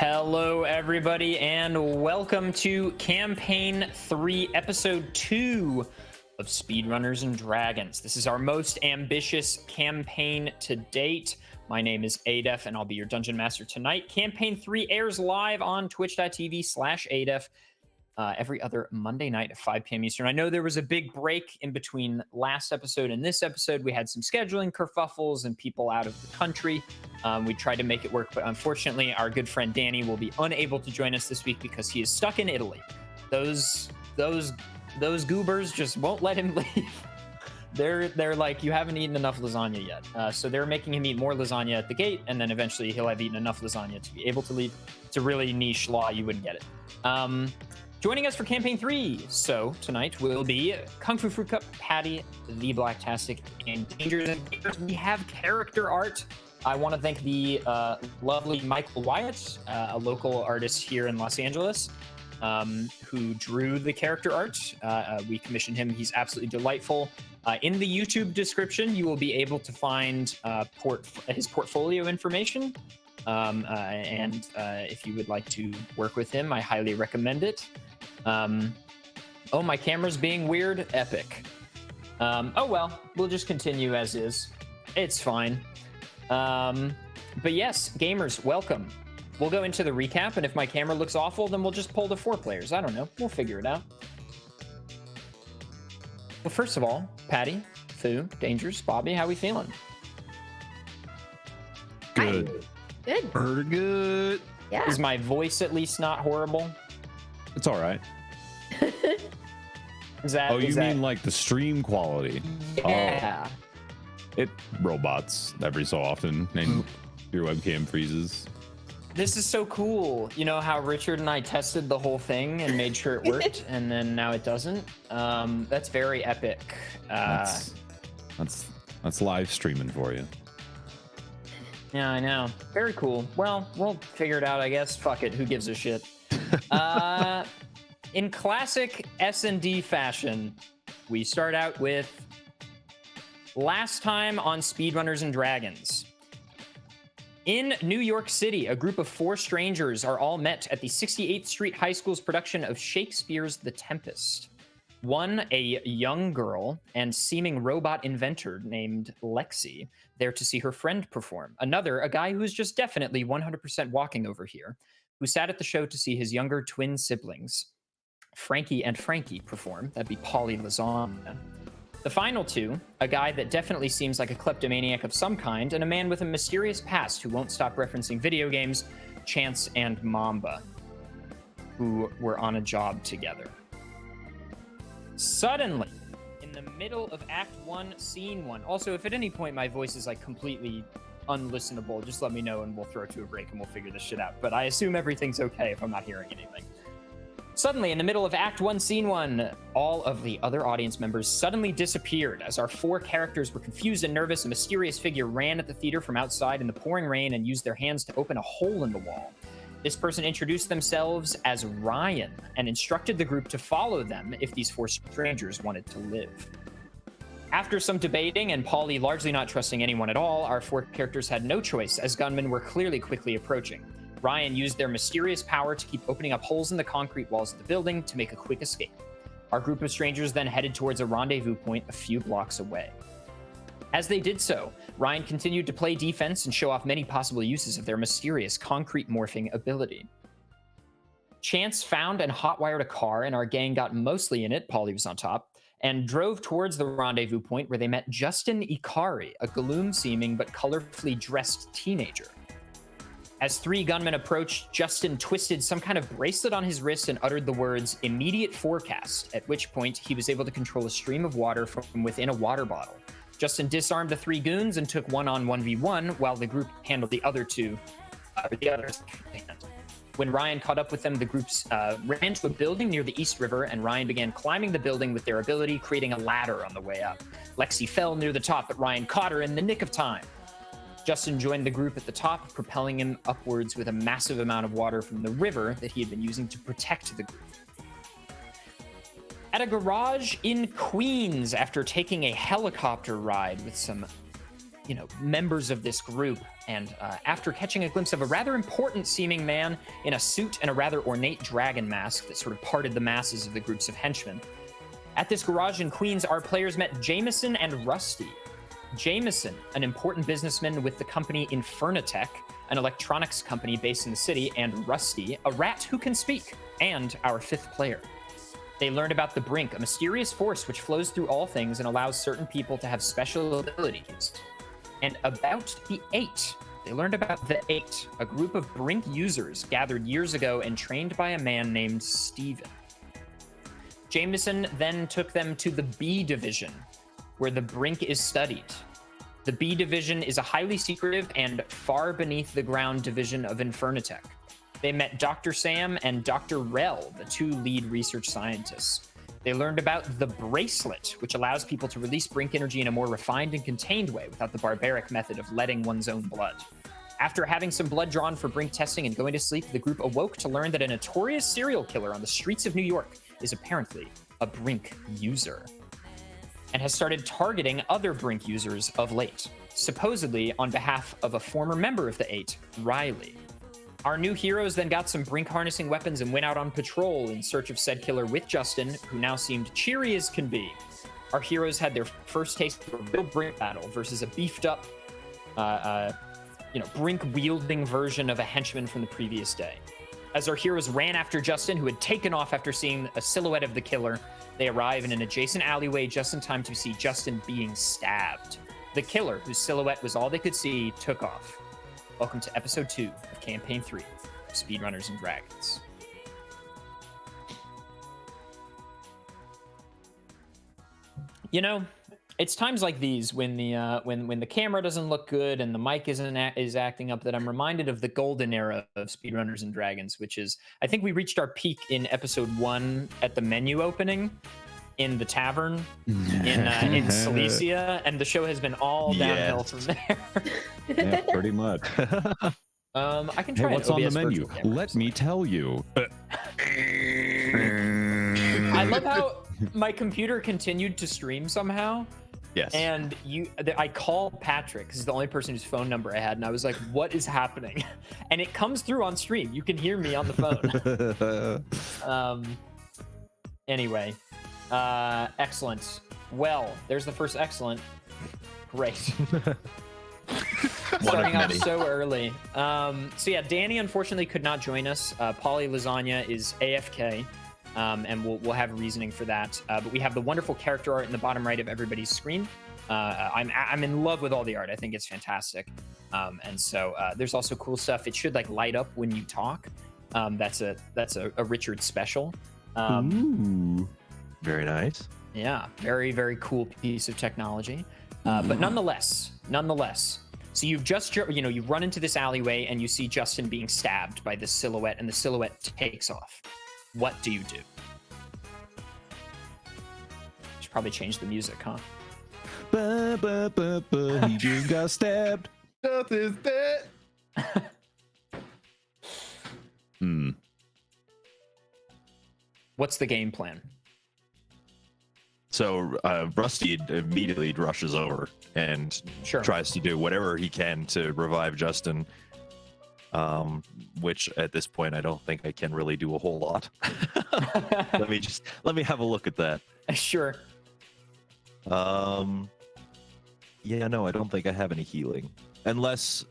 Hello, everybody, and welcome to Campaign 3, Episode 2 of Speedrunners and Dragons. This is our most ambitious campaign to date. My name is Adef, and I'll be your Dungeon Master tonight. Campaign 3 airs live on twitch.tv/Adef every other Monday night at 5 p.m. Eastern. I know there was a big break in between last episode and this episode. We had some scheduling kerfuffles and people out of the country. We tried to make it work, but unfortunately, our good friend Danny will be unable to join us this week because he is stuck in Italy. Those goobers just won't let him leave. They're like, you haven't eaten enough lasagna yet. So they're making him eat more lasagna at the gate, and then eventually he'll have eaten enough lasagna to be able to leave. It's a really niche law. You wouldn't get it. Joining us for Campaign 3, so tonight will be Kung Fu Fruit Cup, Patty, The Blacktastic, and Dangers and Gators. We have character art. I want to thank the lovely Michael Wyatt, a local artist here in Los Angeles, who drew the character art. We commissioned him. He's absolutely delightful. In the YouTube description, you will be able to find his portfolio information. And if you would like to work with him, I highly recommend it. Oh, my camera's being weird. Epic. Oh, well, we'll just continue as is. It's fine. But yes, gamers, welcome. We'll go into the recap, and if my camera looks awful, then we'll just pull the 4 players. I don't know. We'll figure it out. Well, first of all, Patty, Fu, Dangers, Bobby, how we feeling? Good. Good. Pretty good. Yeah. Is my voice at least not horrible? It's all right. You mean like the stream quality? Yeah. It robots every so often, and your webcam freezes. This is so cool. You know how Richard and I tested the whole thing and made sure it worked, and then now it doesn't? That's very epic. That's live streaming for you. Yeah, I know. Very cool. Well, we'll figure it out, I guess. Fuck it. Who gives a shit? In classic S&D fashion, we start out with last time on Speedrunners and Dragons. In New York City, a group of 4 strangers are all met at the 68th Street High School's production of Shakespeare's The Tempest. One, a young girl and seeming robot inventor named Lexi, there to see her friend perform. Another, a guy who is just definitely 100% walking over here, who sat at the show to see his younger twin siblings, Frankie and Frankie, perform. That'd be Polly Lasagna. The final 2, a guy that definitely seems like a kleptomaniac of some kind, and a man with a mysterious past who won't stop referencing video games, Chance and Mamba, who were on a job together. Suddenly, in the middle of Act 1, Scene 1. Also, if at any point my voice is like completely unlistenable, just let me know and we'll throw it to a break and we'll figure this shit out. But I assume everything's okay if I'm not hearing anything. Suddenly, in the middle of Act 1, Scene 1, all of the other audience members suddenly disappeared. As our 4 characters were confused and nervous, a mysterious figure ran at the theater from outside in the pouring rain and used their hands to open a hole in the wall. This person introduced themselves as Ryan and instructed the group to follow them if these 4 strangers wanted to live. After some debating and Polly largely not trusting anyone at all, our 4 characters had no choice as gunmen were clearly quickly approaching. Ryan used their mysterious power to keep opening up holes in the concrete walls of the building to make a quick escape. Our group of strangers then headed towards a rendezvous point a few blocks away. As they did so, Ryan continued to play defense and show off many possible uses of their mysterious concrete morphing ability. Chance found and hotwired a car, and our gang got mostly in it, Polly was on top, and drove towards the rendezvous point where they met Justin Ikari, a gloom-seeming but colorfully dressed teenager. As 3 gunmen approached, Justin twisted some kind of bracelet on his wrist and uttered the words, "immediate forecast," at which point he was able to control a stream of water from within a water bottle. Justin disarmed the 3 goons and took 1-on-1v1 while the group handled the other 2, the others. When Ryan caught up with them, the groups ran to a building near the East River, and Ryan began climbing the building with their ability, creating a ladder on the way up. Lexi fell near the top, but Ryan caught her in the nick of time. Justin joined the group at the top, propelling him upwards with a massive amount of water from the river that he had been using to protect the group. At a garage in Queens, after taking a helicopter ride with some members of this group, and after catching a glimpse of a rather important-seeming man in a suit and a rather ornate dragon mask that sort of parted the masses of the groups of henchmen. At this garage in Queens, our players met Jameson and Rusty. Jameson, an important businessman with the company Infernitech, an electronics company based in the city, and Rusty, a rat who can speak, and our fifth player. They learned about the Brink, a mysterious force which flows through all things and allows certain people to have special abilities. And about the Eight. They learned about the Eight, a group of Brink users gathered years ago and trained by a man named Steven. Jameson then took them to the B Division, where the Brink is studied. The B Division is a highly secretive and far beneath the ground division of Infernitech. They met Dr. Sam and Dr. Rel, the two lead research scientists. They learned about the bracelet, which allows people to release Brink energy in a more refined and contained way without the barbaric method of letting one's own blood. After having some blood drawn for Brink testing and going to sleep, the group awoke to learn that a notorious serial killer on the streets of New York is apparently a Brink user, and has started targeting other Brink users of late, supposedly on behalf of a former member of the Eight, Riley. Our new heroes then got some Brink harnessing weapons and went out on patrol in search of said killer with Justin, who now seemed cheery as can be. Our heroes had their first taste of a real Brink battle versus a beefed up, Brink wielding version of a henchman from the previous day. As our heroes ran after Justin, who had taken off after seeing a silhouette of the killer, they arrive in an adjacent alleyway just in time to see Justin being stabbed. The killer, whose silhouette was all they could see, took off. Welcome to episode 2 of campaign 3 of Speedrunners and Dragons. It's times like these when the camera doesn't look good and the mic is acting up that I'm reminded of the golden era of Speedrunners and Dragons, which is, I think we reached our peak in episode 1 at the menu opening in the tavern in Silesia, and the show has been all downhill from there. Yeah, pretty much. I can try. Hey, what's on the menu? Let me tell you. I love how my computer continued to stream somehow. Yes. And I called Patrick. This is the only person whose phone number I had, and I was like, "What is happening?" And it comes through on stream. You can hear me on the phone. Anyway, excellent. Well, there's the first excellent. Great. Starting off so early. So yeah, Danny unfortunately could not join us. Polly Lasagna is AFK. And we'll have reasoning for that. But we have the wonderful character art in the bottom right of everybody's screen. I'm in love with all the art. I think it's fantastic. And so there's also cool stuff. It should light up when you talk. That's a Richard special. Ooh, very nice. Yeah, very, very cool piece of technology. But nonetheless, so you've just you've run into this alleyway and you see Justin being stabbed by this silhouette, and the silhouette takes off. What do you do? Should probably change the music, huh? He just got stabbed. Death is dead. What's the game plan? So Rusty immediately rushes over and tries to do whatever he can to revive Justin. Which at this point I don't think I can really do a whole lot. let me have a look at that. Sure. Yeah, no, I don't think I have any healing unless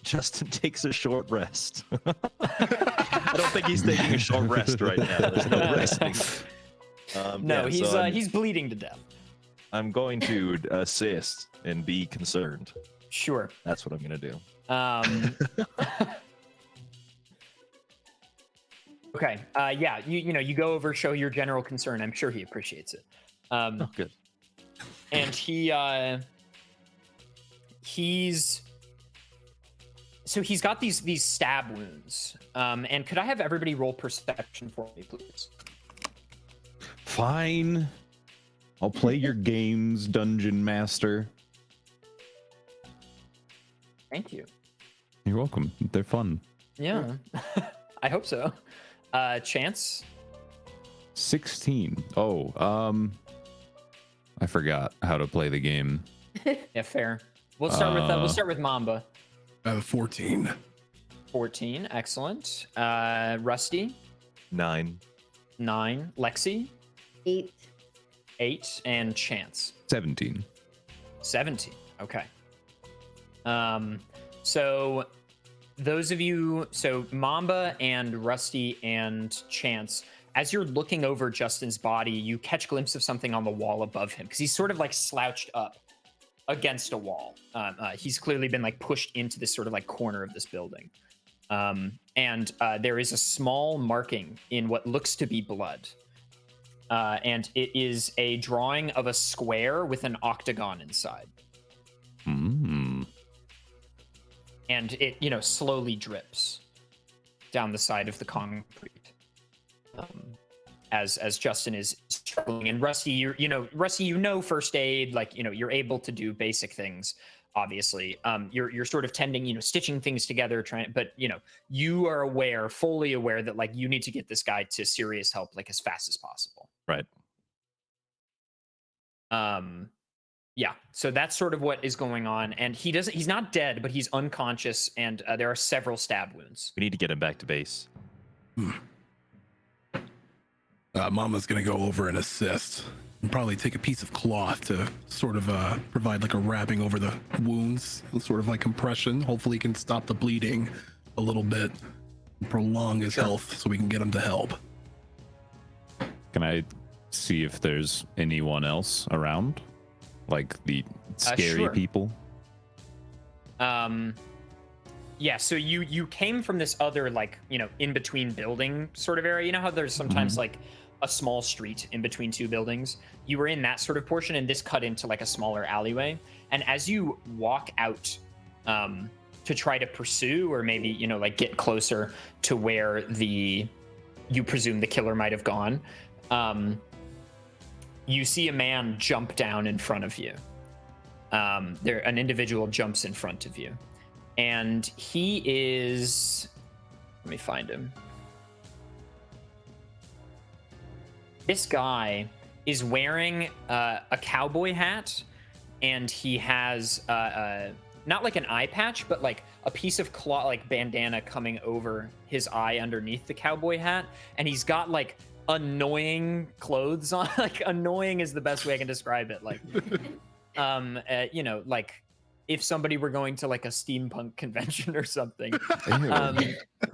Justin takes a short rest. I don't think he's taking a short rest right now. There's no resting. No, he's bleeding to death. I'm going to assist and be concerned. Sure. That's what I'm gonna do. Okay. Yeah. You go over, show your general concern. I'm sure he appreciates it. Good. And he's got these stab wounds. And could I have everybody roll perception for me, please? Fine. I'll play your games, Dungeon Master. Thank you. You're welcome. They're fun. Yeah. I hope so. Chance? 16. Oh, I forgot how to play the game. Yeah, fair. We'll start with Mamba. I have a 14. 14, excellent. Rusty, 9. 9. Lexi, 8. 8, and Chance, 17. 17. Okay. So those of you, so Mamba and Rusty and Chance, as you're looking over Justin's body, you catch a glimpse of something on the wall above him because he's sort of like slouched up against a wall. He's clearly been like pushed into this sort of like corner of this building. And there is a small marking in what looks to be blood. And it is a drawing of a square with an octagon inside. Mm. And it, slowly drips down the side of the concrete. As Justin is struggling, and Rusty, Rusty, first aid, like, you're able to do basic things. Obviously, you're sort of tending, stitching things together, but you are fully aware that like you need to get this guy to serious help like as fast as possible. Right. Yeah. So that's sort of what is going on, and he's not dead, but he's unconscious, and there are several stab wounds. We need to get him back to base. Mama's gonna go over and assist, and probably take a piece of cloth to sort of provide like a wrapping over the wounds, sort of like compression. Hopefully, he can stop the bleeding a little bit, and prolong his health, so we can get him to help. Can I see if there's anyone else around, like the scary sure. people? Yeah, so you came from this other, like, in between building sort of area. You know how there's sometimes like a small street in between two buildings? You were in that sort of portion, and this cut into like a smaller alleyway. And as you walk out to try to pursue, or maybe, like get closer to where you presume the killer might have gone, you see a man jump down in front of you. An individual jumps in front of you. And he is, let me find him. This guy is wearing a cowboy hat, and he has not like an eye patch, but like a piece of cloth, like bandana coming over his eye underneath the cowboy hat. And he's got like annoying clothes on. Like, annoying is the best way I can describe it. Like, like if somebody were going to like a steampunk convention or something,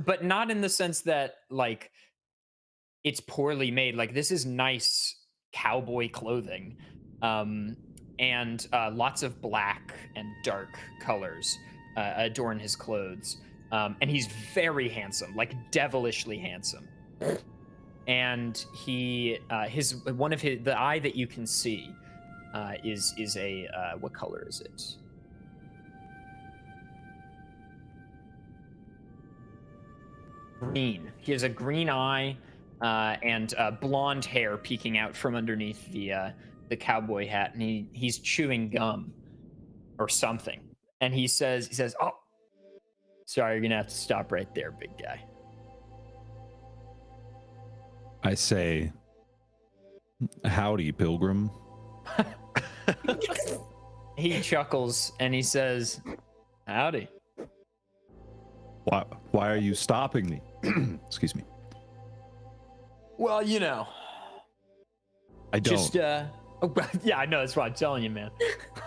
but not in the sense that like it's poorly made. Like, this is nice cowboy clothing, and lots of black and dark colors adorn his clothes, and he's very handsome, like devilishly handsome. And the eye that you can see is a what color is it? Green. He has a green eye and blonde hair peeking out from underneath the cowboy hat, and he's chewing gum or something. And he says, "Oh, sorry, you're gonna have to stop right there, big guy." I say, "Howdy, pilgrim." He chuckles and he says, "Howdy." Why are you stopping me? Excuse me. Well, I don't. just yeah, I know, that's what I'm telling you, man.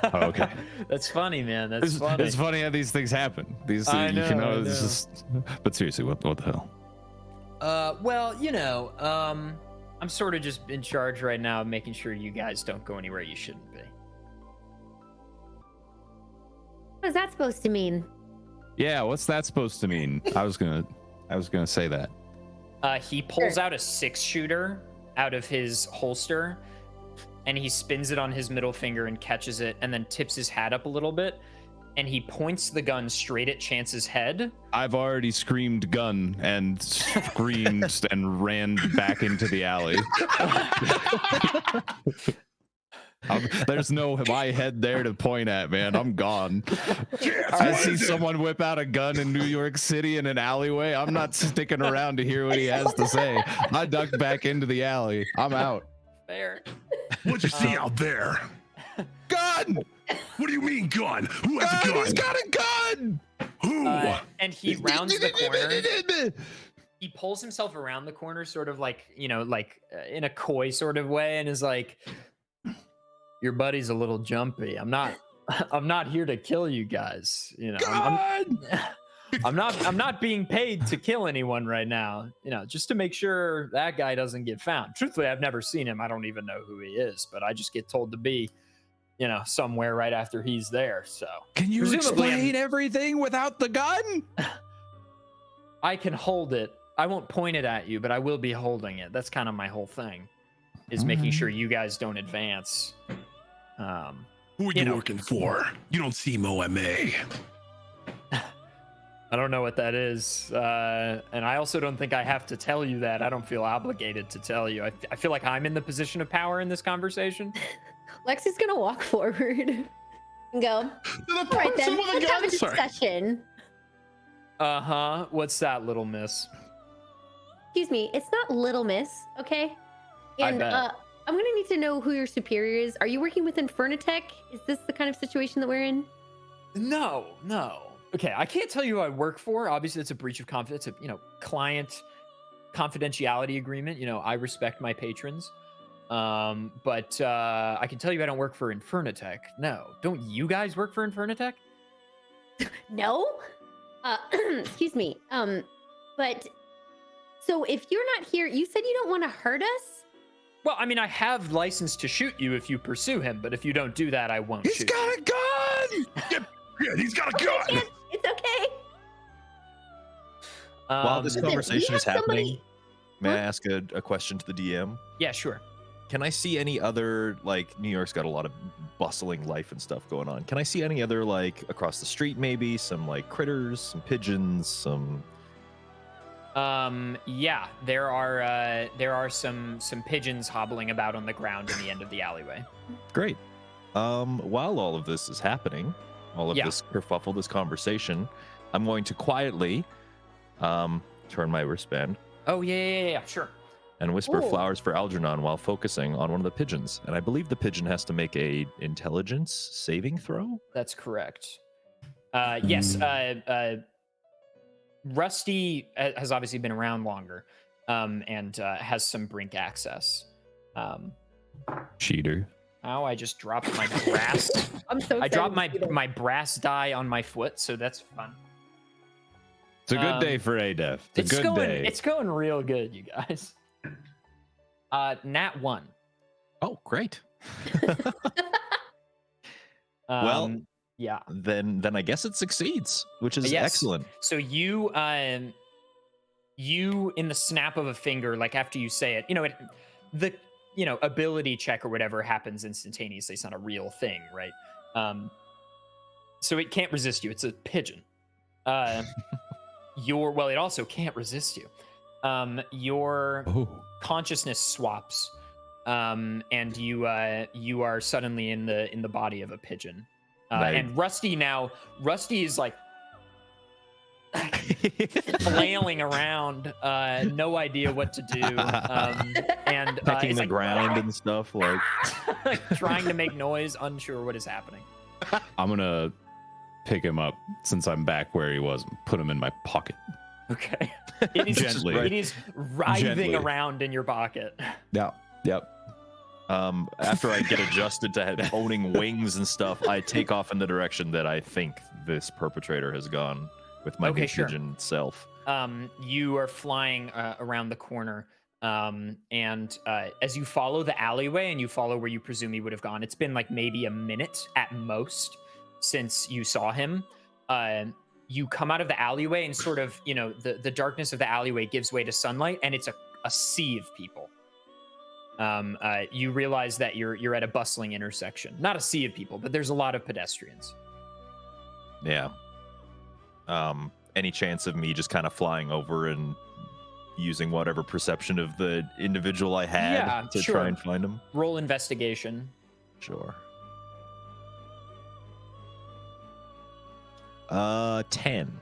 Oh, okay. That's funny, man. That's funny. It's funny how these things happen. I know. It's just. But seriously, what the hell? Well, I'm sort of just in charge right now of making sure you guys don't go anywhere you shouldn't be. What is that supposed to mean? Yeah, what's that supposed to mean? I was gonna say that. He pulls out a 6-shooter out of his holster, and he spins it on his middle finger and catches it, and then tips his hat up a little bit, and he points the gun straight at Chance's head. I've already screamed gun and screamed and ran back into the alley. There's no my head there to point at, man. I'm gone. I see someone whip out a gun in New York City in an alleyway. I'm not sticking around to hear what he has to say. I ducked back into the alley. I'm out. Fair. What'd you see out there? Gun! What do you mean gun? Who has a gun? He's got a gun. Who? And he rounds the corner. He pulls himself around the corner, sort of like, in a coy sort of way, and is like, "Your buddy's a little jumpy. I'm not here to kill you guys. I'm not being paid to kill anyone right now. Just to make sure that guy doesn't get found. Truthfully, I've never seen him. I don't even know who he is, but I just get told to be, somewhere right after he's there. So can you explain everything without the gun? I can hold it. I won't point it at you, but I will be holding it. That's kind of my whole thing, is making sure you guys don't advance. Who are you working for? You don't seem OMA. I don't know what that is. And I also don't think I have to tell you that. I don't feel obligated to tell you. I feel like I'm in the position of power in this conversation. Lexi's gonna walk forward and go, all right then, let's have a discussion. Uh-huh. What's that, little miss? Excuse me, it's not little miss, okay? And I'm gonna need to know who your superior is. Are you working with Infernatech? Is this the kind of situation that we're in? No. Okay, I can't tell you who I work for. Obviously, it's a breach of confidence. It's a, client confidentiality agreement. I respect my patrons. But I can tell you I don't work for Infernatech. No. Don't you guys work for Infernatech? No? Excuse me. But so if you're not here, you said you don't want to hurt us? Well, I mean, I have license to shoot you if you pursue him, but if you don't do that, I won't shoot. He's got a gun! Yeah, he's got a gun! It's okay. While this conversation is happening, may I Huh? ask a question to the DM? Yeah, sure. Can I see any other, like, New York's got a lot of bustling life and stuff going on. Can I see any other, like, across the street maybe, some, like, critters, some pigeons, some... Yeah, there are some pigeons hobbling about on the ground in the end of the alleyway. Great. While all of this is happening, all of this kerfuffle, this conversation, I'm going to quietly turn my wristband. Oh, yeah, sure. And whisper Ooh. flowers for Algernon while focusing on one of the pigeons. And I believe the pigeon has to make a intelligence saving throw. That's correct. Yes, Rusty has obviously been around longer, and has some Brink access. Cheater. Oh, I just dropped my brass. I'm so I dropped excited. my brass die on my foot, so that's fun. It's a good day for ADEF. It's a good day. It's going real good, you guys. Nat 1. Oh, great. Yeah. Then I guess it succeeds, which is Yes. excellent. So you in the snap of a finger, like after you say it, the ability check or whatever happens instantaneously. It's not a real thing, right? So it can't resist you. It's a pigeon. It also can't resist you. Your consciousness swaps, and you are suddenly in the body of a pigeon. Nice. And Rusty is like flailing around, no idea what to do, and Pecking he's the like, ground and stuff, like... trying to make noise, unsure what is happening. I'm gonna pick him up since I'm back where he was and put him in my pocket. Okay. It is Gently. It is writhing Gently. around in your pocket. Yeah. Yep. After I get adjusted to owning wings and stuff, I take off in the direction that I think this perpetrator has gone with my Okay, new sure. pigeon self. You are flying around the corner, and as you follow the alleyway and you follow where you presume he would have gone, it's been like maybe a minute at most since you saw him. You come out of the alleyway and sort of, the darkness of the alleyway gives way to sunlight, and it's a sea of people. You realize that you're at a bustling intersection. Not a sea of people, but there's a lot of pedestrians. Yeah. Any chance of me just kind of flying over and using whatever perception of the individual I had to sure. try and find him? Roll investigation. Sure. 10.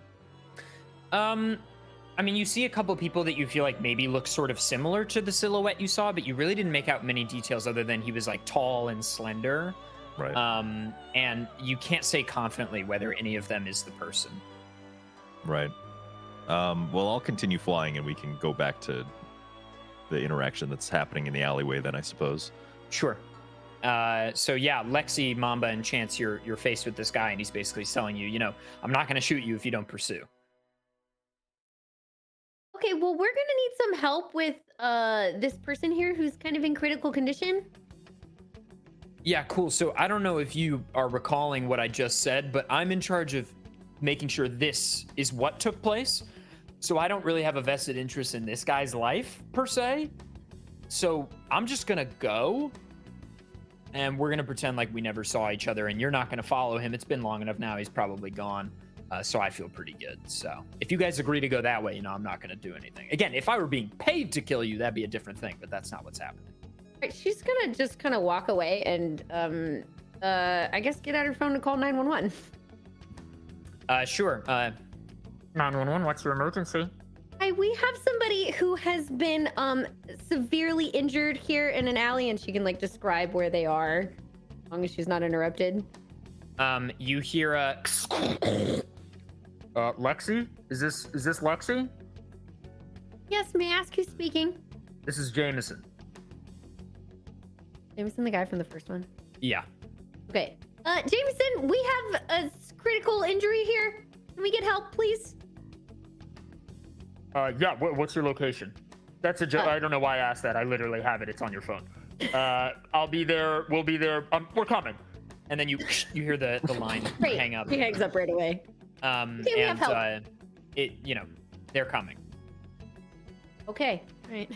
I mean, you see a couple people that you feel like maybe look sort of similar to the silhouette you saw, but you really didn't make out many details other than he was like tall and slender. Right. And you can't say confidently whether any of them is the person. Right. Well, I'll continue flying, and we can go back to the interaction that's happening in the alleyway. Then I suppose. Sure. So yeah, Lexi, Mamba, and Chance, you're faced with this guy, and he's basically telling you, you know, I'm not going to shoot you if you don't pursue. Okay, well, we're gonna need some help with this person here who's kind of in critical condition. Yeah, cool. So I don't know if you are recalling what I just said, but I'm in charge of making sure this is what took place. So I don't really have a vested interest in this guy's life per se. So I'm just gonna go, and we're gonna pretend like we never saw each other, and you're not gonna follow him. It's been long enough now. He's probably gone. So I feel pretty good. So if you guys agree to go that way, you know, I'm not going to do anything. Again, if I were being paid to kill you, that'd be a different thing, but that's not what's happening. All right, she's gonna just kind of walk away and, I guess get out her phone and call 911. Sure. 911, what's your emergency? Hi, we have somebody who has been, severely injured here in an alley, and she can, like, describe where they are, as long as she's not interrupted. You hear a... Lexi? Is this Lexi? Yes, may I ask who's speaking? This is Jameson. Jameson, the guy from the first one? Yeah. Okay. Jameson, we have a critical injury here. Can we get help, please? Yeah, what's your location? That's a joke. I don't know why I asked that. I literally have it. It's on your phone. I'll be there. We'll be there. We're coming. And then you hear the line hang up. He hangs up right away. Okay, we have help. You know, they're coming. Okay, all right.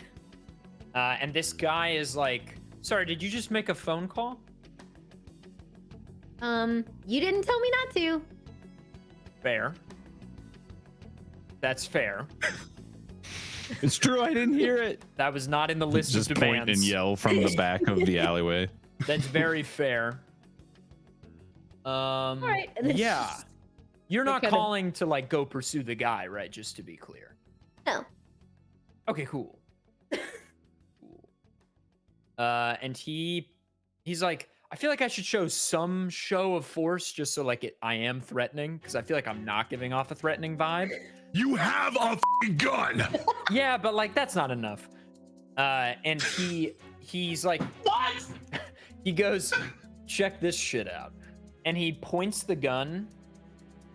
And this guy is like, sorry, did you just make a phone call? You didn't tell me not to. Fair. That's fair. It's true. I didn't hear it. That was not in the list Just of demands. point and yell from the back of the alleyway. That's very fair. All right. Yeah. You're not calling to like go pursue the guy, right? Just to be clear. No. Okay, cool. Cool. And he's like, I feel like I should show some show of force just so like I am threatening, because I feel like I'm not giving off a threatening vibe. You have a gun. Yeah, but like that's not enough. And he's like, what? He goes, check this shit out. And he points the gun,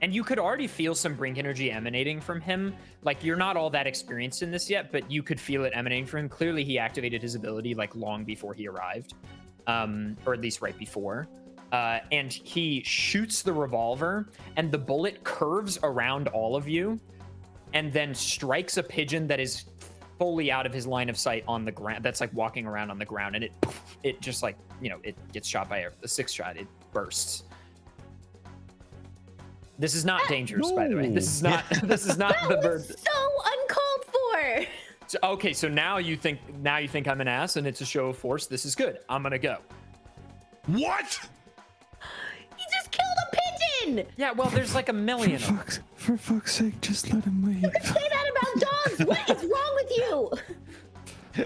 and you could already feel some Brink energy emanating from him. Like, you're not all that experienced in this yet, but you could feel it emanating from him. Clearly, he activated his ability, like, long before he arrived. Or at least right before. And he shoots the revolver, and the bullet curves around all of you, and then strikes a pigeon that is fully out of his line of sight on the ground. That's, like, walking around on the ground, and it just, like, you know, it gets shot by a sixth shot. It bursts. This is not dangerous, by the way. This is not the bird. So uncalled for. So, okay, so now you think I'm an ass and it's a show of force. This is good. I'm gonna go. What? He just killed a pigeon. Yeah, well, there's like a million of them. For fuck's sake, just let him leave. You can say that about dogs. What is wrong with you?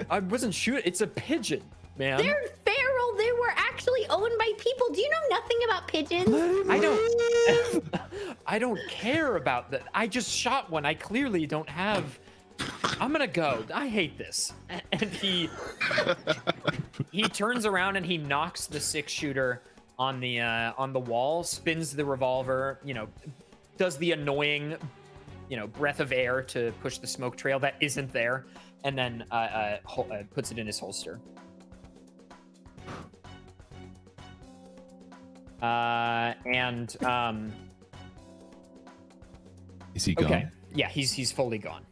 I wasn't shooting. It's a pigeon, man. They're feral. They were actually owned by people. Do you know nothing about pigeons? I don't care about that. I just shot one. I clearly don't have. I'm gonna go. I hate this. And he turns around and he knocks the 6-shooter on the wall, spins the revolver, you know, does the annoying, you know, breath of air to push the smoke trail that isn't there, and then puts it in his holster. Is he gone? Okay. Yeah, he's fully gone.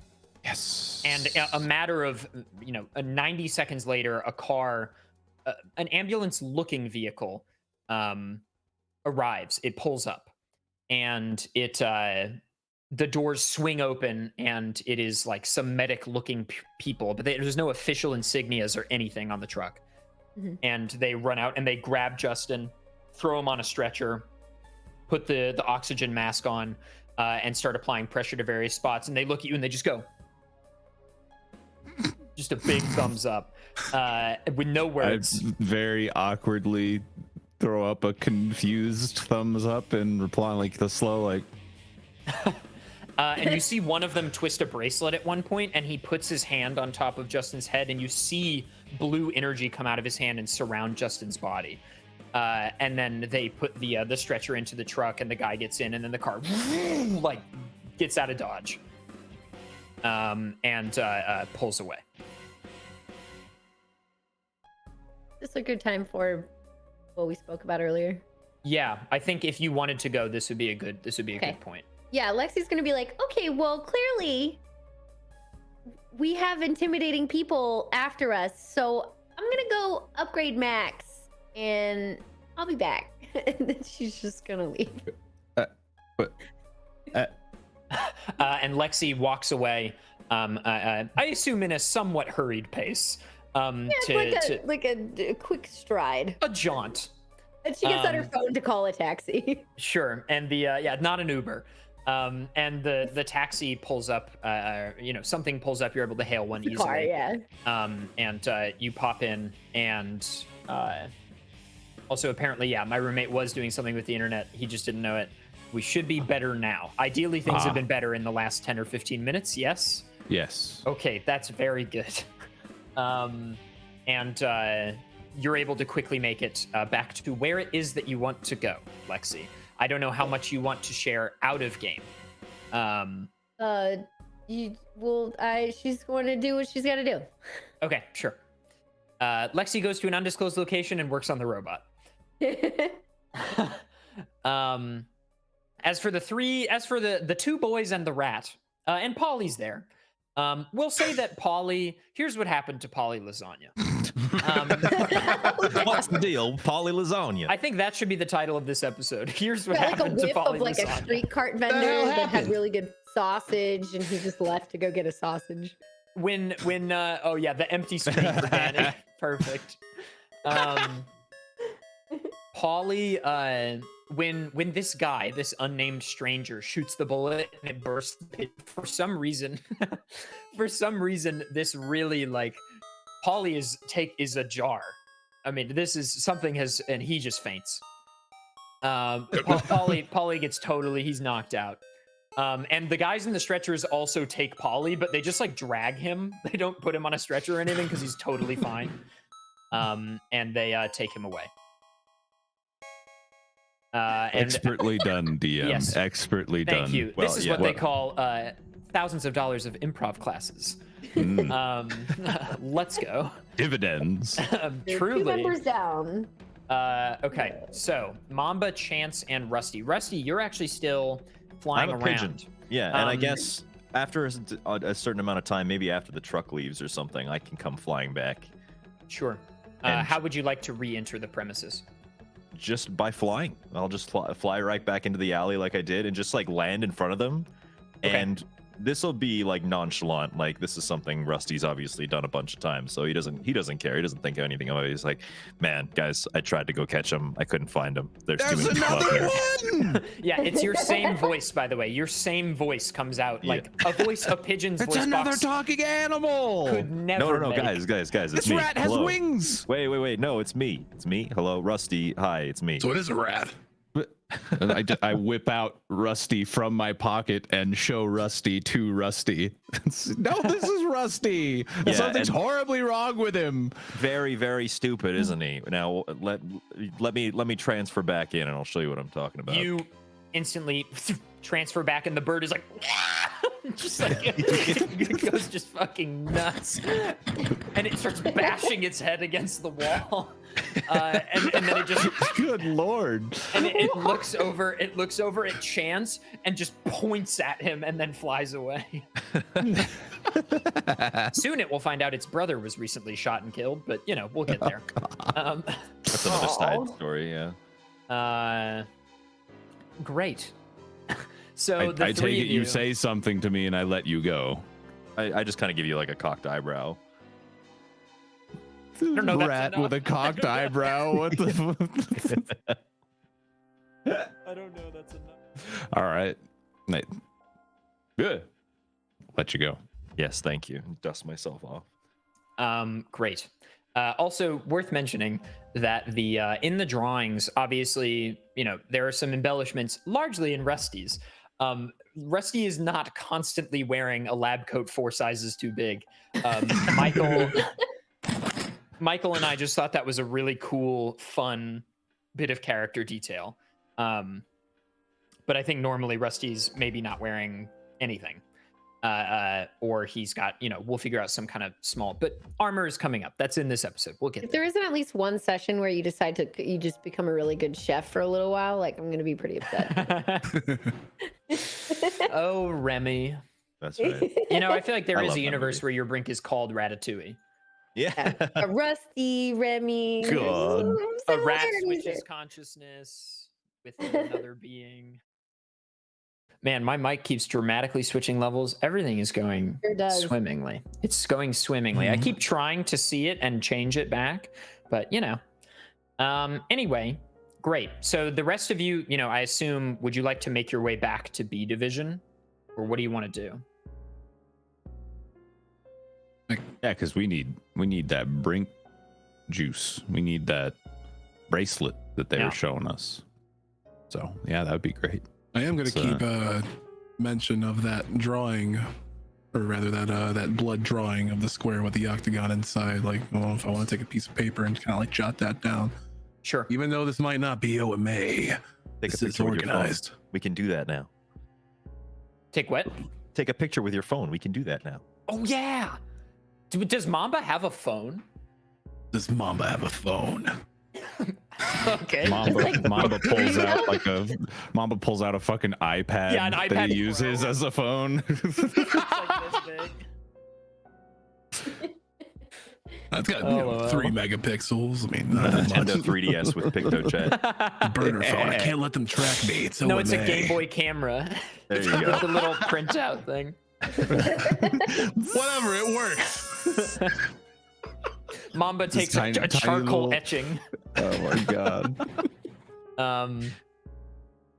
Yes. And a matter of, you know, 90 seconds later, a car, an ambulance-looking vehicle, arrives. It pulls up, and the doors swing open, and it is like some medic-looking people, but there's no official insignias or anything on the truck. Mm-hmm. And they run out and they grab Justin, throw him on a stretcher, put the oxygen mask on, and start applying pressure to various spots. And they look at you and they just go. Just a big thumbs up with no words. I very awkwardly throw up a confused thumbs up and reply like the slow like. And you see one of them twist a bracelet at one point, and he puts his hand on top of Justin's head, and you see blue energy come out of his hand and surround Justin's body. And then they put the stretcher into the truck, and the guy gets in, and then the car like gets out of Dodge, and pulls away. This is a good time for what we spoke about earlier. Yeah, I think if you wanted to go, this would be a good good point. Yeah, Lexi's gonna be like, okay, well, clearly we have intimidating people after us, so I'm gonna go upgrade Max, and I'll be back. And then she's just gonna leave. And Lexi walks away. I assume in a somewhat hurried pace. Like a quick stride. A jaunt. And she gets on her phone to call a taxi. Sure, and not an Uber. And the taxi pulls up. Something pulls up. You're able to hail one easily. Car, yeah. And you pop in, and also apparently, my roommate was doing something with the internet. He just didn't know it. We should be better now. Ideally, things have been better in the last 10 or 15 minutes. Yes. Yes. Okay, that's very good. And you're able to quickly make it back to where it is that you want to go, Lexi. I don't know how much you want to share out of game. She's going to do what she's got to do. Okay, sure. Lexi goes to an undisclosed location and works on the robot. As for the two boys and the rat, and Polly's there. We'll say that here's what happened to Polly Lasagna. What's the deal, Polly Lasagna? I think that should be the title of this episode. Here's what happened to Polly Lasagna. Like a street cart vendor that had really good sausage, and he just left to go get a sausage. When the empty screen for Danny. Perfect. Polly, when this guy, this unnamed stranger, shoots the bullet and it bursts the pit, for some reason, this really Polly is ajar. I mean, this is something and he just faints. Polly gets he's knocked out. And the guys in the stretchers also take Polly, but they just drag him. They don't put him on a stretcher or anything because he's totally fine. And they take him away. Expertly done, DM. Yes. Expertly done. Thank you. This is what they call thousands of dollars of improv classes. Let's go. Dividends. Truly. 2 members down. Okay, so Mamba, Chance, and Rusty. Rusty, you're actually still flying around. Pigeon. Yeah, and I guess after a certain amount of time, maybe after the truck leaves or something, I can come flying back. Sure. How would you like to re-enter the premises? Just by flying. I'll just fly right back into the alley like I did and just land in front of them. Okay. And this will be nonchalant. This is something Rusty's obviously done a bunch of times, so he doesn't care. He doesn't think of anything of it. He's like, man, guys, I tried to go catch him. I couldn't find him. There's too many people out there. Yeah, it's your same voice, by the way. Your same voice comes out a voice, a pigeon's voice. It's another box talking animal. could never No, make. guys, it's This me. rat has Hello. wings. Wait. No, it's me. It's me. Hello, Rusty. Hi, it's me. So it is a rat. And I whip out Rusty from my pocket and show Rusty to Rusty. No, this is Rusty. Yeah, Something's horribly wrong with him. Very, very stupid, isn't he? Now let me transfer back in, and I'll show you what I'm talking about. You instantly transfer back, and the bird is just it goes just fucking nuts, and it starts bashing its head against the wall, and then it just Good lord. and it looks over at Chance and just points at him and then flies away. Soon it will find out its brother was recently shot and killed, but we'll get there. That's another side story, yeah. Great. So I the take three it of you say something to me and I let you go. I just kind of give you a cocked eyebrow. don't know, that's Rat enough. with a cocked eyebrow. What the? I don't know. That's enough. All right. Good. Let you go. Yes, thank you. Dust myself off. Great. Also worth mentioning that the in the drawings, obviously, there are some embellishments, largely in Rusty's. Rusty is not constantly wearing a lab coat 4 sizes too big. Michael and I just thought that was a really cool, fun bit of character detail. But I think normally Rusty's maybe not wearing anything. Or he's got, we'll figure out some kind of small, but armor is coming up. That's in this episode. We'll get If there. there isn't at least one session where you decide you just become a really good chef for a little while, like, I'm going to be pretty upset. Oh, Remy. That's right. I feel like there I is love a that universe movie. where your Brink is called Ratatouille. Yeah. A Rusty, Remy. God. A rat similarities switches there. consciousness with another being. Man, my mic keeps dramatically switching levels. Everything is going Sure does. swimmingly. It's going swimmingly. I keep trying to see it and change it back, but Anyway, great. So the rest of you, I assume, would you like to make your way back to B Division, or what do you want to do? Yeah, because we need that Brink juice. We need that bracelet that they were showing us. So yeah, that would be great. I am going to keep a mention of that drawing, or rather that blood drawing of the square with the octagon inside. Like, well, if I want to take a piece of paper and kind of like jot that down. Sure. Even though this might not be OMA, Take this a is picture with your phone. organized. We can do that now. Take what? Take a picture with your phone. We can do that now. Oh, yeah. Does Mamba have a phone? Does Mamba have a phone? Okay. Mamba pulls out a fucking iPad, Yeah, an that iPad he uses Pro. as a phone. It's like this big. That's got LOL. 3 megapixels. I mean, not that Nintendo much. 3DS with PictoJet. Burner phone. I can't let them track me. It's No, OMA. it's a Game Boy camera. There you With go. the little printout thing. Whatever, it works. Mamba This takes tiny- a tiny charcoal little- etching. Oh my god.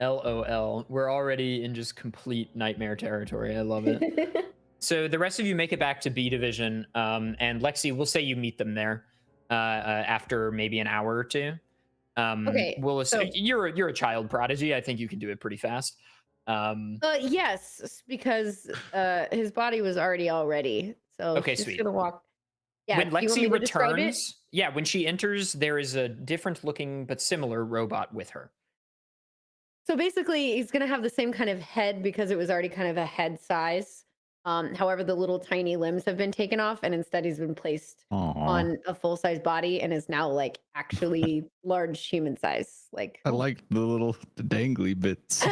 LOL. We're already in just complete nightmare territory. I love it. So the rest of you make it back to B Division, and Lexi, we'll say you meet them there after maybe an hour or two. Okay, We'll so- you're a child prodigy. I think you can do it pretty fast. Yes, because his body was already all ready. So Okay, she's sweet. gonna walk. Yeah. When do you want me Lexi to describe it? returns, when she enters, there is a different looking but similar robot with her. So basically, he's gonna have the same kind of head because it was already kind of a head size. However, the little tiny limbs have been taken off, and instead he's been placed on a full size body and is now like actually large human size. Like, I like the dangly bits.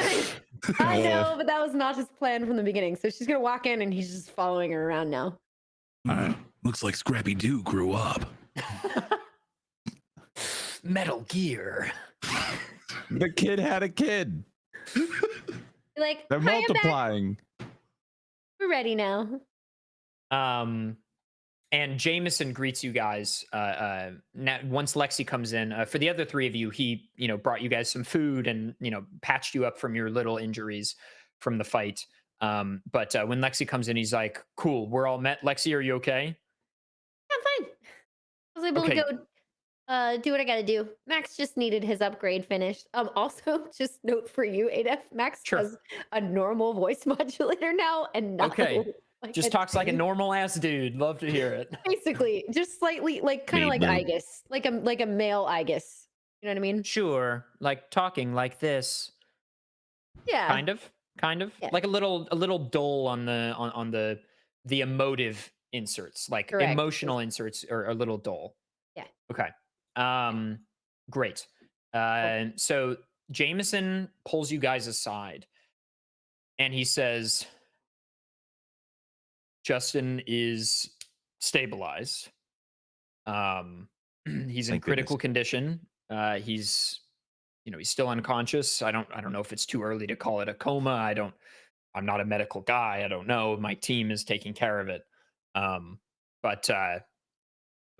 I know, but that was not his plan from the beginning. So she's gonna walk in, and he's just following her around now. Looks like Scrappy Doo grew up. Metal Gear. The kid had a kid. Like, They're "Hi, I'm back. multiplying. We're ready now. And Jameson greets you guys. Once Lexi comes in, for the other 3 of you, he brought you guys some food and patched you up from your little injuries from the fight. But when Lexi comes in, he's like, "Cool, we're all met. Lexi, are you okay?" I'm fine. I was able Okay. to go do what I gotta do. Max just needed his upgrade finished. Also, just note for you, ADF, Max Sure. has a normal voice modulator now and not Okay. like Just talks like a dude. normal ass dude. Love to hear it. Basically, just slightly like kind of like Maybe. Igus, like a male Igus. You know what I mean? Sure, like talking like this, Yeah. kind of, Yeah. like a little dull on the emotive inserts, like Correct. emotional inserts are a little dull. Yeah. Okay. Great. So Jameson pulls you guys aside, and he says, "Justin is stabilized. He's in Thank critical goodness. condition. He's still unconscious. I don't know if it's too early to call it a coma. I'm not a medical guy. I don't know. My team is taking care of it. But I'm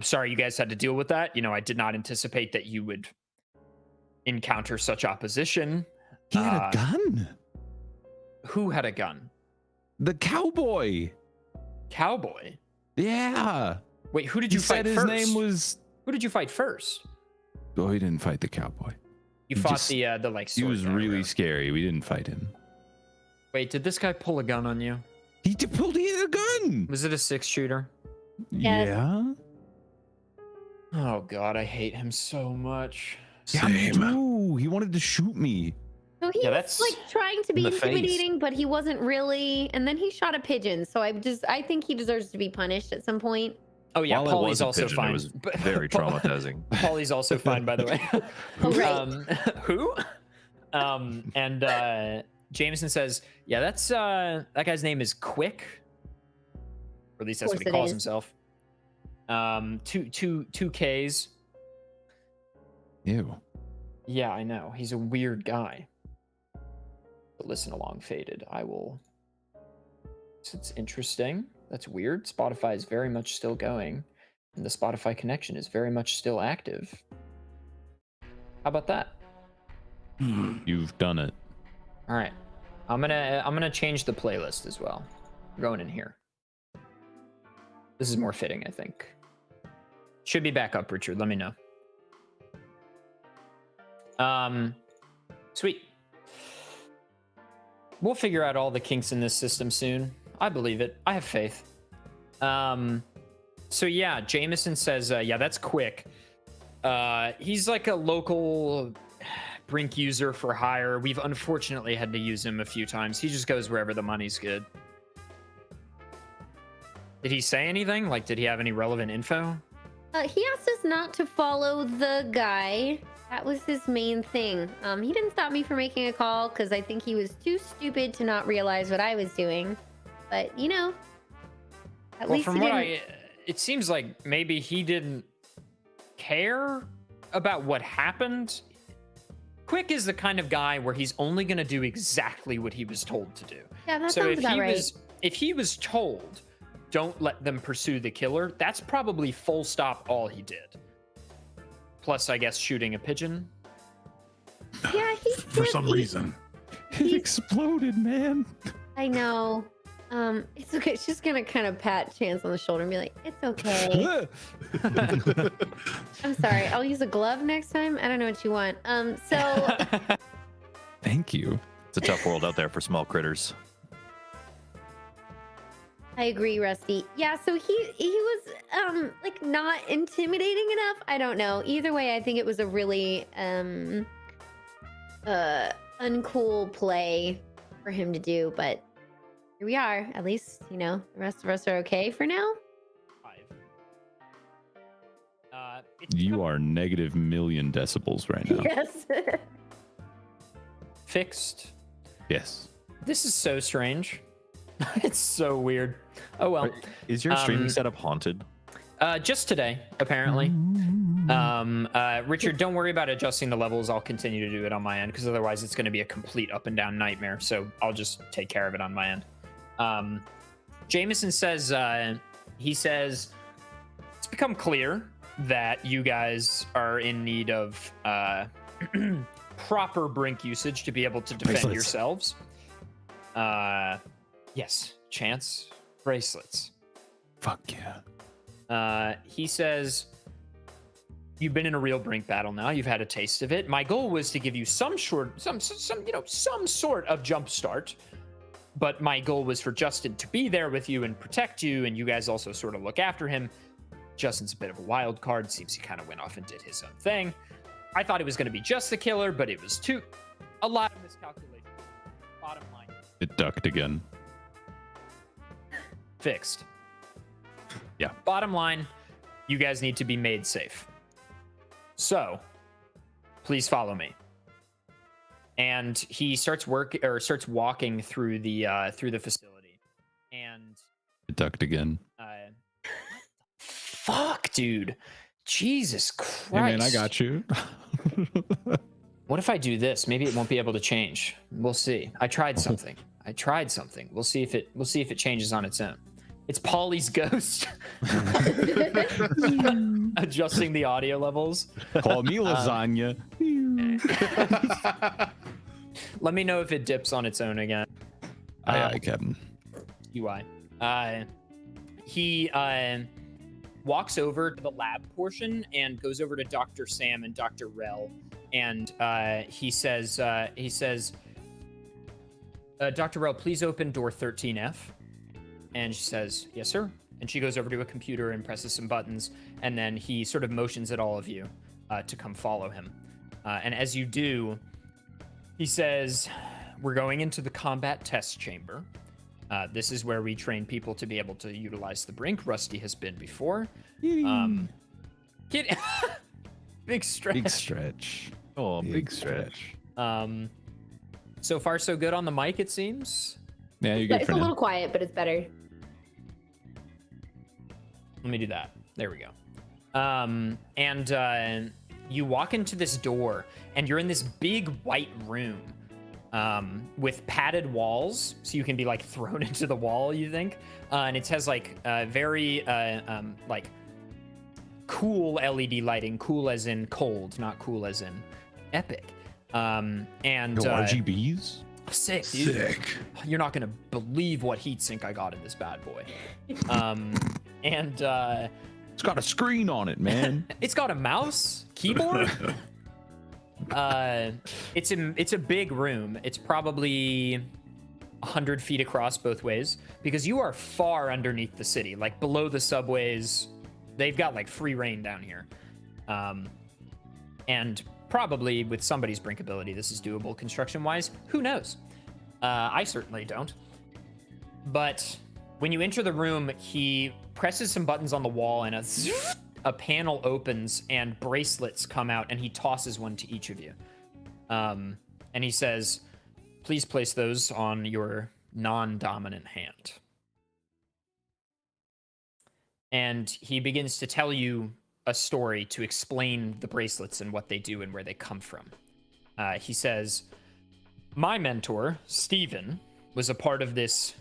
sorry you guys had to deal with that. I did not anticipate that you would encounter such opposition." He had a gun. Who had a gun? The cowboy. Cowboy. Yeah. Wait, who did He you fight said his first? name was. Who did you fight first? Oh, he didn't fight the cowboy. You He fought just- the like. He sword was guy or really whatever. scary. We didn't fight him. Wait, did this guy pull a gun on you? He pulled a gun. Was it a 6-shooter? Yes. Yeah. Oh God, I hate him so much. Yeah, me Same. too. He wanted to shoot me. So he Yeah, was that's like trying to be in the face. intimidating, but he wasn't really. And then he shot a pigeon. So I think he deserves to be punished at some point. Oh yeah, While it Paulie's was a also pigeon, fine. it was but- very traumatizing. Paulie's also fine, by the way. Oh, right. Who? And Jameson says, "Yeah, that's that guy's name is Quick, or at least that's Of what he course it calls is. himself. Two Ks. Ew. Yeah, I know. He's a weird guy. But listen along, Faded. I will. It's interesting. That's weird. Spotify is very much still going, and the Spotify connection is very much still active. How about that? You've done it. All right, I'm gonna change the playlist as well. We're going in here. This is more fitting, I think. Should be back up, Richard. Let me know. Sweet. We'll figure out all the kinks in this system soon. I believe it. I have faith. So yeah, Jameson says, yeah, that's Quick. He's like a local Brink user for hire. We've unfortunately had to use him a few times. He just goes wherever the money's good. Did he say anything? Like, did he have any relevant info? He asked us not to follow the guy. That was his main thing. He didn't stop me from making a call because I think he was too stupid to not realize what I was doing. But you know, at least from he what didn't. it seems like maybe he didn't care about what happened. Quick is the kind of guy where he's only going to do exactly what he was told to do. Yeah, that So sounds about right. if he was told, don't let them pursue the killer, that's probably full stop all he did. Plus, I guess shooting a pigeon. Yeah, he For did- some reason. It exploded, man. I know. It's okay. She's just gonna kind of pat Chance on the shoulder and be like, "It's okay. I'm sorry. I'll use a glove next time. I don't know what you want." So Thank you. It's a tough world out there for small critters. I agree, Rusty. Yeah, so he was like not intimidating enough. I don't know. Either way, I think it was a really uncool play for him to do, but here we are. At least, you know, the rest of us are okay for now. You are negative million decibels right now. Yes. Fixed. Yes. This is so strange. It's so weird. Oh well. Is your streaming setup haunted? Just today, apparently. Richard, don't worry about adjusting the levels. I'll continue to do it on my end because otherwise it's going to be a complete up and down nightmare. So I'll just take care of it on my end. Jameson says, he says, it's become clear that you guys are in need of proper Brink usage to be able to defend Bracelets. yourselves. Yes, Chance, bracelets. Fuck yeah. He says, you've been in a real Brink battle now. You've had a taste of it. My goal was to give you some sort of jump start. But my goal was for Justin to be there with you and protect you, and you guys also sort of look after him. Justin's a bit of a wild card. Seems he kind of went off and did his own thing. I thought it was going to be just the killer, but it was a lot of miscalculation. Bottom line, It ducked again. fixed. Yeah. Bottom line, you guys need to be made safe. So, please follow me. And he starts walking through the facility. And It ducked again. fuck, dude. Jesus Christ. Hey man, I got you. What if I do this? Maybe it won't be able to change. We'll see. I tried something. We'll see if it changes on its own. It's Paulie's ghost. Adjusting the audio levels. Call me lasagna. Let me know if it dips on its own again. Aye, Captain. UI. He walks over to the lab portion and goes over to Dr. Sam and Dr. Rel, and he says, Dr. Rel, please open door 13F. And she says, yes, sir. And she goes over to a computer and presses some buttons, and then he sort of motions at all of you to come follow him. And as you do, he says, we're going into the combat test chamber. This is where we train people to be able to utilize the Brink. Rusty has been before. Big stretch. Big stretch. Oh, big stretch. So far, so good on the mic, it seems. Yeah, you're Yeah, good it's for a now. little quiet, but it's better. Let me do that. There we go. You walk into this door, and you're in this big white room with padded walls, so you can be like thrown into the wall, you think. And it has like very like cool LED lighting, cool as in cold, not cool as in epic. No RGBs? Sick, dude. Sick. You're not gonna believe what heatsink I got in this bad boy. It's got a screen on it, man. It's got a mouse, keyboard. It's a big room. It's probably 100 feet across both ways, because you are far underneath the city, like below the subways. They've got like free reign down here. And probably with somebody's Brink ability, this is doable construction-wise. Who knows? I certainly don't. But when you enter the room, he presses some buttons on the wall, and a panel opens, and bracelets come out, and he tosses one to each of you. And he says, please place those on your non-dominant hand. And he begins to tell you a story to explain the bracelets and what they do and where they come from. He says, my mentor, Steven, was a part of this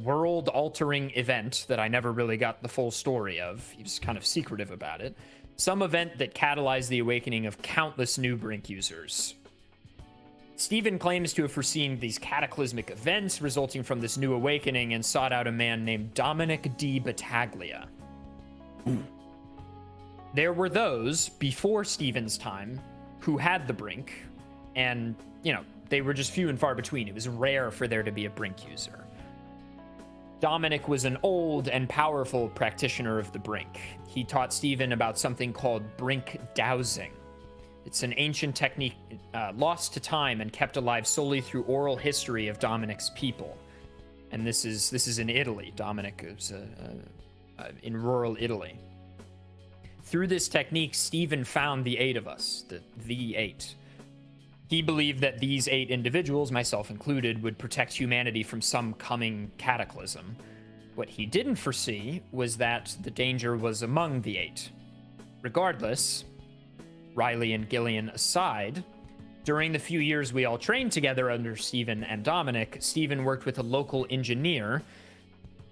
world-altering event that I never really got the full story of. He was kind of secretive about it. Some event that catalyzed the awakening of countless new Brink users. Steven claims to have foreseen these cataclysmic events resulting from this new awakening and sought out a man named Dominic D. Battaglia. There were those before Steven's time who had the Brink, and, you know, they were just few and far between. It was rare for there to be a Brink user. Dominic was an old and powerful practitioner of the Brink. He taught Steven about something called Brink dowsing. It's an ancient technique lost to time and kept alive solely through oral history of Dominic's people. And this is in Italy. Dominic is in rural Italy. Through this technique, Steven found the 8 of us, the 8. He believed that these 8 individuals, myself included, would protect humanity from some coming cataclysm. What he didn't foresee was that the danger was among the 8. Regardless, Riley and Gillian aside, during the few years we all trained together under Steven and Dominic, Steven worked with a local engineer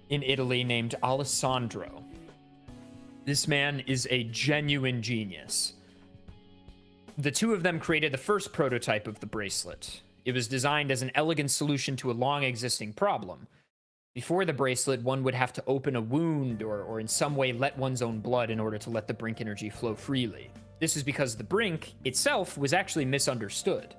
in Italy named Alessandro. This man is a genuine genius. The two of them created the first prototype of the bracelet. It was designed as an elegant solution to a long-existing problem. Before the bracelet, one would have to open a wound or in some way let one's own blood in order to let the Brink energy flow freely. This is because the Brink itself was actually misunderstood.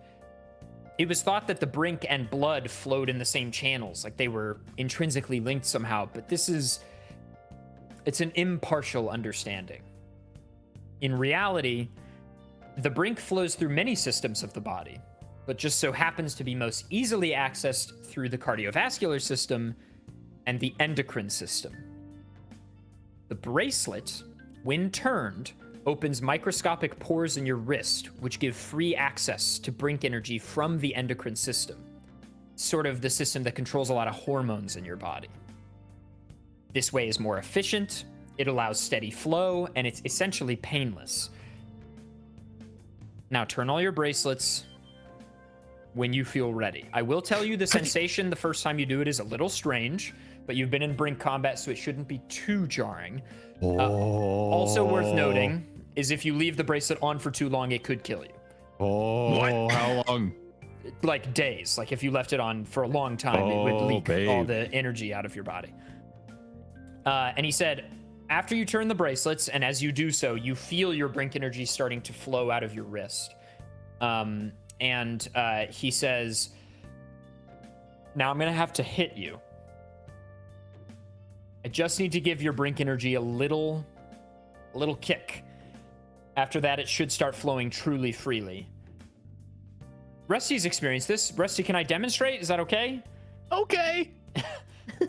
It was thought that the Brink and blood flowed in the same channels, like they were intrinsically linked somehow, but it's an impartial understanding. In reality, the Brink flows through many systems of the body, but just so happens to be most easily accessed through the cardiovascular system and the endocrine system. The bracelet, when turned, opens microscopic pores in your wrist, which give free access to Brink energy from the endocrine system, sort of the system that controls a lot of hormones in your body. This way is more efficient, it allows steady flow, and it's essentially painless. Now turn all your bracelets when you feel ready. I will tell you the sensation the first time you do it is a little strange, but you've been in Brink combat, so it shouldn't be too jarring. Also worth noting is if you leave the bracelet on for too long, it could kill you. Oh, how long? Like days. Like if you left it on for a long time, it would leak all the energy out of your body. And he said, After you turn the bracelets, and as you do so, you feel your Brink energy starting to flow out of your wrist. He says, now I'm going to have to hit you. I just need to give your Brink energy a little kick. After that, it should start flowing truly freely. Rusty's experienced this. Rusty, can I demonstrate? Is that okay? Okay.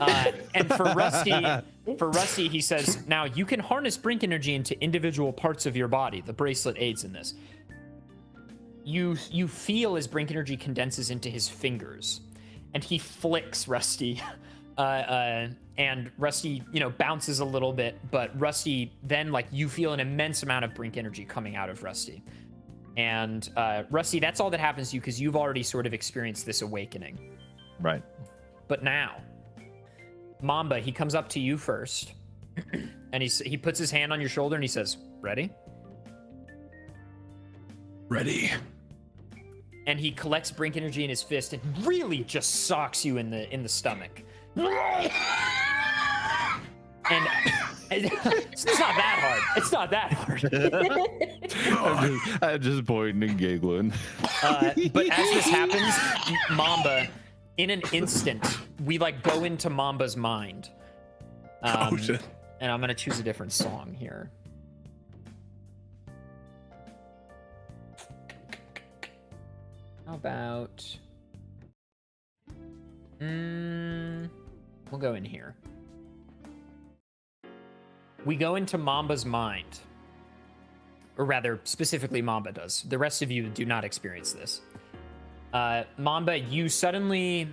And for Rusty, he says, now you can harness Brink energy into individual parts of your body. The bracelet aids in this. You feel as Brink energy condenses into his fingers, and he flicks Rusty. And Rusty, bounces a little bit, but Rusty then, you feel an immense amount of Brink energy coming out of Rusty. And Rusty, that's all that happens to you because you've already sort of experienced this awakening. Right. But now, Mamba, he comes up to you first, and he puts his hand on your shoulder and he says, "Ready?" Ready. And he collects Brink energy in his fist and really just socks you in the stomach. And it's not that hard. It's not that hard. I'm just pointing and giggling. But as this happens, Mamba, in an instant, we go into Mamba's mind. Oh shit. And I'm gonna choose a different song here. How about we'll go in here. We go into Mamba's mind. Or rather, specifically Mamba does. The rest of you do not experience this. Mamba, you suddenly,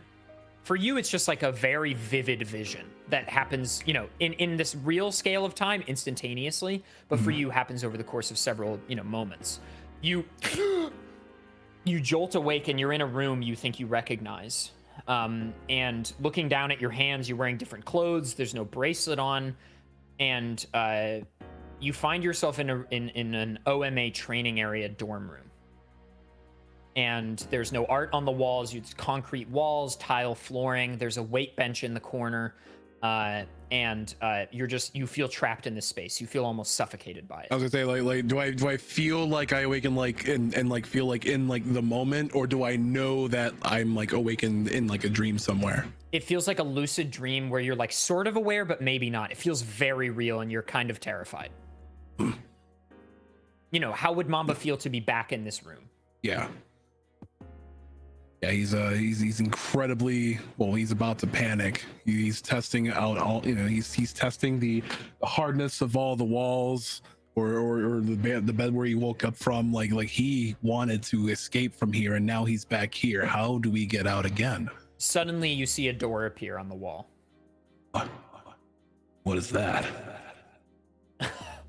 for you, it's just a very vivid vision that happens, in this real scale of time instantaneously, but for you happens over the course of several, moments. You jolt awake and you're in a room you think you recognize. And looking down at your hands, you're wearing different clothes. There's no bracelet on. And you find yourself in an OMA training area dorm room. And there's no art on the walls. It's concrete walls, tile flooring. There's a weight bench in the corner. And you feel trapped in this space. You feel almost suffocated by it. I was gonna say, do I feel like I awaken and feel in the moment, or do I know that I'm awakened in a dream somewhere? It feels like a lucid dream where you're sort of aware, but maybe not. It feels very real and you're kind of terrified. How would Mamba feel to be back in this room? Yeah. Yeah, he's incredibly, well, he's about to panic. He's testing out all, he's testing the hardness of all the walls or the bed where he woke up from. Like he wanted to escape from here and now he's back here. How do we get out again? Suddenly you see a door appear on the wall. What is that?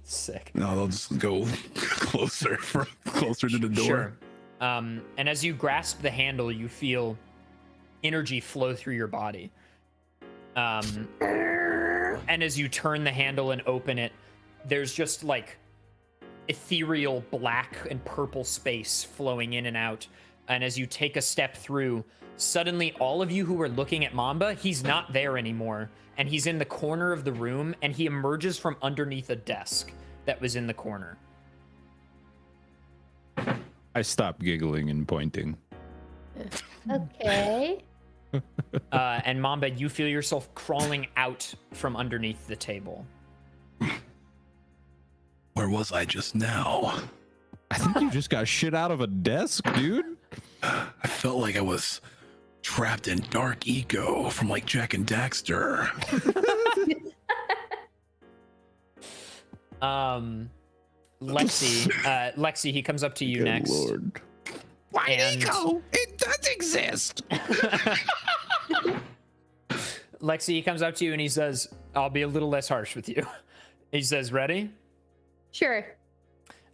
Sick. No, they'll just go closer to the door. Sure. And as you grasp the handle, you feel energy flow through your body. And as you turn the handle and open it, there's just ethereal black and purple space flowing in and out. And as you take a step through, suddenly all of you who were looking at Mamba, he's not there anymore. And he's in the corner of the room, and he emerges from underneath a desk that was in the corner. I stop giggling and pointing. Okay. And Mamba, you feel yourself crawling out from underneath the table. Where was I just now? I think you just got shit out of a desk, dude. I felt like I was trapped in dark eco from Jack and Daxter. Lexi, he comes up to you Good next. Lord. And Eco? It does exist. Lexi, he comes up to you and he says, "I'll be a little less harsh with you." He says, "Ready?" Sure.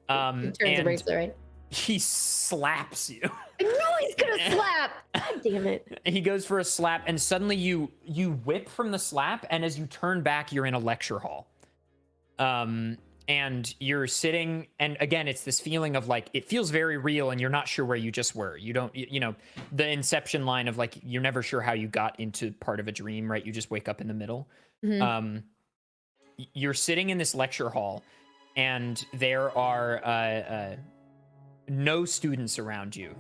He turns the bracelet, right? He slaps you. I know he's gonna slap. God damn it. He goes for a slap, and suddenly you whip from the slap, and as you turn back, you're in a lecture hall. And you're sitting, and again, it's this feeling of it feels very real, and you're not sure where you just were. You don't, the Inception line of you're never sure how you got into part of a dream, right? You just wake up in the middle. Mm-hmm. you're sitting in this lecture hall, and there are no students around you.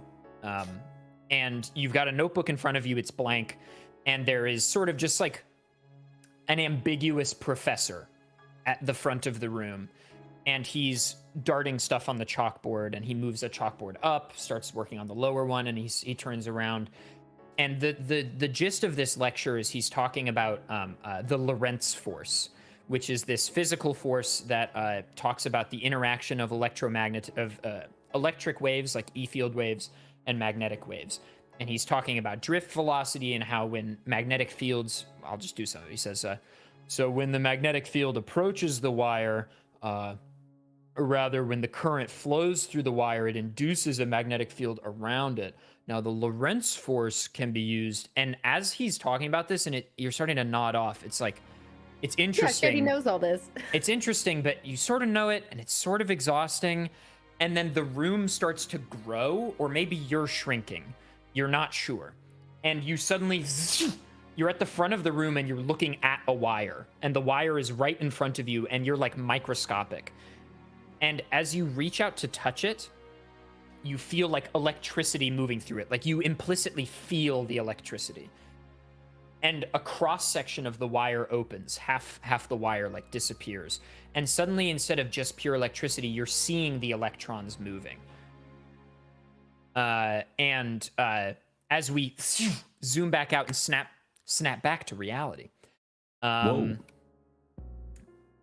And you've got a notebook in front of you, it's blank, and there is sort of just like an ambiguous professor at the front of the room, and he's darting stuff on the chalkboard, and he moves the chalkboard up, starts working on the lower one, and he turns around. And the gist of this lecture is he's talking about the Lorentz force, which is this physical force that talks about the interaction of electric waves, like E-field waves, and magnetic waves. And he's talking about drift velocity and how when magnetic fields, I'll just do something. He says, so when the magnetic field approaches the wire, or rather when the current flows through the wire, it induces a magnetic field around it. Now the Lorentz force can be used. And as he's talking about this, and you're starting to nod off, it's like, it's interesting. Yeah, Shoji knows all this. It's interesting, but you sort of know it, and it's sort of exhausting. And then the room starts to grow, or maybe you're shrinking. You're not sure. And you suddenly, you're at the front of the room and you're looking at a wire. And the wire is right in front of you, and you're like microscopic. And as you reach out to touch it, you feel like electricity moving through it. Like you implicitly feel the electricity. And a cross section of the wire opens, half the wire like disappears, and suddenly instead of just pure electricity, you're seeing the electrons moving. And as we zoom back out and snap back to reality, Whoa.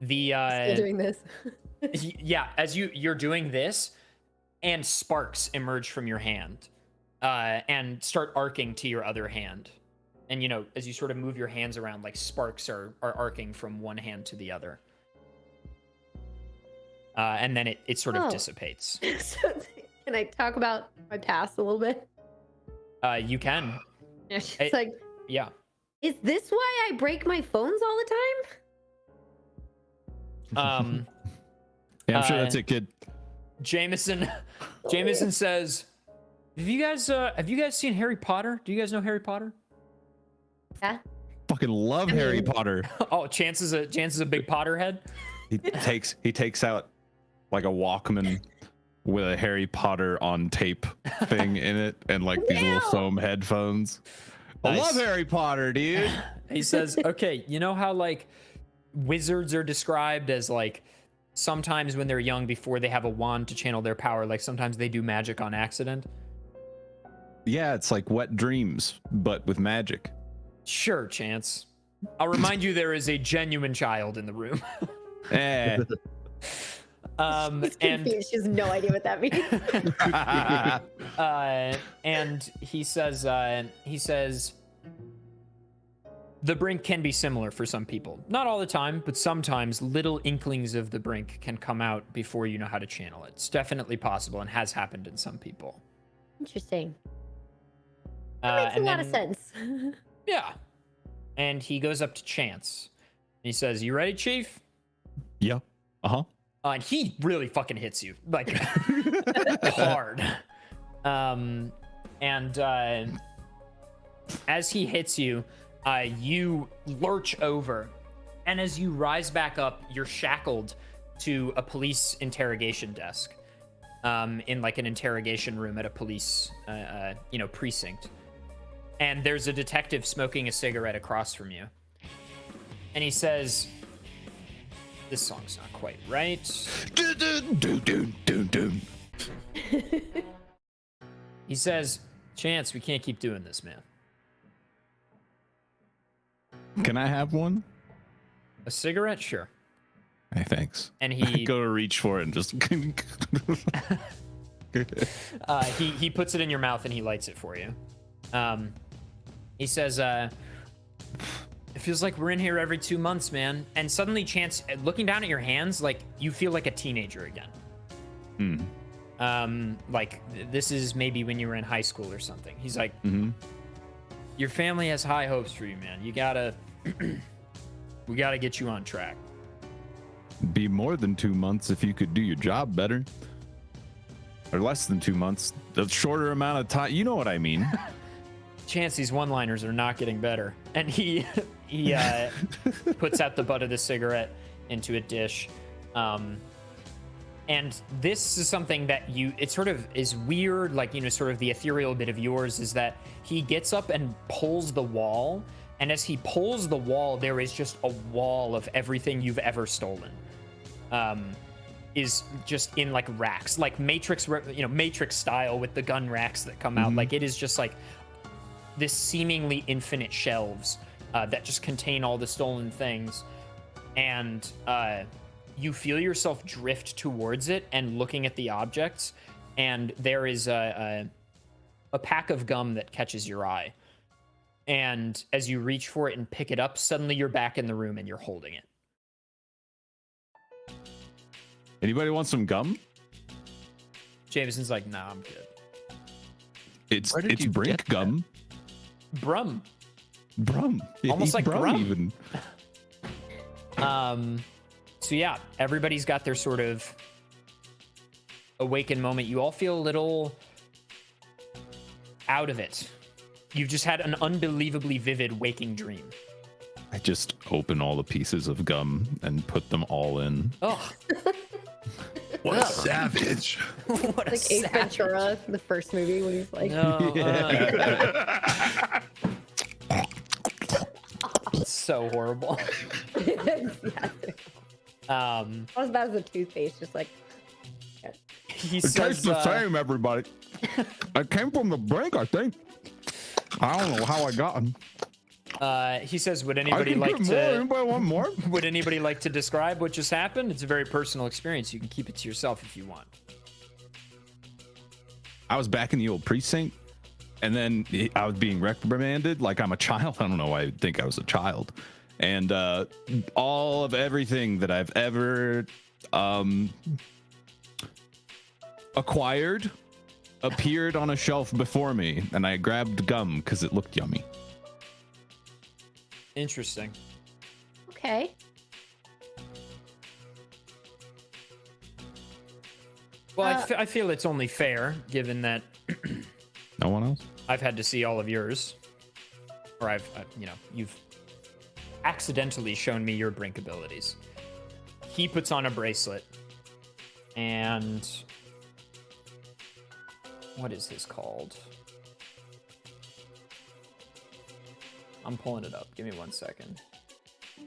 Still doing this. Yeah, as you're doing this, and sparks emerge from your hand, and start arcing to your other hand. And, you know, as you sort of move your hands around, like sparks are arcing from one hand to the other. And then it sort of dissipates. So, can I talk about my past a little bit? You can. Yeah, she's like, yeah. Is this why I break my phones all the time? Yeah, I'm sure that's it, kid. Jameson says, have you guys seen Harry Potter? Do you guys know Harry Potter? Yeah. Fucking love Harry Potter. Oh, Chance is a big Potterhead. He takes out like a Walkman with a Harry Potter on tape thing in it, and like these little foam headphones. I love Harry Potter, dude. He says, okay, you know how like wizards are described as like sometimes when they're young, before they have a wand to channel their power, like sometimes they do magic on accident? Yeah, it's like wet dreams, but with magic. Sure, Chance. I'll remind you there is a genuine child in the room. Eh. She's confused. She has no idea what that means. And he says, the Brink can be similar for some people. Not all the time, but sometimes little inklings of the Brink can come out before you know how to channel it. It's definitely possible and has happened in some people. Interesting. That makes a lot of sense. Yeah. And he goes up to Chance. And he says, you ready, Chief? Yeah. Uh-huh. And he really fucking hits you, like, hard. As he hits you, you lurch over. And as you rise back up, you're shackled to a police interrogation desk, in like an interrogation room at a police, precinct. And there's a detective smoking a cigarette across from you. And he says, this song's not quite right. He says, Chance, we can't keep doing this, man. Can I have one? A cigarette? Sure. Hey, thanks. And I he go to reach for it and just he puts it in your mouth and he lights it for you. He says, it feels like we're in here every 2 months, man. And suddenly, Chance, looking down at your hands, like, you feel like a teenager again. Like, this is maybe when you were in high school or something. He's like, your family has high hopes for you, man. You gotta, we gotta get you on track. Be more than 2 months if you could do your job better. Or less than 2 months. The shorter amount of time. You know what I mean. Chance, these one-liners are not getting better. And he puts out the butt of the cigarette into a dish. And this is something that it sort of is weird, like, sort of the ethereal bit of yours is that he gets up and pulls the wall. And as he pulls the wall, there is just a wall of everything you've ever stolen. Is just in like racks, like Matrix, Matrix style with the gun racks that come out. Like it is just like this seemingly infinite shelves that just contain all the stolen things. And you feel yourself drift towards it and looking at the objects. And there is a pack of gum that catches your eye. And as you reach for it and pick it up, suddenly you're back in the room and you're holding it. Anybody want some gum? Jameson's like, nah, I'm good. It's Where did you Brink get gum. Brum. Brum. Almost like Brum Brum. even. So yeah, everybody's got their sort of awakened moment. You all feel a little out of it. You've just had an unbelievably vivid waking dream. I just open all the pieces of gum and put them all in. Oh, What a savage. what a Like Ace sad... Ventura, the first movie, when he's like, No, it's so horrible. Not as bad as the toothpaste, just like, He It says, tastes the same, everybody. I came from the Brink, I think. I don't know how I got them. he says, would I anybody can like get more. to? Anybody want more? Would anybody like to describe what just happened? It's a very personal experience. You can keep it to yourself if you want. I was back in the old precinct, and then I was being reprimanded like I'm a child. I don't know why I think I was a child. And all of everything that I've ever acquired appeared on a shelf before me, and I grabbed gum because it looked yummy. Interesting. okay. Well, I feel it's only fair, given that No one else? I've had to see all of yours, or you've accidentally shown me your Brink abilities. He puts on a bracelet, and what is his called? I'm pulling it up. Give me 1 second.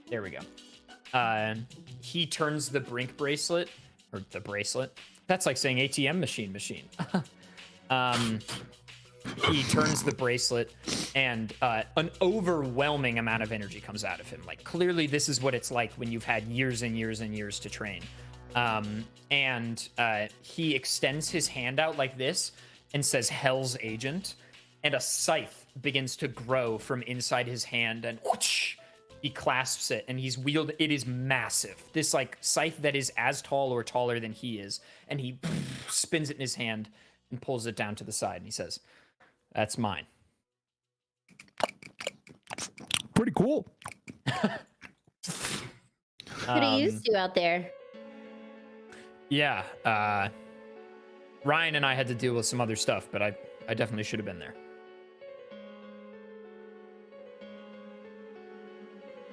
There we go. He turns the Brink bracelet, or the bracelet. That's like saying ATM machine. He turns the bracelet, and an overwhelming amount of energy comes out of him. Like, clearly this is what it's like when you've had years and years and years to train. And he extends his hand out like this and says, Hell's Agent, and a scythe begins to grow from inside his hand, and whoosh, he clasps it, and it is massive. This like scythe that is as tall or taller than he is, and he spins it in his hand and pulls it down to the side, and he says, that's mine. Pretty cool. What are you used to out there? Yeah, Ryan and I had to deal with some other stuff, but I definitely should have been there.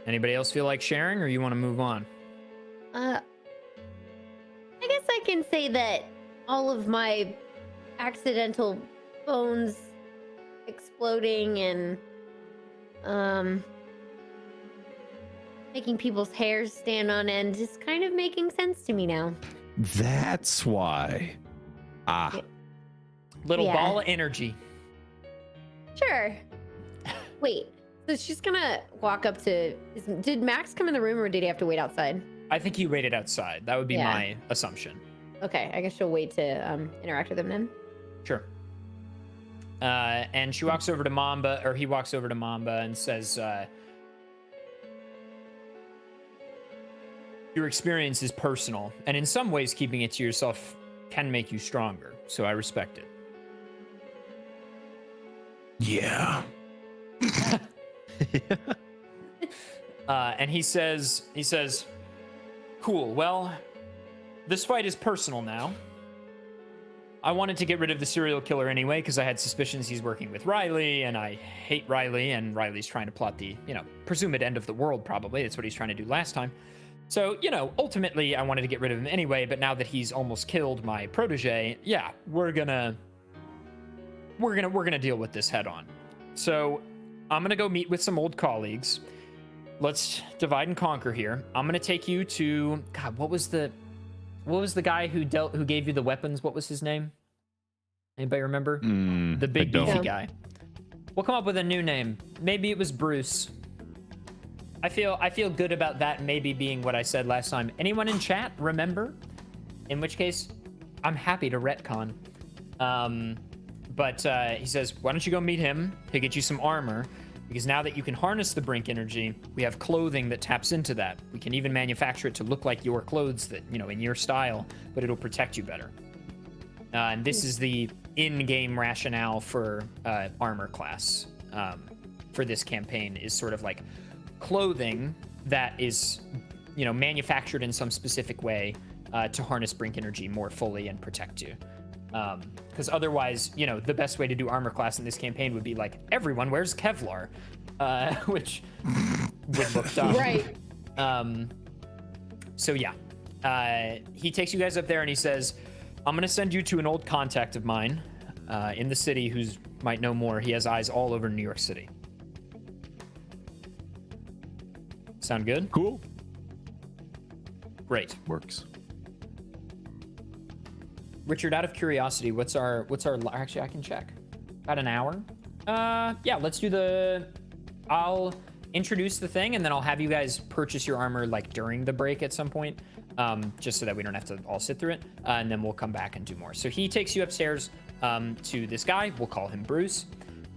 Anybody else feel like sharing, or you want to move on? I guess I can say that all of my accidental bones exploding and making people's hairs stand on end is kind of making sense to me now. That's why. Little Yeah. ball of energy. Sure. Wait, so she's gonna walk up to... Did Max come in the room, or did he have to wait outside? I think he waited outside. That would be Yeah. my assumption. Okay, I guess she'll wait to interact with him then. Sure. And she walks over to Mamba, or he walks over to Mamba and says, your experience is personal, and in some ways keeping it to yourself can make you stronger, so I respect it. Yeah. And he says, cool, well, this fight is personal now. I wanted to get rid of the serial killer anyway, because I had suspicions he's working with Riley, and I hate Riley, and Riley's trying to plot the, presumed end of the world, probably. That's what he's trying to do last time. So, you know, ultimately I wanted to get rid of him anyway, but now that he's almost killed my protege, yeah, we're gonna deal with this head on. So I'm gonna go meet with some old colleagues. Let's divide and conquer here. I'm gonna take you to, God, what was the guy who gave you the weapons? What was his name? Anybody remember? The big beefy guy. We'll come up with a new name. Maybe it was Bruce. I feel good about that maybe being what I said last time. Anyone in chat remember? In which case, I'm happy to retcon. But he says, why don't you go meet him? He'll get you some armor. Because now that you can harness the Brink energy, we have clothing that taps into that. We can even manufacture it to look like your clothes that, you know, in your style, but it'll protect you better. And this is the in-game rationale for armor class for this campaign, is sort of like clothing that is, you know, manufactured in some specific way to harness Brink energy more fully and protect you. Because otherwise, you know, the best way to do armor class in this campaign would be like, everyone wears Kevlar, which would look dumb. Right. So yeah, he takes you guys up there and he says, I'm going to send you to an old contact of mine in the city who might know more. He has eyes all over New York City. Sound good? Cool. Great. Works. Richard, out of curiosity, what's our actually I can check. About an hour? Yeah, let's do I'll introduce the thing and then I'll have you guys purchase your armor like during the break at some point. Just so that we don't have to all sit through it. And then we'll come back and do more. So he takes you upstairs to this guy. We'll call him Bruce.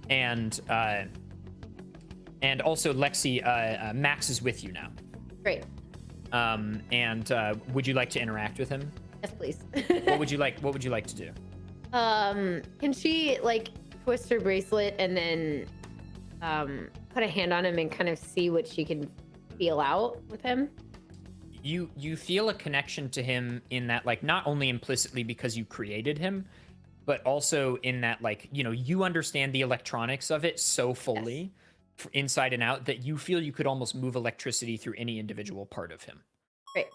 And also Lexi, Max is with you now. Great. Would you like to interact with him? Yes, please. What would you like to do? Can she like twist her bracelet and then put a hand on him and kind of see what she can feel out with him? You feel a connection to him in that, like, not only implicitly because you created him, but also in that, like, you know, you understand the electronics of it so fully, inside and out, that you feel you could almost move electricity through any individual part of him. Great.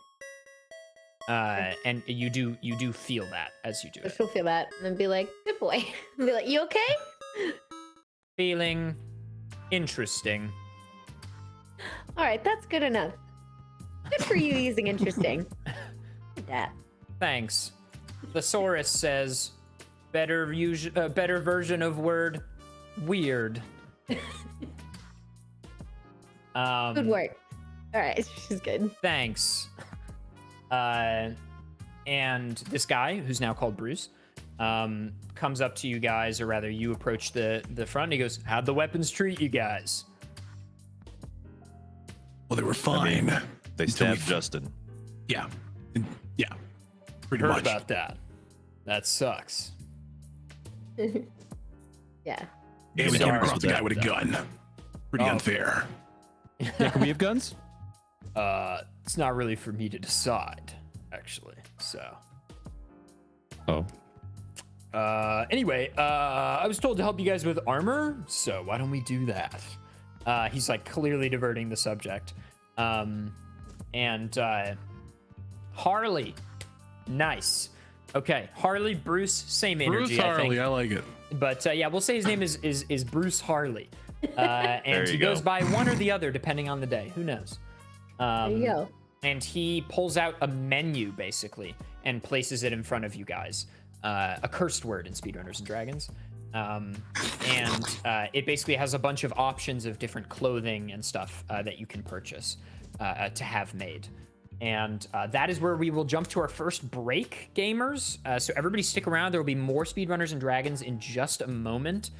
And you do feel that as you do So it. she'll feel that and then be like, good boy. And be like, you okay? Feeling interesting. All right, that's good enough. Good for you using interesting. Yeah. Thanks. Thesaurus says, better version of word, weird. Good work. All right, she's good. Thanks. And this guy, who's now called Bruce, comes up to you guys, or rather you approach the front, and he goes, how'd the weapons treat you guys? Well, they were fine. They Until we stabbed Justin. Yeah. Yeah. Pretty Heard much. about that. That sucks. Yeah. And we Sorry came across a about guy with a that. gun. Pretty Oh. unfair. Yeah, can we have guns? It's not really for me to decide, actually. So. Oh. Anyway, I was told to help you guys with armor, so why don't we do that? He's like clearly diverting the subject. Harley, nice. Okay, Harley, Bruce, same energy. Bruce Harley, I I like it. think. But yeah, we'll say his name is Bruce Harley, and you he go. goes by one or the other depending on the day. Who knows? There you go. And he pulls out a menu basically and places it in front of you guys. A cursed word in Speedrunners and Dragons. It basically has a bunch of options of different clothing and stuff that you can purchase to have made. And that is where we will jump to our first break, gamers. So everybody stick around. There will be more Speedrunners and Dragons in just a moment.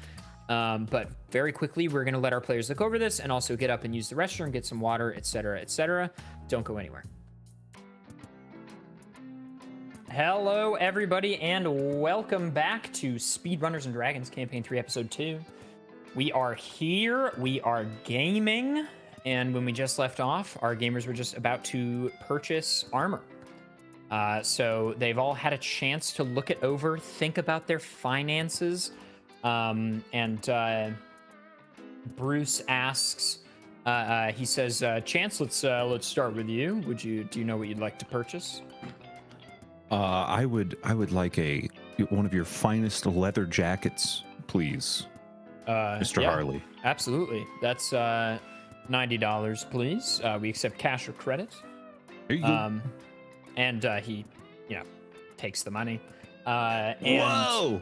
But very quickly, we're going to let our players look over this and also get up and use the restroom, get some water, etc., etc. Don't go anywhere. Hello, everybody, and welcome back to Speedrunners and Dragons Campaign 3, Episode 2. We are here, we are gaming, and when we just left off, our gamers were just about to purchase armor. So they've all had a chance to look it over, think about their finances, and Bruce asks, He says, Chance, let's start with you. Do you know what you'd like to purchase? I would like one of your finest leather jackets, please, Mr. Yeah, Harley. Absolutely. That's $90, please. We accept cash or credit. There you go. And he, takes the money. And Whoa!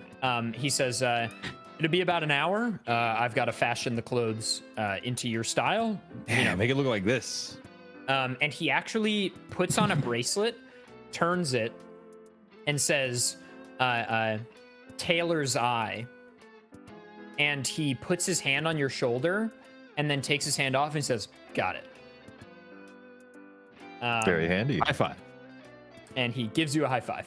He says, it'll be about an hour. I've got to fashion the clothes into your style. Yeah, make it look like this. And he actually puts on a bracelet, turns it, and says, Taylor's Eye. And he puts his hand on your shoulder and then takes his hand off and says, got it. Very handy. High five. And he gives you a high five.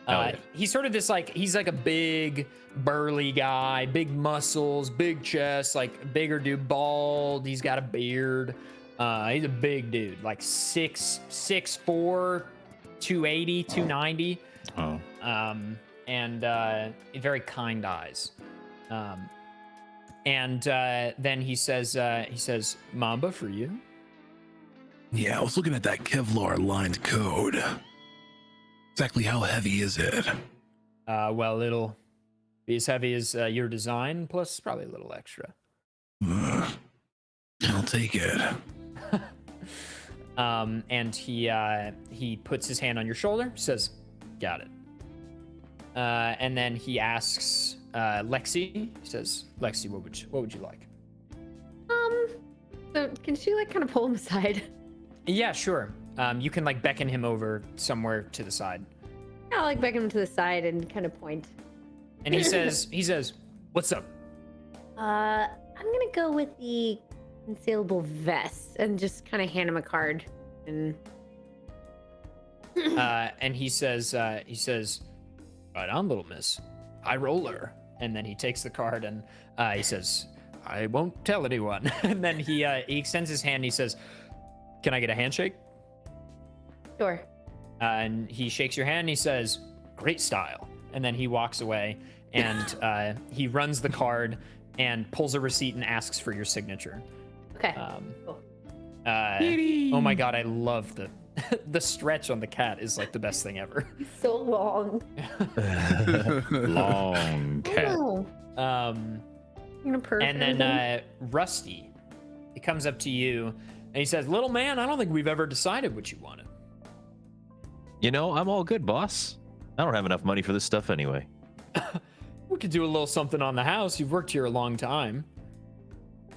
Yeah. He's sort of this he's like a big burly guy, big muscles, big chest, like bigger dude, bald. He's got a beard. He's a big dude, like 6'4", 280, 290. Oh. And very kind eyes. And then he says, Mamba for you. Yeah, I was looking at that Kevlar lined code. Exactly how heavy is it? Well, it'll be as heavy as your design, plus probably a little extra. I'll take it. And he puts his hand on your shoulder, says, got it. And then he asks Lexi. He says, Lexi, what would you like? So can she kind of pull him aside? Yeah, sure. You can beckon him over somewhere to the side. I'll beckon him to the side and kind of point. And he says, what's up? I'm gonna go with the concealable vest and just kind of hand him a card. And and he says, right on, little miss. High roller. And then he takes the card and he says, I won't tell anyone. And then he extends his hand and he says, can I get a handshake? Sure. And he shakes your hand and he says, great style. And then he walks away and he runs the card and pulls a receipt and asks for your signature. Okay. Cool. Oh my God, I love the stretch on the cat is the best thing ever. So long. Long cat. Oh. And then Rusty, he comes up to you and he says, little man, I don't think we've ever decided what you wanted. I'm all good, boss. I don't have enough money for this stuff anyway. We could do a little something on the house. You've worked here a long time.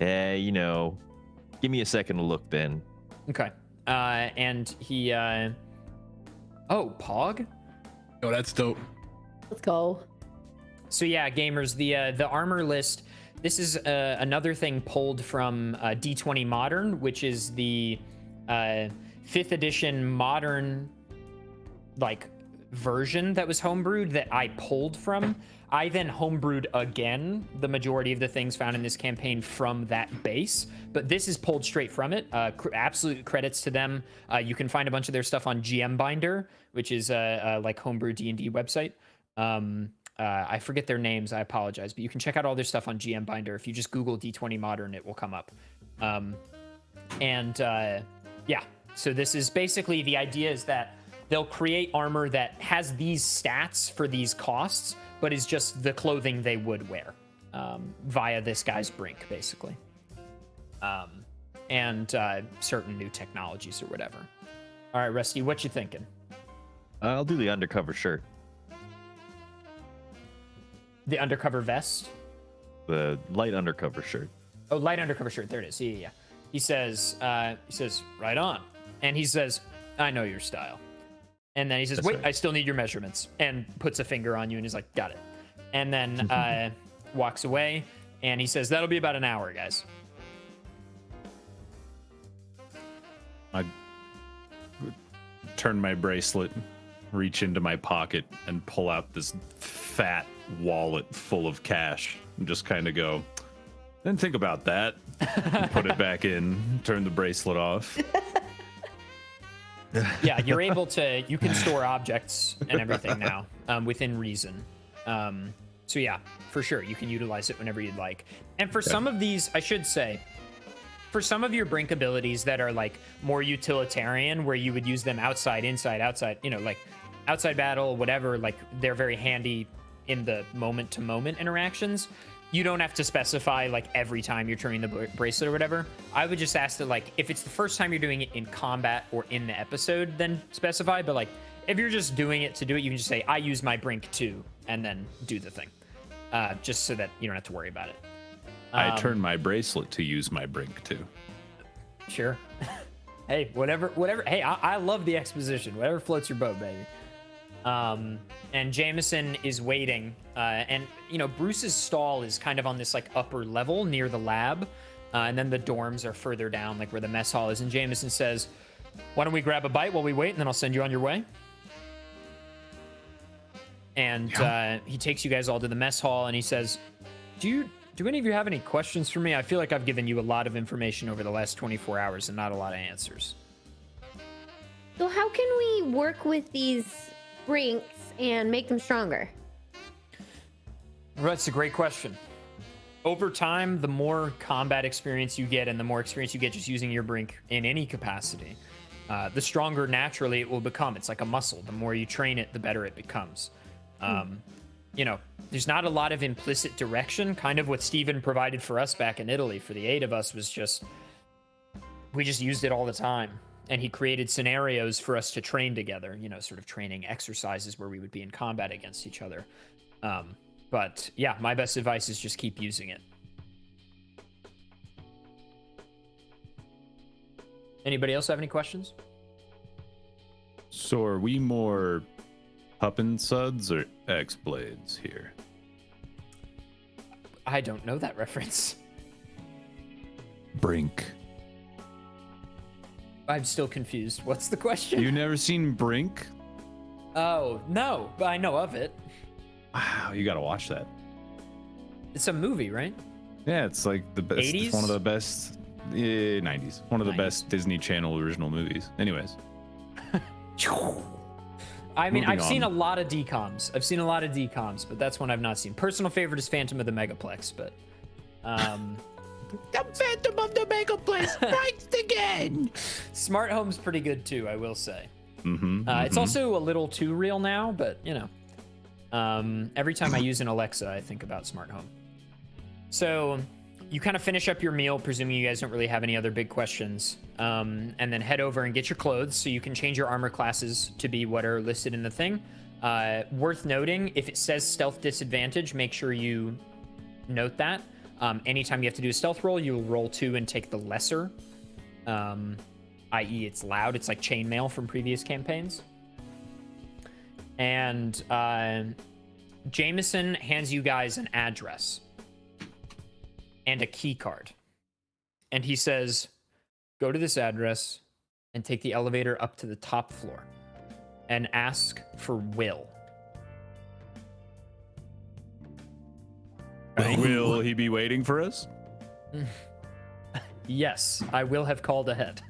Yeah, give me a second to look then. Okay. And he, oh, Pog? Oh, that's dope. Let's go. So yeah, gamers, the armor list, this is another thing pulled from D20 Modern, which is the 5th edition modern version that was homebrewed that I pulled from. I then homebrewed again the majority of the things found in this campaign from that base, but this is pulled straight from it. Absolute credits to them. You can find a bunch of their stuff on GM Binder, which is homebrew D&D website. I forget their names, I apologize, but you can check out all their stuff on GM Binder. If you just Google D20 Modern, it will come up. Yeah, so this is basically, the idea is that they'll create armor that has these stats for these costs, but is just the clothing they would wear via this guy's Brink, basically. And certain new technologies or whatever. All right, Rusty, what you thinking? I'll do the undercover shirt. The undercover vest? The light undercover shirt. Oh, light undercover shirt. There it is. Yeah. He says, right on. And he says, I know your style. And then he says, wait, I still need your measurements. And puts a finger on you and is like, got it. And then walks away. And he says, that'll be about an hour, guys. I turn my bracelet, reach into my pocket, and pull out this fat wallet full of cash and just kind of go, then think about that. And put it back in, turn the bracelet off. Yeah, you're able to, you can store objects and everything now within reason. So yeah, for sure, you can utilize it whenever you'd like. And for some of these, I should say, for some of your Brink abilities that are like more utilitarian, where you would use them outside, inside, outside, you know, like outside battle, whatever, like they're very handy in the moment to moment interactions. You don't have to specify like every time you're turning the bracelet or whatever. I would just ask that, like, if it's the first time you're doing it in combat or in the episode, then specify. But like, if you're just doing it to do it, you can just say, I use my Brink too, and then do the thing. Just so that you don't have to worry about it. I turn my bracelet to use my Brink too. Sure. Hey, whatever. Hey, I love the exposition. Whatever floats your boat, baby. And Jameson is waiting. And, you know, Bruce's stall is kind of on this, like, upper level near the lab. And then the dorms are further down, like, where the mess hall is. And Jameson says, why don't we grab a bite while we wait, and then I'll send you on your way? And he takes you guys all to the mess hall, and he says, do any of you have any questions for me? I feel like I've given you a lot of information over the last 24 hours and not a lot of answers. So how can we work with these Brinks and make them stronger? That's a great question. Over time, the more combat experience you get and the more experience you get just using your Brink in any capacity, the stronger naturally it will become. It's like a muscle. The more you train it, the better it becomes. You know, there's not a lot of implicit direction. Kind of what Steven provided for us back in Italy for the 8 of us was just, we just used it all the time. And he created scenarios for us to train together, you know, sort of training exercises where we would be in combat against each other. But yeah, my best advice is just keep using it. Anybody else have any questions? So are we more Puppin Suds or X-Blades here? I don't know that reference. Brink. I'm still confused. What's the question? You never seen Brink? Oh, no, but I know of it. Wow, you gotta watch that. It's a movie, right? Yeah, it's like the best. 80s? It's one of the best. 90s. One of the 90s. best Disney Channel original movies. Anyways. I mean, Moving I've seen a on. lot of DComs. But that's one I've not seen. Personal favorite is Phantom of the Megaplex, but The Phantom of the Megaplex strikes again. Smart Home's pretty good too, I will say. It's It's also a little too real now, but you know, every time I use an Alexa, I think about Smart Home. So you kind of finish up your meal, presuming you guys don't really have any other big questions, and then head over and get your clothes so you can change your armor classes to be what are listed in the thing. Worth noting, if it says stealth disadvantage, make sure you note that. Anytime you have to do a stealth roll, you'll roll 2 and take the lesser, i.e. it's loud. It's like chainmail from previous campaigns. And Jameson hands you guys an address and a key card. And he says, go to this address and take the elevator up to the top floor and ask for Will. Will he be waiting for us? Yes, I will have called ahead.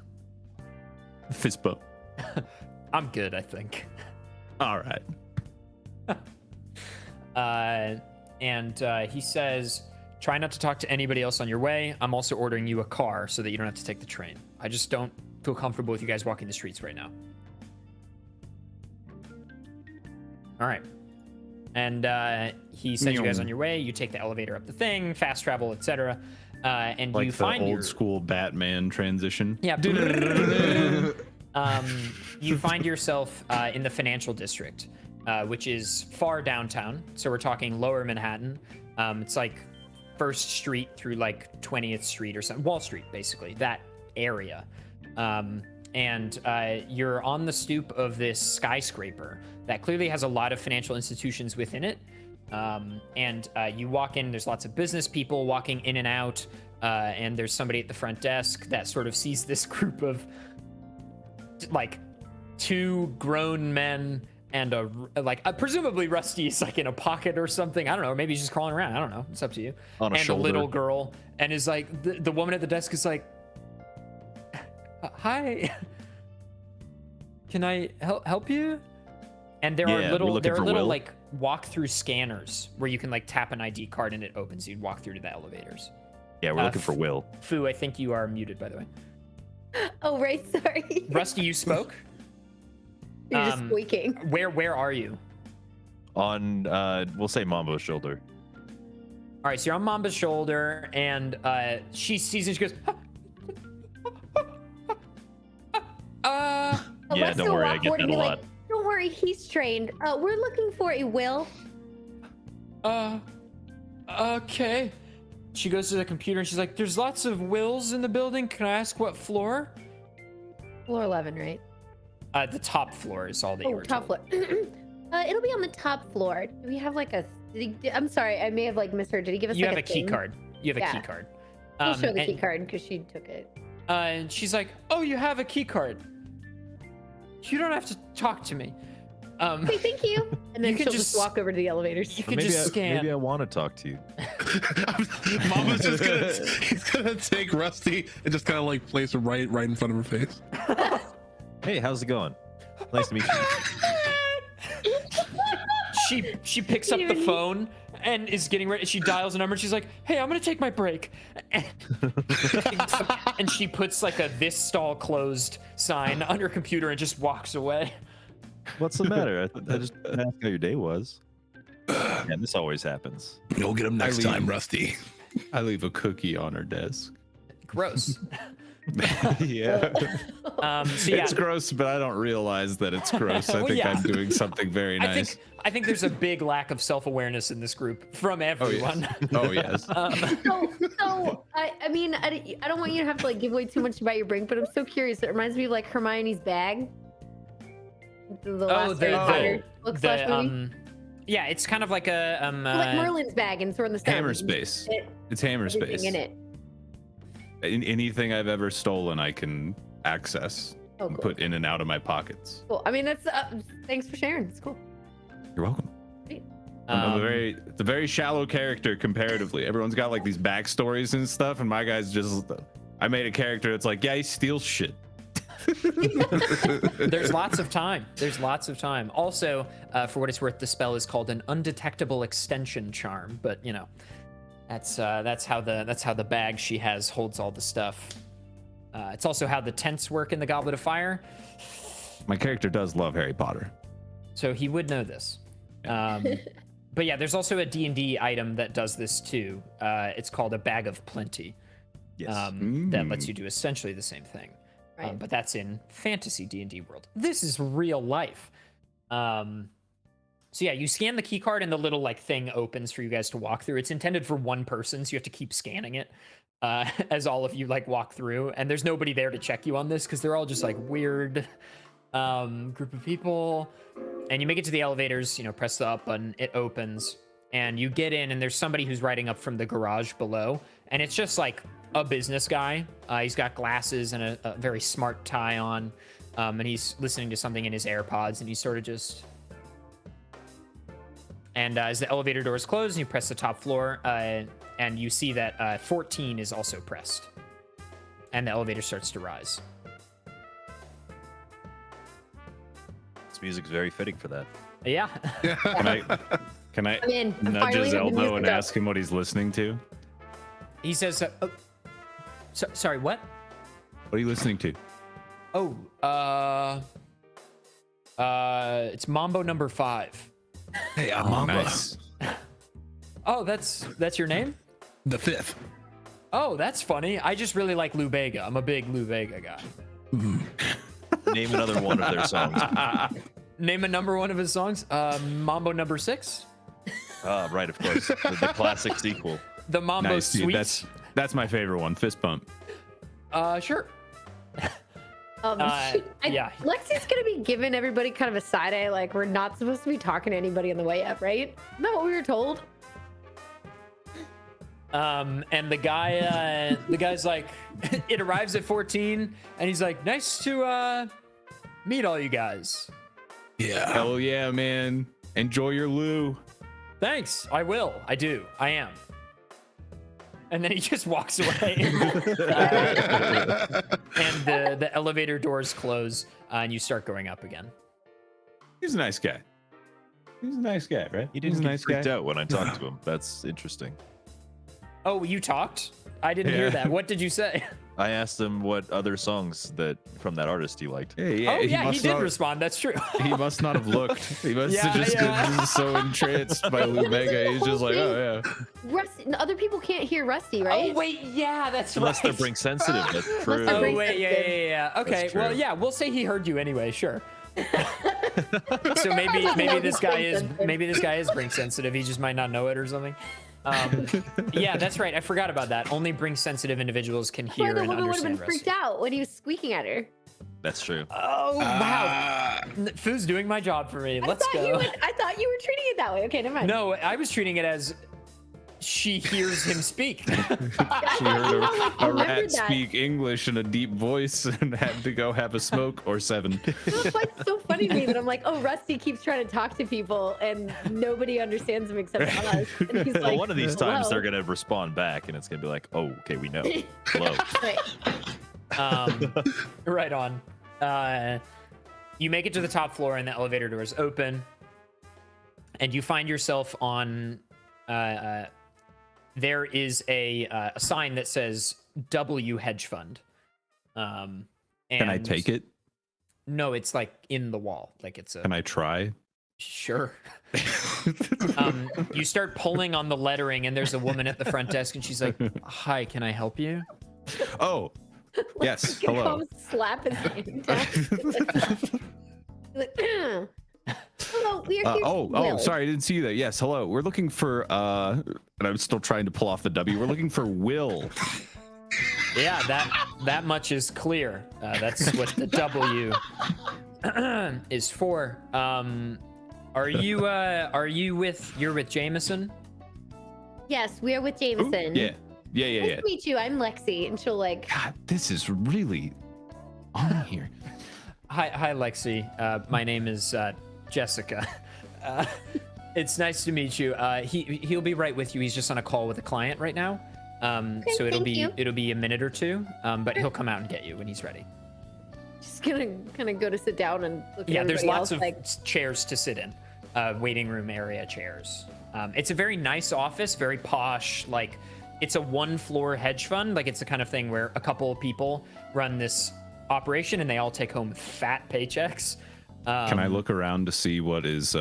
Fist bump. I'm good, I think. All right. And he says, try not to talk to anybody else on your way. I'm also ordering you a car so that you don't have to take the train. I just don't feel comfortable with you guys walking the streets right now. All right. And he sends you guys on your way. You take the elevator up the thing, fast travel, etc. And Like you the find old school Batman transition. Yeah. You find yourself in the financial district, which is far downtown. So we're talking lower Manhattan. It's like 1st Street through like 20th Street or something. Wall Street, basically, that area. And you're on the stoop of this skyscraper that clearly has a lot of financial institutions within it. And you walk in, there's lots of business people walking in and out. And there's somebody at the front desk that sort of sees this group of like 2 grown men and presumably Rusty's like in a pocket or something. I don't know. Maybe he's just crawling around. I don't know. It's up to you. On a and shoulder. a little girl. And is like, the woman at the desk is like, hi, can I help you? And there Yeah, are we're looking for Will. like walk-through scanners where you can like tap an ID card and it opens. You'd walk through to the elevators. Yeah, we're looking for Will. Fu, I think you are muted, by the way. Oh, right. Sorry. Rusty, you spoke. You're just squeaking. Where are you? On, we'll say Mambo's shoulder. All right, so you're on Mamba's shoulder, and she sees and she goes, Yeah, Alexa don't worry, I walk get forward that and a be lot. like, don't worry, he's trained. We're looking for a Will. Okay. She goes to the computer and she's like, there's lots of Wills in the building. Can I ask what floor? Floor 11, right? The top floor is all that you Oh, were top told. floor. It'll be on the top floor. Do we have like a? I'm sorry, I may have like misheard. Did he give us? You like have a key thing? card. You have a Yeah. key card. We'll show the and- key card because she took it. And she's like, oh, you have a key card. You don't have to talk to me. Okay, thank you. And then You could she'll just just- walk over to the elevators. You can just scan. Maybe I want to talk to you. Mama's just he's gonna take Rusty and just kind of like place him right in front of her face. Hey, how's it going? Nice to meet you. She picks up the phone and is getting ready. She dials a number and she's like, hey, I'm gonna take my break. And she puts like a "this stall closed" sign on her computer and just walks away. What's the matter? I just asked how your day was. Yeah, this always happens. You'll get him next leave. time, Rusty. I leave a cookie on her desk. Gross. Yeah. So yeah, It's gross, but I don't realize that it's gross. I Well, think yeah. I'm doing something very nice. I think there's a big lack of self-awareness in this group from everyone. Oh, yes. So I mean, I don't want you to have to like give away too much about your Brink, but I'm so curious. It reminds me of like Hermione's bag. The last Harry Potter book slash movie. Yeah, it's kind of like a Like Merlin's bag in Sword in the Stone. Hammer You space. fit It's hammer everything space. in it. Anything I've ever stolen, I can access Oh, and cool. put in and out of my pockets. Cool. I mean, that's thanks for sharing. It's cool. You're welcome. Great. I'm it's a very shallow character comparatively. Everyone's got like these backstories and stuff, and my guy's just. I made a character that's like, yeah, he steals shit. There's lots of time. There's lots of time. Also, for what it's worth, the spell is called an undetectable extension charm. But you know, that's how the bag she has holds all the stuff. It's also how the tents work in the Goblet of Fire. My character does love Harry Potter. So he would know this. But yeah, there's also a D&D item that does this too. It's called a Bag of Plenty. Yes. That lets you do essentially the same thing. Right. But that's in fantasy D&D world. This is real life. So yeah, you scan the key card and the little like thing opens for you guys to walk through. It's intended for one person, so you have to keep scanning it as all of you like walk through. And there's nobody there to check you on this because they're all just like weird group of people. And you make it to the elevators, you know, press the up button, it opens, and you get in, and there's somebody who's riding up from the garage below, and it's just like a business guy. He's got glasses and a very smart tie on, and he's listening to something in his AirPods, and he's sort of just... And as the elevator doors close, and you press the top floor, and you see that 14 is also pressed, and the elevator starts to rise. This music's very fitting for that. Yeah. Can I I'm in. I'm nudge finally his in the elbow music and up. ask him what he's listening to? He says, sorry, what? What are you listening to? Oh, it's Mambo number 5. Hey, I'm Mamba. Nice. Oh, that's your name? The fifth. Oh, that's funny. I just really like Lou Bega. I'm a big Lou Bega guy. Name another one of their songs. Name a number one of his songs. Mambo number 6. Right, of course. The classic sequel. The Mambo Nice, dude. Suite. That's my favorite one. Fist bump. Sure. Yeah. Lexi's gonna be giving everybody kind of a side eye, like we're not supposed to be talking to anybody on the way up, right? Isn't that what we were told? And the guy's like, it arrives at 14, and he's like, nice to meet all you guys. Yeah. Hell yeah, man. Enjoy your Lou. Thanks. I will. I do. I am. And then he just walks away. And the elevator doors close, and you start going up again. He's a nice guy. He's a nice guy, right? He didn't He's a get nice freaked guy. out when I talked to him. That's interesting. Oh, you talked? I didn't hear Yeah. that. What did you say? I asked him what other songs that from that artist he liked. Oh yeah, he must did not- respond. That's true. He must not have looked. He must have just been so entranced by Lumega. He's just like, oh yeah. Rusty, other people can't hear Rusty, right? Oh wait, yeah, that's Unless they're right. Brink sensitive. That's Unless true. they're Oh Brink wait, yeah. Okay, That's well, true. yeah, we'll say he heard you anyway. Sure. So maybe this guy is Brink sensitive. He just might not know it or something. Yeah, that's right. I forgot about that. Only Brink sensitive individuals can That's why hear the and woman would have been understand freaked Rusty. out when he was squeaking at her. That's true. Oh wow, Foo's doing my job for me. Let's go. I thought you were treating it that way. Okay, never mind. No, I was treating it as she hears him speak. She heard a remembered rat that. speak English in a deep voice and had to go have a smoke or 7. That's why it's so funny to me that I'm like, oh, Rusty keeps trying to talk to people and nobody understands him except us. And he's Well, like, one of these times "Hello." they're gonna respond back, and it's gonna be like, "Oh, okay, we know." Hello. Right. Right on. You make it to the top floor and the elevator doors open, and you find yourself on. There is a sign that says W Hedge Fund. Can I and- take it? No, it's like in the wall. Like it's a. Can I try? Sure. You start pulling on the lettering, and there's a woman at the front desk, and she's like, "Hi, can I help you?" Oh, yes. Gonna Hello. come slap his hand down. Like, hello, we are here. Oh, Will. sorry, I didn't see you there. Yes, hello. We're looking for, and I'm still trying to pull off the W. We're looking for Will. Yeah, that much is clear. That's what the W is for. Are you with Jameson? Yes, we are with Jameson. Yeah. Nice to meet you. I'm Lexi, and she'll like. God, this is really on here. Hi, Lexi. My name is Jessica. It's nice to meet you. He'll be right with you. He's just on a call with a client right now. So thank you. it'll be a minute or two. But he'll come out and get you when he's ready. Just gonna kind of go to sit down and look at Yeah, there's everybody lots else, of like, chairs to sit in, waiting room area chairs. It's a very nice office, very posh. Like, it's a one-floor hedge fund. Like, it's the kind of thing where a couple of people run this operation and they all take home fat paychecks. Can I look around to see what is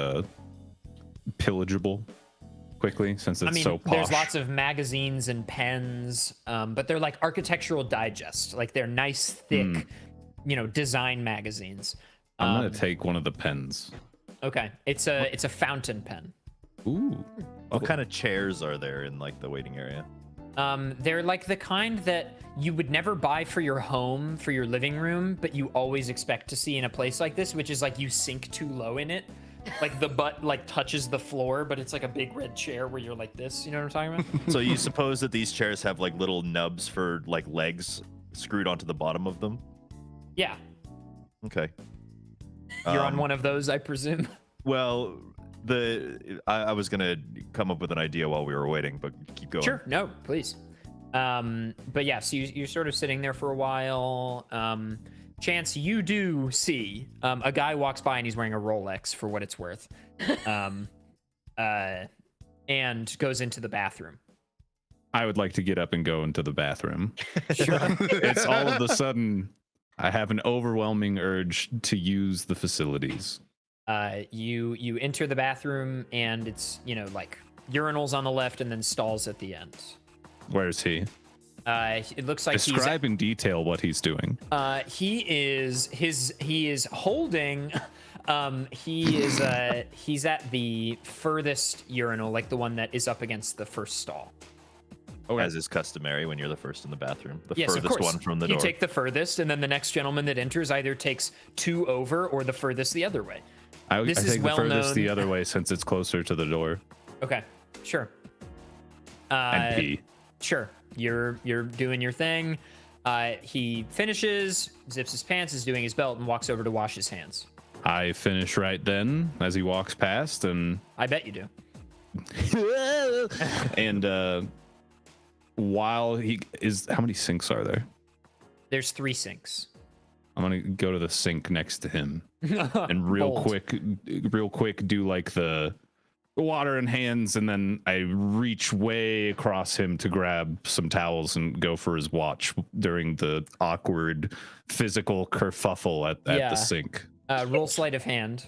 pillageable quickly, since it's so posh? There's lots of magazines and pens, but they're like architectural digest. Like, they're nice, thick, design magazines. I'm gonna take one of the pens. Okay, it's a fountain pen. Ooh. What kind of chairs are there in like the waiting area? They're like the kind that you would never buy for your home, for your living room, but you always expect to see in a place like this, which is like you sink too low in it. Like the butt like touches the floor, but it's like a big red chair where you're like this. You know what I'm talking about? So you suppose that these chairs have like little nubs for like legs screwed onto the bottom of them? Yeah. Okay. You're on one of those, I presume. Well, I was gonna come up with an idea while we were waiting, but keep going. Sure. No, please. But yeah, so you're sort of sitting there for a while. Chance, you do see a guy walks by and he's wearing a Rolex for what it's worth, and goes into the bathroom. I would like to get up and go into the bathroom. Sure. It's all of a sudden, I have an overwhelming urge to use the facilities. You enter the bathroom and it's like urinals on the left and then stalls at the end. Where's he? It looks like Describe in detail what he's doing. he is holding. He's at the furthest urinal, like the one that is up against the first stall. As is customary when you're the first in the bathroom. The Yes, of furthest course. one from the You door. take the furthest, and then the next gentleman that enters either takes 2 over or the furthest the other way. I This is take the well furthest known. the other way since it's closer to the door. Okay, sure. And pee. Sure, you're doing your thing. He finishes, zips his pants, is doing his belt, and walks over to wash his hands. I finish right then as he walks past, and I bet you do. and while he is, how many sinks are there? There's 3 sinks. I'm gonna go to the sink next to him and real Bold. quick do like the water in hands, and then I reach way across him to grab some towels and go for his watch during the awkward physical kerfuffle at the sink. Roll sleight of hand.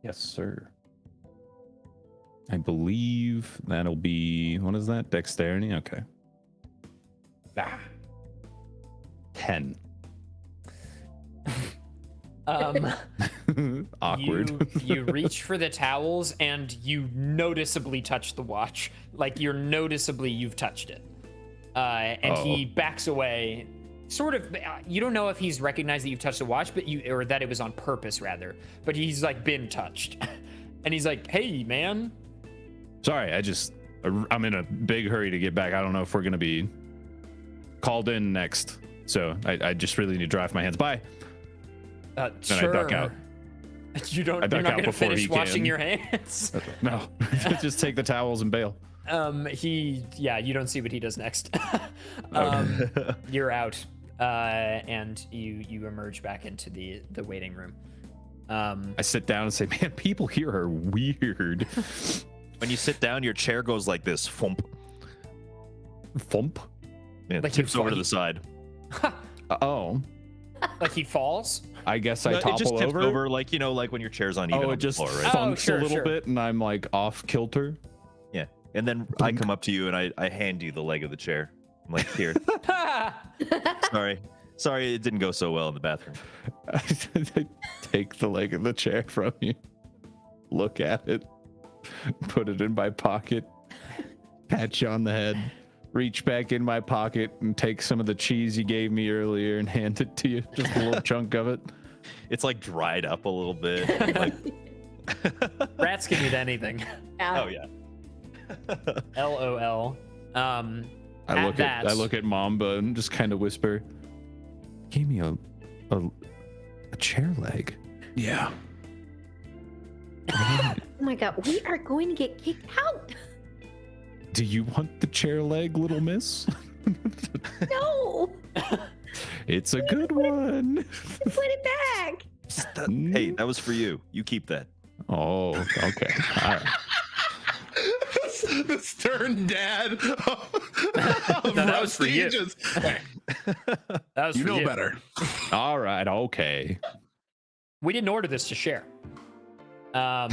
Yes, sir. I believe that'll be, what is that? Dexterity? Okay. 10. Awkward. You reach for the towels and you noticeably touch the watch. Like you've touched it. And he backs away. Sort of, you don't know if he's recognized that you've touched the watch, or that it was on purpose rather. But he's like been touched. And he's like, hey man. Sorry, I'm in a big hurry to get back. I don't know if we're gonna be called in next. So I just really need to dry off my hands. Bye. Sure. And I duck out. You're not going to finish washing your hands? No, just take the towels and bail. You don't see what he does next. You're out, and you emerge back into the waiting room. I sit down and say, man, people here are weird. When you sit down, your chair goes like this. Thump. Thump? Yeah, Like tips over to the side. Oh. Like he falls? I guess I No, topple it just tips over. over, like, you know, like when your chair's uneven on It the just floor, right? thumps sure, a little sure. bit, and I'm like off kilter. Yeah. And then I come up to you and I hand you the leg of the chair. I'm like, here. Sorry, it didn't go so well in the bathroom. I take the leg of the chair from you, look at it, put it in my pocket, pat you on the head, reach back in my pocket and take some of the cheese you gave me earlier and hand it to you, just a little chunk of it. It's like dried up a little bit. Like... Rats can eat anything. Yeah. Oh yeah. LOL. I look at Mamba and just kind of whisper, "Gave me a chair leg." Yeah. Oh my god, we are going to get kicked out. Do you want the chair leg, little miss? No. It's a good one. Put it back. Hey, that was for you. You keep that. Oh, okay. All right. The stern dad. that was for you. Hey, That was you for know you. better. All right. Okay. We didn't order this to share. Oh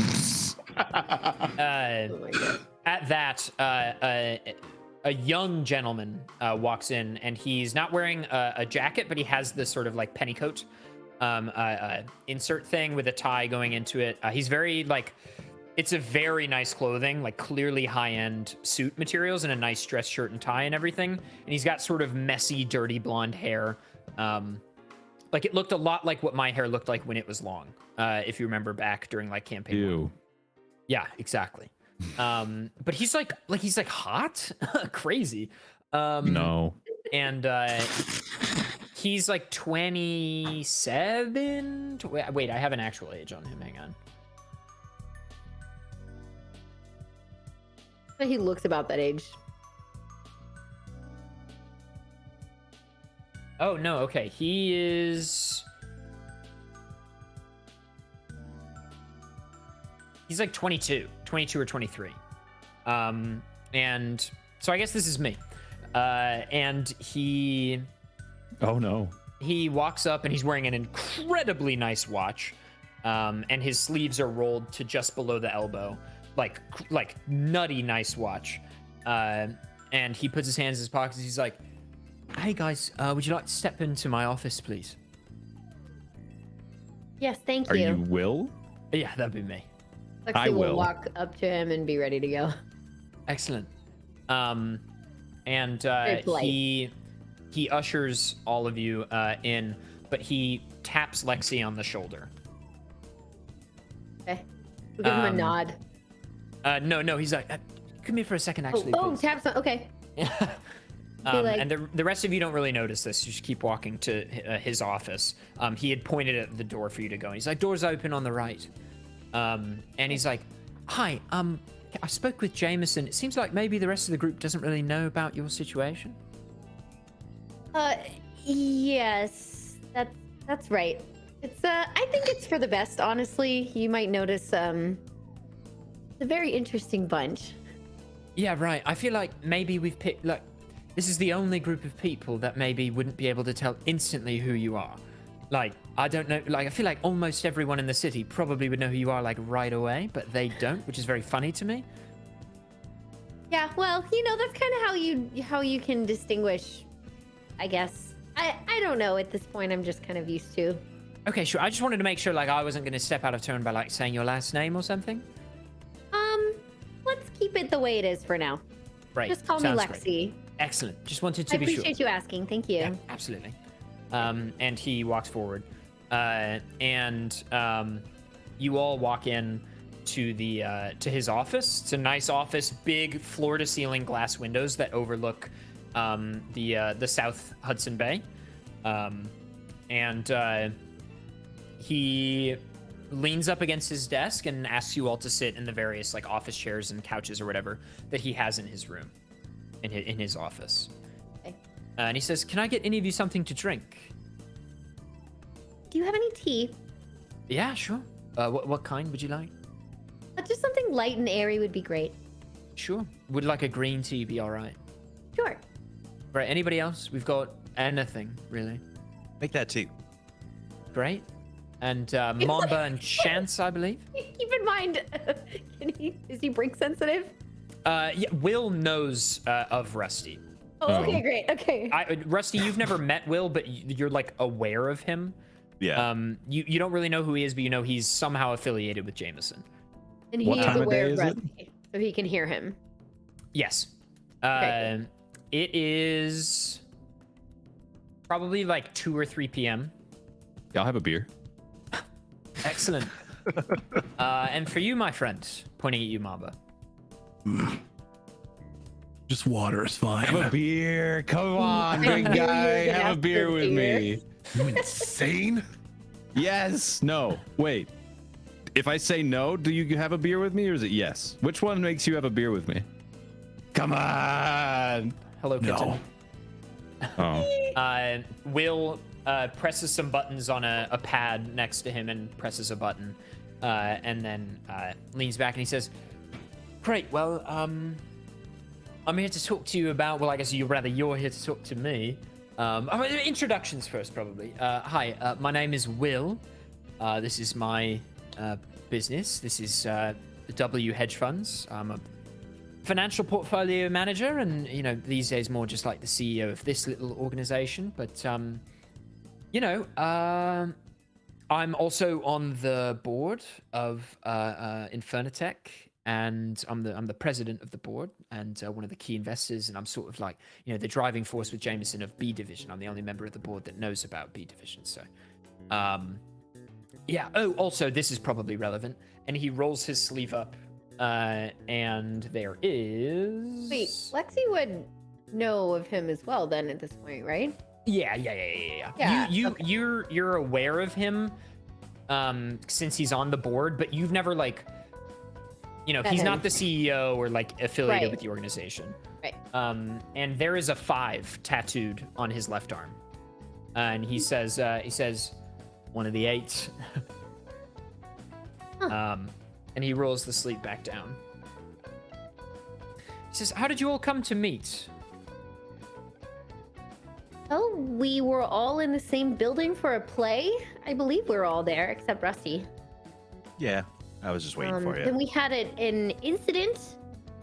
my god. At that, a young gentleman walks in, and he's not wearing a jacket, but he has this sort of like pennycoat insert thing with a tie going into it. He's very like, it's a very nice clothing, like clearly high-end suit materials, and a nice dress shirt and tie and everything. And he's got sort of messy, dirty blonde hair. Like it looked a lot like what my hair looked like when it was long. If you remember back during like campaign. Ew. Yeah, exactly. But he's like hot, crazy. No. And he's like 27. Wait, I have an actual age on him. Hang on. He looks about that age. Oh no, okay. He is. He's like 22 or 23. And so I guess this is me. And he Oh no. he walks up and he's wearing an incredibly nice watch. And his sleeves are rolled to just below the elbow. Like nutty nice watch. And he puts his hands in his pockets. He's like, "Hey guys, would you like to step into my office, please?" Yes, thank Are you. you Will? Yeah, that'd be me. Lexi I will. walk up to him and be ready to go. Excellent. And Very polite. he ushers all of you in, but he taps Lexi on the shoulder. Okay. We'll give him a nod. No, he's like, come here for a second, actually. Oh, please." taps on. Okay. like- And the rest of you don't really notice this. You just keep walking to his office. He had pointed at the door for you to go. And he's like, "Door's open on the right." And he's like, "Hi, I spoke with Jameson. It seems like maybe the rest of the group doesn't really know about your situation." Yes, that's right. It's I think it's for the best, honestly. You might notice the a very interesting bunch. Yeah, right. I feel like maybe we've picked, like, this is the only group of people that maybe wouldn't be able to tell instantly who you are. Like, I don't know, like, I feel like almost everyone in the city probably would know who you are, like, right away, but they don't, which is very funny to me. Yeah, well, you know, that's kind of how you can distinguish, I guess. I don't know at this point. I'm just kind of used to. Okay, sure. I just wanted to make sure, like, I wasn't going to step out of turn by, like, saying your last name or something. Let's keep it the way it is for now. Right. Just call me Sounds Lexi. great. Excellent. Just wanted to I be sure. appreciate you asking. Thank you. Yeah, absolutely. And he walks forward, and you all walk in to the to his office. It's a nice office, big floor-to-ceiling glass windows that overlook the South Hudson Bay, and he leans up against his desk and asks you all to sit in the various like office chairs and couches or whatever that he has in his room, in his office. Okay. And he says, "Can I get any of you something to drink?" Do you have any tea? Yeah, sure. What kind would you like? Just something light and airy would be great. Sure. Would like a green tea be all right? Sure. Right. Anybody else? We've got anything really. Make that too. Great. And Mamba and Chance, I believe. Keep in mind, is he Brink sensitive? Yeah. Will knows of Rusty. Oh, okay, great. Okay. Rusty, you've never met Will, but you're like aware of him. Yeah. You don't really know who he is, but you know he's somehow affiliated with Jameson. And he What is time of aware day of is it? Rusty, so he can hear him. Yes. Okay. It is probably like 2 or 3 p.m. Yeah, I'll have a beer. Excellent. And for you, my friend, pointing at you, Mamba. Just water is fine. Have a beer. Come on, I big knew you were guy. gonna Have a ask beer for with beer. me. You insane? Yes. No. Wait. If I say no, do you have a beer with me or is it yes? Which one makes you have a beer with me? Come on. Hello, kitten. No. Oh. Will presses some buttons on a pad next to him and presses a button, and then leans back and he says, "Great. Well, I'm here to talk to you about. Well, I guess you're here to talk to me. Introductions first, probably. Hi. My name is Will. This is my business. This is W Hedge Funds. I'm a financial portfolio manager, and you know these days more just like the CEO of this little organization. But I'm also on the board of Infernatech, and I'm the president of the board and one of the key investors. And I'm sort of like the driving force with Jameson of B Division. I'm the only member of the board that knows about B Division. So, yeah. Oh, also this is probably relevant. And he rolls his sleeve up. And there is. Wait, Lexi would know of him as well then at this point, right? Yeah. Yeah, You're aware of him, since he's on the board, but you've never like, he's not the CEO or like affiliated Right. with the organization. Right. And there is a 5 tattooed on his left arm, and he says, one of the 8. And he rolls the sleeve back down. He says, "How did you all come to meet?" Oh, we were all in the same building for a play. I believe we were all there except Rusty. Yeah. I was just waiting for you. Then we had an incident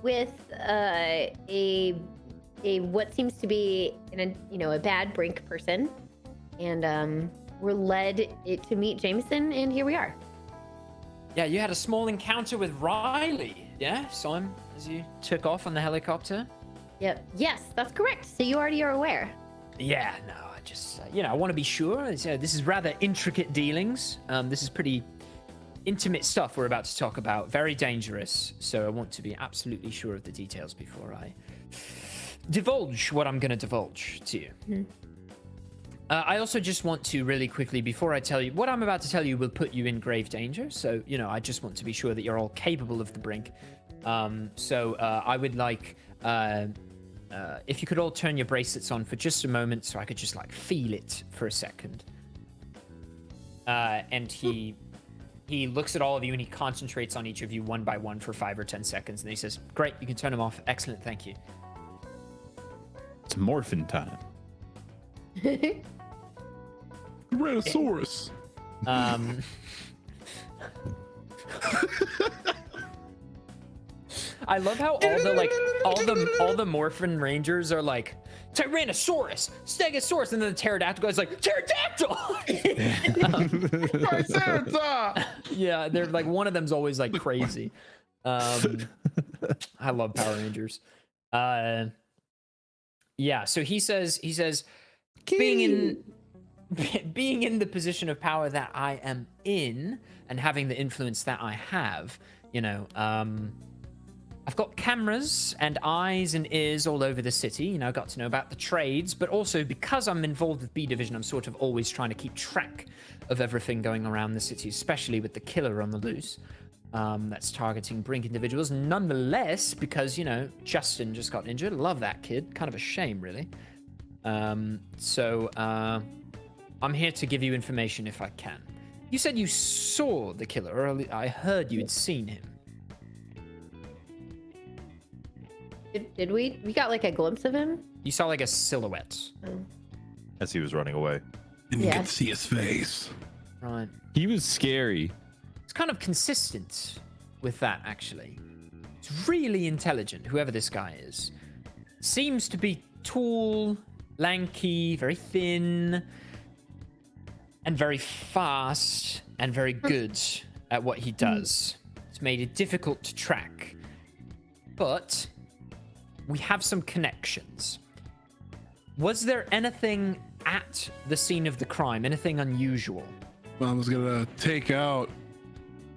with a what seems to be a bad Brink person, and we're led to meet Jameson, and here we are. Yeah, you had a small encounter with Riley. Yeah, saw him as you took off on the helicopter. Yep. Yes, that's correct. So you already are aware. Yeah, no, I just, I want to be sure. This is rather intricate dealings. This is pretty intimate stuff we're about to talk about. Very dangerous. So I want to be absolutely sure of the details before I divulge what I'm going to divulge to you. Mm-hmm. I also just want to really quickly, before I tell you, what I'm about to tell you will put you in grave danger. So, I just want to be sure that you're all capable of the Brink. So I would like, if you could all turn your bracelets on for just a moment so I could just like feel it for a second. And he he looks at all of you and he concentrates on each of you one by one for 5 or 10 seconds. And he says, "Great, you can turn him off. Excellent, thank you." It's morphin time. Tyrannosaurus. I love how all the Morphin Rangers are like Tyrannosaurus, Stegosaurus, and then the Pterodactyl guy's like Pterodactyl. Yeah, they're like one of them's always like crazy. I love Power Rangers. Yeah, so he says being in the position of power that I am in and having the influence that I have, you know, I've got cameras and eyes and ears all over the city. You know, I got to know about the trades, but also because I'm involved with B Division, I'm sort of always trying to keep track of everything going around the city, especially with the killer on the loose that's targeting Brink individuals. Nonetheless, because, you know, Justin just got injured. Love that kid. Kind of a shame, really. So I'm here to give you information if I can. You said you saw the killer, or I heard you had seen him. Did we? We got like a glimpse of him? You saw like a silhouette. As he was running away. Didn't Yeah. get to see his face. Right. He was scary. It's kind of consistent with that, actually. It's really intelligent, whoever this guy is. Seems to be tall, lanky, very thin, and very fast, and very good at what he does. It's made it difficult to track. But we have some connections. Was there anything at the scene of the crime? Anything unusual? Well, I was gonna take out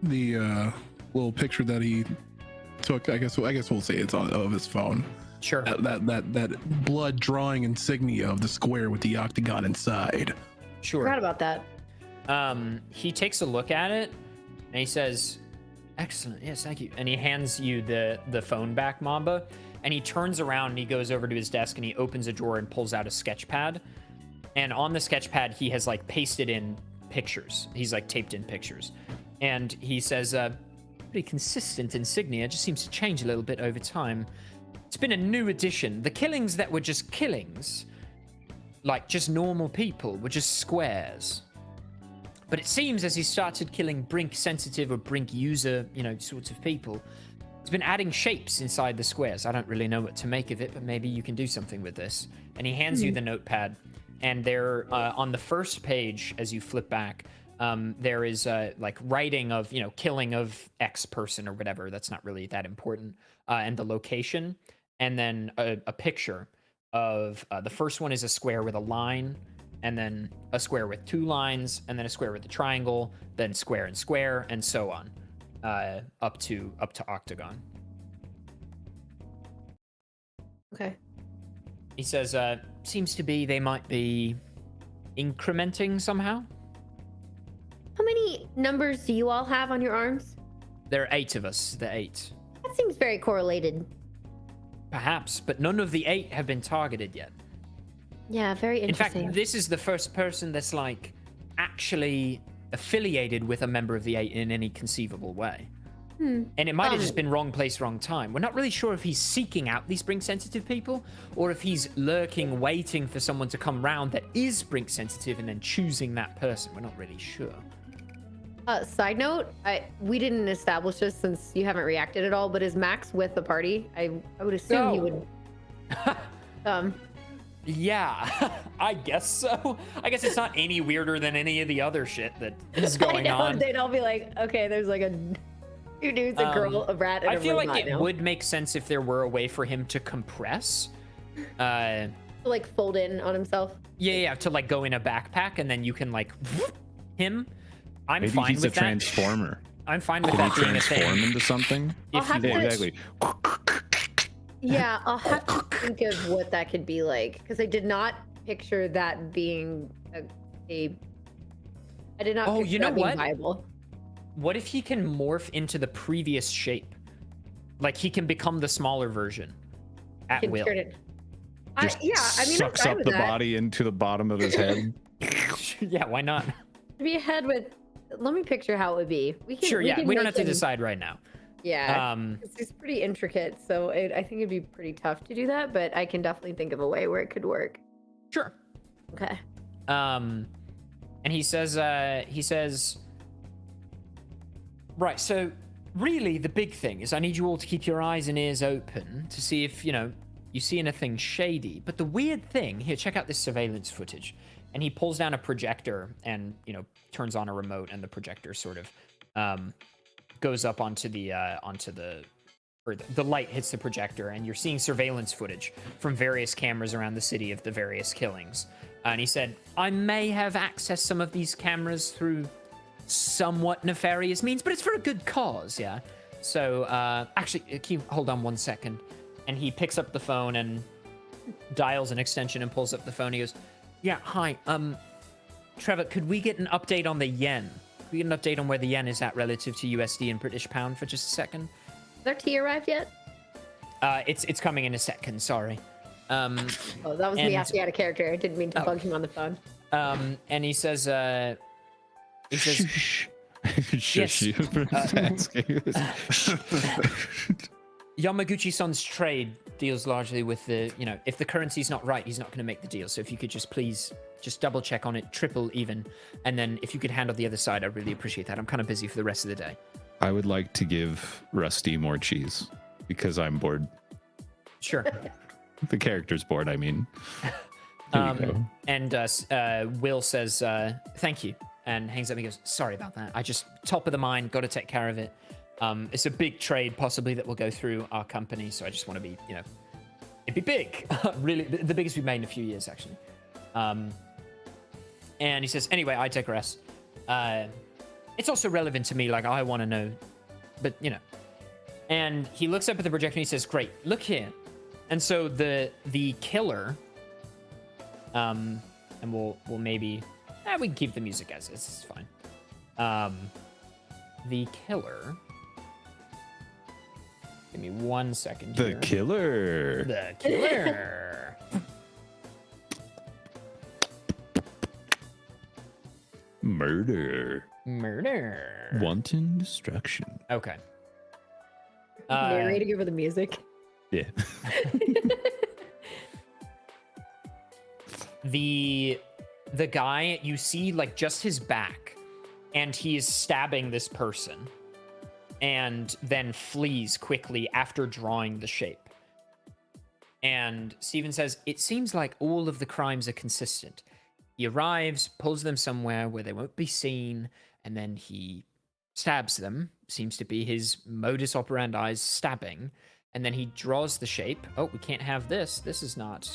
the little picture that he took. I guess we'll say it's of his phone. Sure. That blood drawing insignia of the square with the octagon inside. Sure. Forgot about that. He takes a look at it and he says, "Excellent, yes, thank you." And he hands you the phone back, Mamba. And he turns around and he goes over to his desk and he opens a drawer and pulls out a sketch pad. And on the sketch pad, he has like pasted in pictures. He's like taped in pictures. And he says, pretty consistent insignia, just seems to change a little bit over time. It's been a new addition. The killings that were just killings, like just normal people, were just squares. But it seems as he started killing Brink sensitive or Brink user, you know, sorts of people, he's been adding shapes inside the squares. I don't really know what to make of it, but maybe you can do something with this. And he hands you the notepad, and there, on the first page, as you flip back, there is like writing of, you know, killing of X person or whatever. That's not really that important. And the location, and then a picture of the first one is a square with a line, and then a square with 2 lines, and then a square with a triangle, then square and square, and so on, up to octagon. Okay. He says, seems to be they might be incrementing somehow. How many numbers do you all have on your arms? There are 8 of us, the 8. That seems very correlated. Perhaps, but none of the 8 have been targeted yet. Yeah, very In interesting. fact, this is the first person that's like actually affiliated with a member of the 8 in any conceivable way. And it might have just been wrong place, wrong time. We're not really sure if he's seeking out these Brink sensitive people, or if he's lurking, waiting for someone to come round that is Brink sensitive and then choosing that person. We're not really sure. Side note, we didn't establish this since you haven't reacted at all, but is Max with the party? I would assume he would. Yeah, I guess so. I guess it's not any weirder than any of the other shit that is going on. They'd all be like, okay, there's like a 2 dudes, a girl, a rat, and I a feel like robot it now. would make sense if there were a way for him to compress. Like fold in on himself. Yeah, to like go in a backpack and then you can like him. I'm Maybe fine he's with a that. transformer. I'm fine with Can he that being a transform thing. into something? I'll have to, Exactly. yeah, I'll have to think of what that could be like, because I did not picture that being I did not Oh, picture you know that being what? viable. What if he can morph into the previous shape? Like he can become the smaller version at Can will. turn it- Just yeah, I mean, I'm sucks fine up with the that. body into the bottom of his head. Yeah, why not? To be ahead with let me picture how it would be. We can, Sure, yeah, can we don't make have to him- decide right now. Yeah, it's pretty intricate, so I think it'd be pretty tough to do that. But I can definitely think of a way where it could work. Sure. Okay. And he says, right, so really the big thing is I need you all to keep your eyes and ears open to see if, you see anything shady. But the weird thing, here, check out this surveillance footage. And he pulls down a projector and, turns on a remote, and the projector sort of goes up onto the light hits the projector, and you're seeing surveillance footage from various cameras around the city of the various killings. And he said, I may have accessed some of these cameras through somewhat nefarious means, but it's for a good cause, yeah? So, actually, can you hold on 1 second? And he picks up the phone and dials an extension and pulls up the phone. He goes, yeah, hi, Trevor, could we get an update on the yen? Could we get an update on where the yen is at relative to USD and British pound for just a second? Has our tea arrived yet? It's coming in a second, sorry. Oh, that was me asking out of character. I didn't mean to bug him on the phone. And he says, Shush Yes. you for asking. Yamaguchi-san's trade deals largely with the, if the currency's not right, he's not going to make the deal. So if you could just please just double check on it, triple even. And then if you could handle the other side, I'd really appreciate that. I'm kind of busy for the rest of the day. I would like to give Rusty more cheese because I'm bored. Sure. The character's bored, I mean. There you go. And Will says, thank you. And hangs up and goes, sorry about that. I just, top of the mind, got to take care of it. It's a big trade possibly that will go through our company. So I just want to be, it'd be big. Really, the biggest we've made in a few years, actually. And he says, anyway, I digress. It's also relevant to me. Like, I want to know, but and he looks up at the projector and he says, great, look here. And so the killer, and we'll maybe, we can keep the music as is. It's fine. The killer. Give me 1 second The here. killer. The killer. Murder. Murder. Wanton destruction. Okay. Narrating over the music. Yeah. The guy, you see like just his back, and he is stabbing this person and then flees quickly after drawing the shape. And Steven says, it seems like all of the crimes are consistent. He arrives, pulls them somewhere where they won't be seen, and then he stabs them. Seems to be his modus operandi, stabbing. And then he draws the shape. Oh, we can't have this. This is not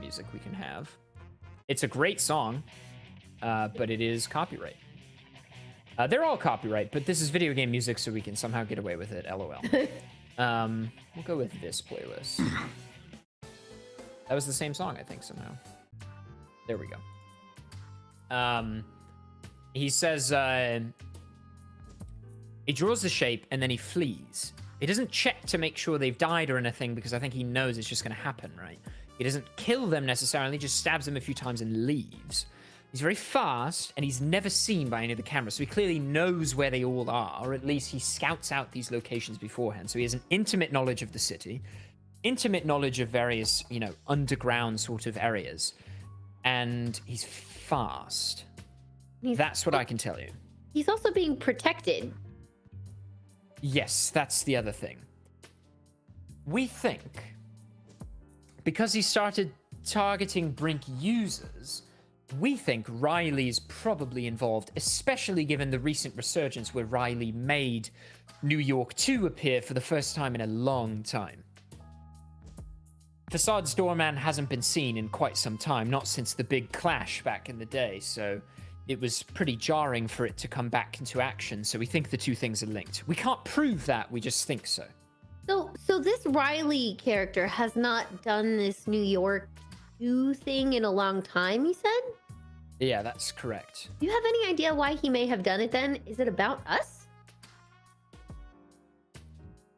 music we can have. It's a great song, but it is copyright. They're all copyright, but this is video game music, so we can somehow get away with it. LOL. We'll go with this playlist. That was the same song, I think, somehow. There we go. He says, he draws the shape, and then he flees. He doesn't check to make sure they've died or anything, because I think he knows it's just going to happen, right? He doesn't kill them necessarily, just stabs them a few times and leaves. He's very fast, and he's never seen by any of the cameras, so he clearly knows where they all are, or at least he scouts out these locations beforehand. So he has an intimate knowledge of the city, intimate knowledge of various, underground sort of areas, and he's fast. That's what I can tell you. He's also being protected. Yes, that's the other thing. We think, because he started targeting Brink users, we think Riley's probably involved, especially given the recent resurgence where Riley made New York 2 appear for the first time in a long time. Facade's doorman hasn't been seen in quite some time, not since the big clash back in the day, so it was pretty jarring for it to come back into action, so we think the two things are linked. We can't prove that, we just think so. So this Riley character has not done this New York 2 thing in a long time, you said? Yeah, that's correct. Do you have any idea why he may have done it then? Is it about us?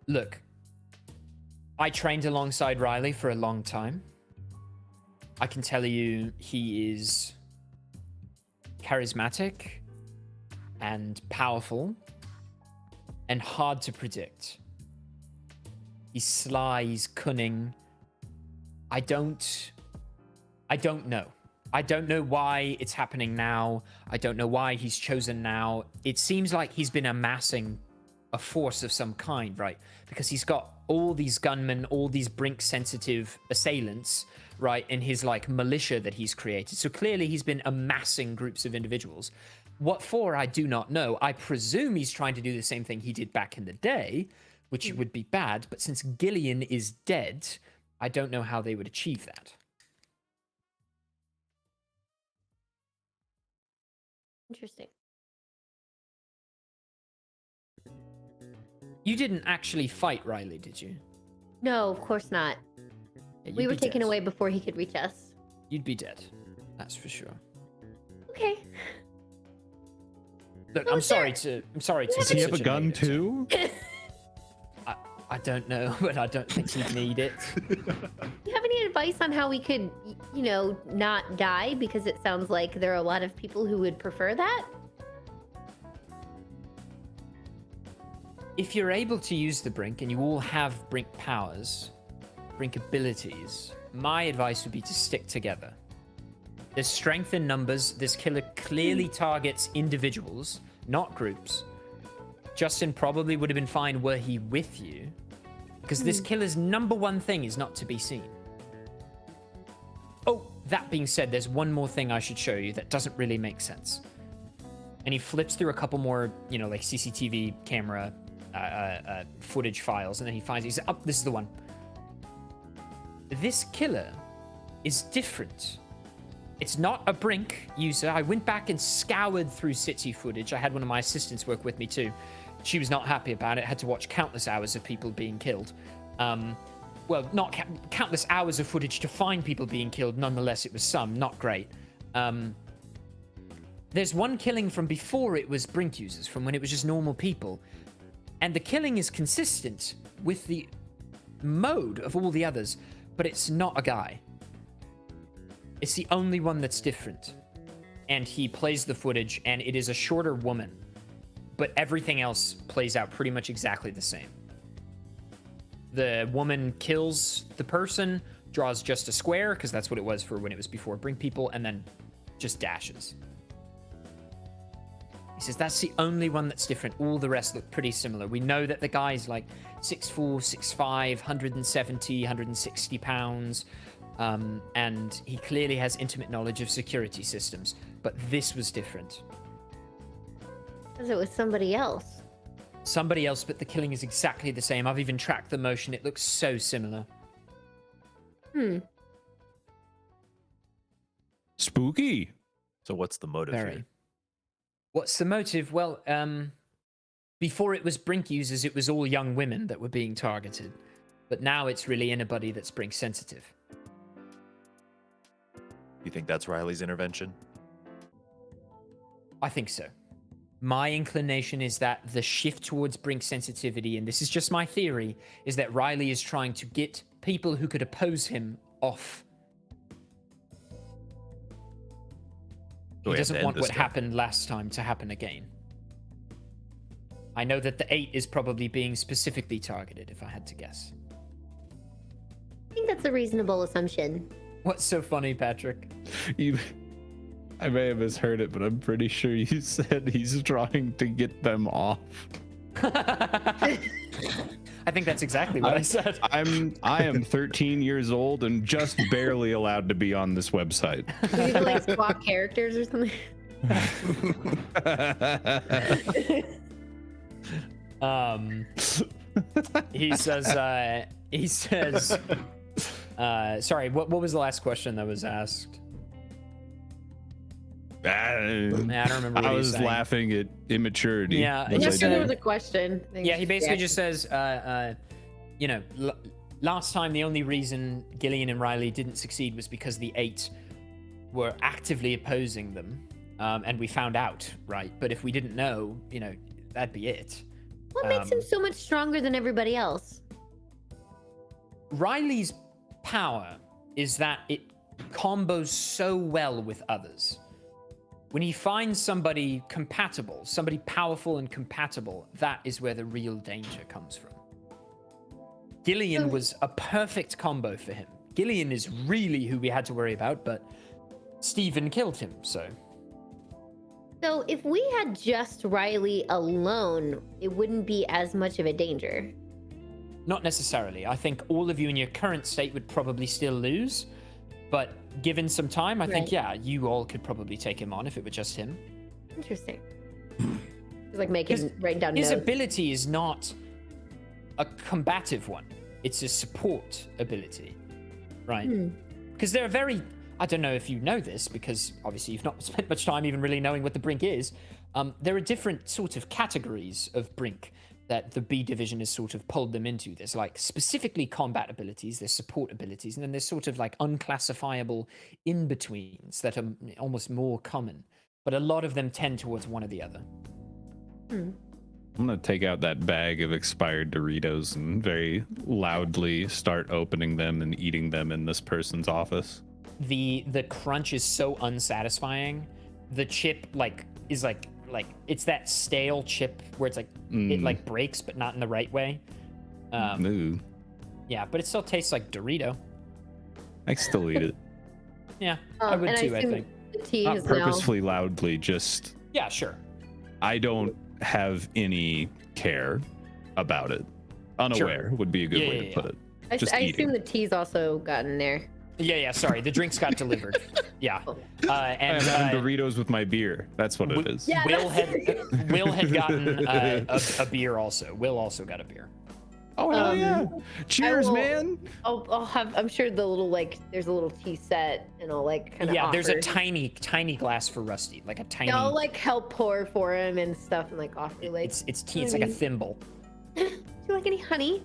Look, I trained alongside Riley for a long time. I can tell you he is charismatic and powerful and hard to predict. He's sly, he's cunning. I don't know. I don't know why it's happening now. I don't know why he's chosen now. It seems like he's been amassing a force of some kind, right? Because he's got all these gunmen, all these Brink-sensitive assailants, right, in his, like, militia that he's created. So clearly he's been amassing groups of individuals. What for, I do not know. I presume he's trying to do the same thing he did back in the day, which would be bad. But since Gillian is dead, I don't know how they would achieve that. Interesting. You didn't actually fight Riley, did you? No, of course not. Yeah, We you'd were be taken dead. away before he could reach us. You'd be dead. That's for sure. Okay. Look, Oh, I'm sorry sir. to. I'm sorry to. Does be he have such a gun negative. too? I don't know, but I don't think he'd need it. Do you have any advice on how we could, you know, not die? Because it sounds like there are a lot of people who would prefer that. If you're able to use the Brink and you all have Brink powers, Brink abilities, my advice would be to stick together. There's strength in numbers. This killer clearly targets individuals, not groups. Justin probably would have been fine were he with you, because this killer's number one thing is not to be seen. Oh, that being said, there's one more thing I should show you that doesn't really make sense. And he flips through a couple more, you know, like CCTV camera footage files, and then he finds, he's up, this is the one. This killer is different. It's not a Brink user. I went back and scoured through city footage. I had one of my assistants work with me too. She was not happy about it. Had to watch countless hours of people being killed. Well, not countless hours of footage to find people being killed. Nonetheless, it was some. Not great. There's one killing from before it was Brink users, from when it was just normal people. And the killing is consistent with the mode of all the others, but it's not a guy. It's the only one that's different. And he plays the footage, and it is a shorter woman. But everything else plays out pretty much exactly the same. The woman kills the person, draws just a square, because that's what it was for when it was before Brink people, and then just dashes. He says that's the only one that's different. All the rest look pretty similar. We know that the guy's like 6'4", 6'5", 170, 160 pounds. And he clearly has intimate knowledge of security systems. But this was different. Because it was somebody else. Somebody else, but the killing is exactly the same. I've even tracked the motion. It looks so similar. Spooky. So what's the motive Very. here? What's the motive? Well, before it was Brink users, it was all young women that were being targeted. But now it's really anybody that's Brink sensitive. You think that's Riley's intervention? I think so. My inclination is that the shift towards Brink sensitivity, and this is just my theory, is that Riley is trying to get people who could oppose him off. So He we have to doesn't end want this what game. happened last time to happen again. I know that the 8 is probably being specifically targeted, if I had to guess. I think that's a reasonable assumption. What's so funny, Patrick? I may have misheard it, but I'm pretty sure you said he's trying to get them off. I think that's exactly what I said. I am 13 years old and just barely allowed to be on this website. We need to like swap characters or something. He says, sorry, what was the last question that was asked? I don't remember what he was was saying. laughing at immaturity. Yeah, was just I There doing. was a question. Yeah, he basically just says, you know, last time the only reason Gillian and Riley didn't succeed was because the 8 were actively opposing them, and we found out, right? But if we didn't know, you know, that'd be it. What makes him so much stronger than everybody else? Riley's power is that it combos so well with others. when he finds somebody compatible, somebody powerful and compatible, that is where the real danger comes from. Gillian was a perfect combo for him. Gillian is really who we had to worry about, but Steven killed him, so. So if we had just Riley alone, it wouldn't be as much of a danger. Not necessarily. I think all of you in your current state would probably still lose, but given some time, I think, yeah, you all could probably take him on if it were just him. Interesting. It's like writing down his notes. ability is not a combative one. It's a support ability, right? Because they're very, I don't know if you know this, because obviously you've not spent much time even really knowing what the Brink is. There are different sort of categories of Brink that the B division has sort of pulled them into. There's like specifically combat abilities, there's support abilities, and then there's sort of like unclassifiable in-betweens that are almost more common. But a lot of them tend towards one or the other. I'm gonna take out that bag of expired Doritos and very loudly start opening them and eating them in this person's office. The crunch is so unsatisfying. The chip is like it's that stale chip where it's like it like breaks but not in the right way. Ooh. Yeah, but it still tastes like Dorito. I still eat it. Yeah, I would too, I assume think. the tea Not is now. purposefully loudly, just Yeah, sure. I don't have any care about it. Unaware would be a good way to put it. Just I eating. assume the tea's also gotten there. Yeah, sorry. The drinks got delivered. Yeah. And I'm having Doritos with my beer. That's what it is. Yeah. Will had gotten a beer also. Will also got a beer. Oh, hell yeah. Cheers, man. I'll have, I'm sure the little, there's a little tea set and I'll kind of there's a tiny glass for Rusty. Like a tiny. I'll help pour for him and stuff and offer It's tea. It's like a thimble. Do you like any honey?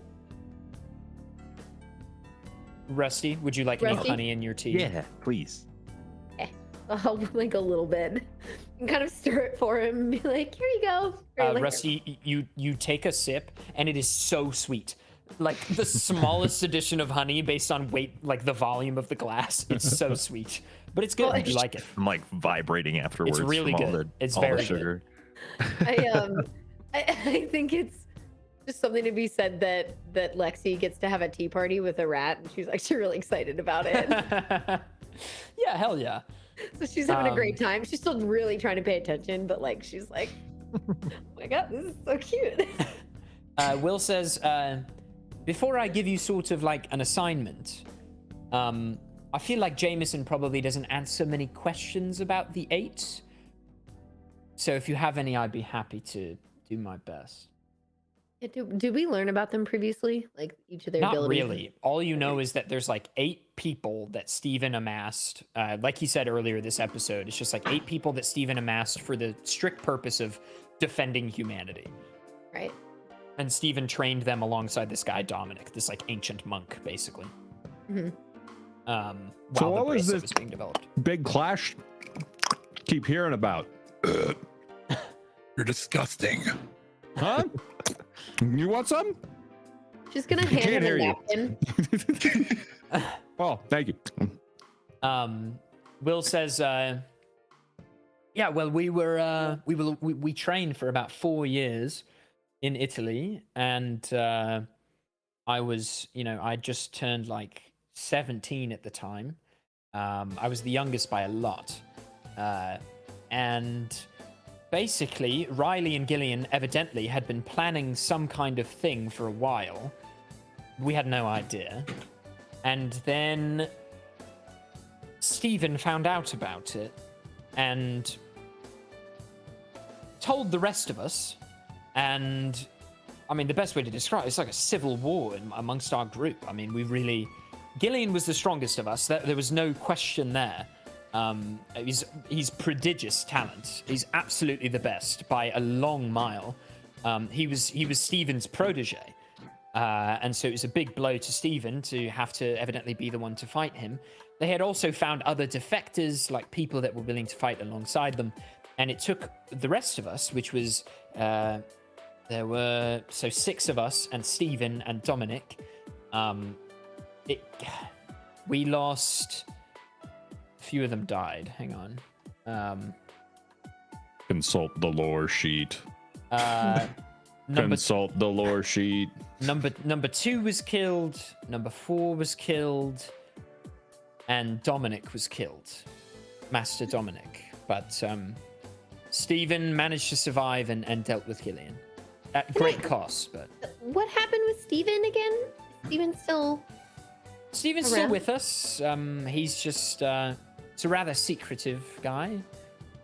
Rusty, would you like any Rusty? honey in your tea? Yeah, please. I'll a little bit and kind of stir it for him and be like, here you go. Rusty, you take a sip and it is so sweet. Like the smallest addition of honey based on weight, like the volume of the glass. It's so sweet, but it's good. You like it. I'm vibrating afterwards. It's really from good. It's all the very sugar. I think it's just something to be said that Lexi gets to have a tea party with a rat and she's really excited about it. Yeah, hell yeah. So she's having a great time. She's still really trying to pay attention, but she's like, oh my god, this is so cute. Will says, before I give you sort of an assignment, I feel like Jameson probably doesn't answer many questions about the 8. So if you have any, I'd be happy to do my best. Did we learn about them previously? Each of their Not abilities? really. All you know is that there's 8 people that Steven amassed. Like he said earlier this episode, it's just 8 people that Steven amassed for the strict purpose of defending humanity. Right. And Steven trained them alongside this guy, Dominic, this ancient monk, basically. Mm-hmm. While So the what was bracelet this was being developed. big clash keep hearing about? You're disgusting. Huh? You want some? She's gonna hand can't him a hear napkin. Oh, thank you. Will says, yeah, well, we trained for about 4 years in Italy, and I was, I just turned 17 at the time. I was the youngest by a lot, and basically, Riley and Gillian evidently had been planning some kind of thing for a while. We had no idea. And then Steven found out about it and told the rest of us. And, the best way to describe it, it's like a civil war amongst our group. Gillian was the strongest of us. There was no question there. He's prodigious talent. He's absolutely the best by a long mile. He was Steven's protege, and so it was a big blow to Steven to have to evidently be the one to fight him. They had also found other defectors, people that were willing to fight alongside them, and it took the rest of us, which was there were 6 of us and Steven and Dominic. We lost. Few of them died. Hang on. Consult the lore sheet. Number Consult the lore sheet. number 2 was killed. Number 4 was killed, and Dominic was killed. Master Dominic, but Stephen managed to survive and dealt with Gillian at great cost. But What happened with Steven again? Stephen's still with us. He's just it's a rather secretive guy.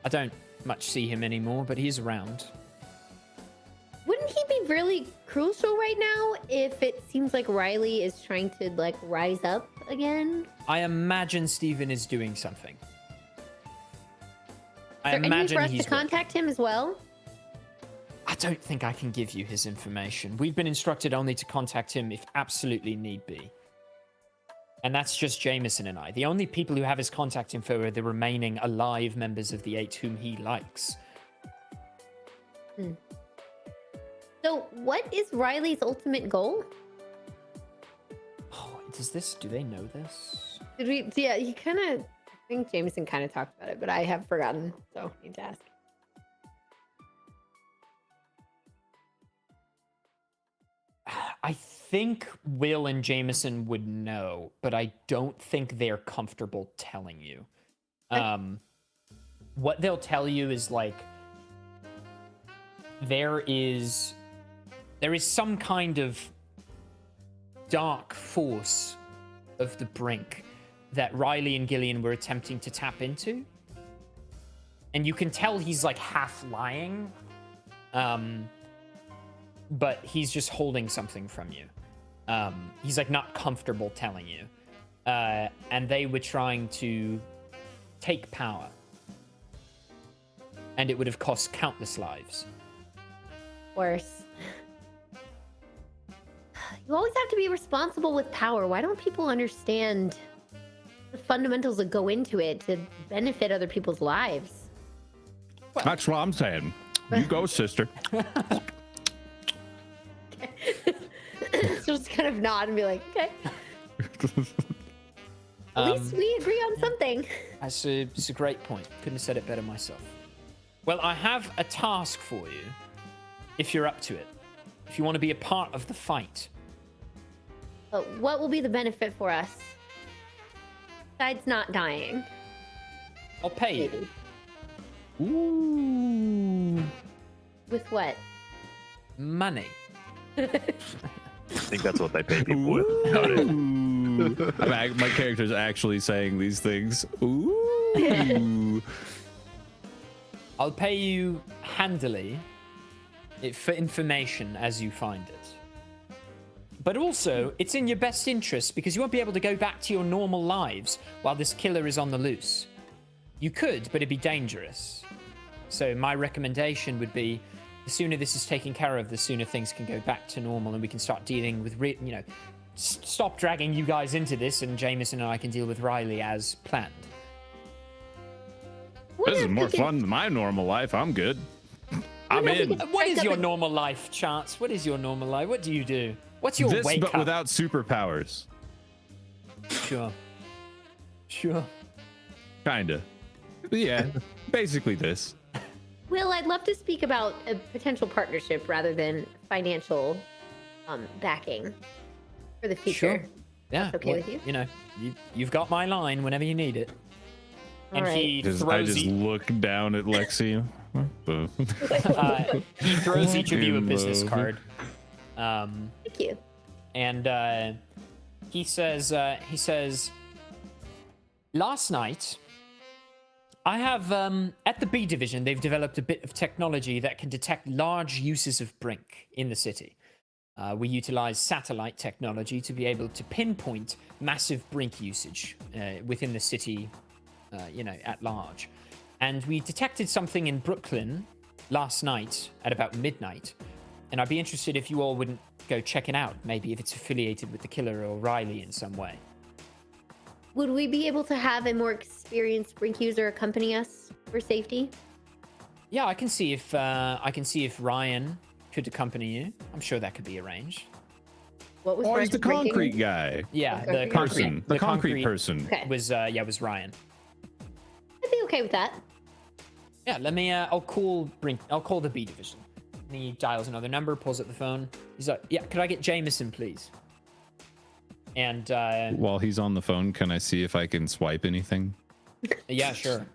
I don't much see him anymore, but he's around. Wouldn't he be really crucial right now if it seems like Riley is trying to like rise up again? I imagine Stephen is doing something. Is there any way for us to contact him as well? I don't think I can give you his information. We've been instructed only to contact him if absolutely need be. And that's just Jameson and I. The only people who have his contact info are the remaining alive members of the 8 whom he likes. So what is Riley's ultimate goal? Oh, do they know this? Did we? Yeah, he kind of. I think Jameson kind of talked about it, but I have forgotten, so I need to ask. I think Will and Jameson would know, but I don't think they're comfortable telling you. What they'll tell you is like there is some kind of dark force of the Brink that Riley and Gillian were attempting to tap into. And you can tell he's like half lying. But he's just holding something from you. He's like not comfortable telling you. And they were trying to take power. And it would have cost countless lives. Worse. You always have to be responsible with power. Why don't people understand the fundamentals that go into it to benefit other people's lives? That's what I'm saying. You go, sister. Just kind of nod and be like, okay. At least we agree on something. It's a great point. Couldn't have said it better myself. Well, I have a task for you, if you're up to it. If you want to be a part of the fight. What will be the benefit for us? Besides not dying. I'll pay you. Maybe. Ooh. With what? Money. I think that's what they pay people with. Got it. My character's actually saying these things. Ooh. I'll pay you handily for information as you find it. But also, it's in your best interest because you won't be able to go back to your normal lives while this killer is on the loose. You could, but it'd be dangerous. So my recommendation would be, the sooner this is taken care of, the sooner things can go back to normal and we can start dealing with, stop dragging you guys into this and Jameson and I can deal with Riley as planned. This is more fun than my normal life. I'm good. I'm in. What is your normal life, Chance? What is your normal life? What do you do? What's your This, wake but up? without superpowers. Sure. Kinda. Yeah, basically this. Will, I'd love to speak about a potential partnership rather than financial backing for the future. Sure. Yeah. That's okay with you? You've got my line whenever you need it. All And right. he I throws just look down at Lexi. he throws each of you a business card. Thank you. And he says, last night, I have, at the B division, they've developed a bit of technology that can detect large uses of Brink in the city. We utilize satellite technology to be able to pinpoint massive Brink usage within the city, at large. And we detected something in Brooklyn last night at about midnight. And I'd be interested if you all wouldn't go check it out, maybe if it's affiliated with the killer or Riley in some way. Would we be able to have a more experienced Brink user accompany us for safety? Yeah, I can see if Ryan could accompany you. I'm sure that could be arranged. What was Oh, he's Ryan's the ranking? concrete guy. Yeah, Okay. the Person. concrete, The concrete person. Okay. was Ryan. I'd be okay with that. Yeah, let me. I'll call Brink. I'll call the B division. And he dials another number, pulls up the phone. He's like, "Yeah, could I get Jameson, please?" And While he's on the phone, can I see if I can swipe anything? yeah, sure.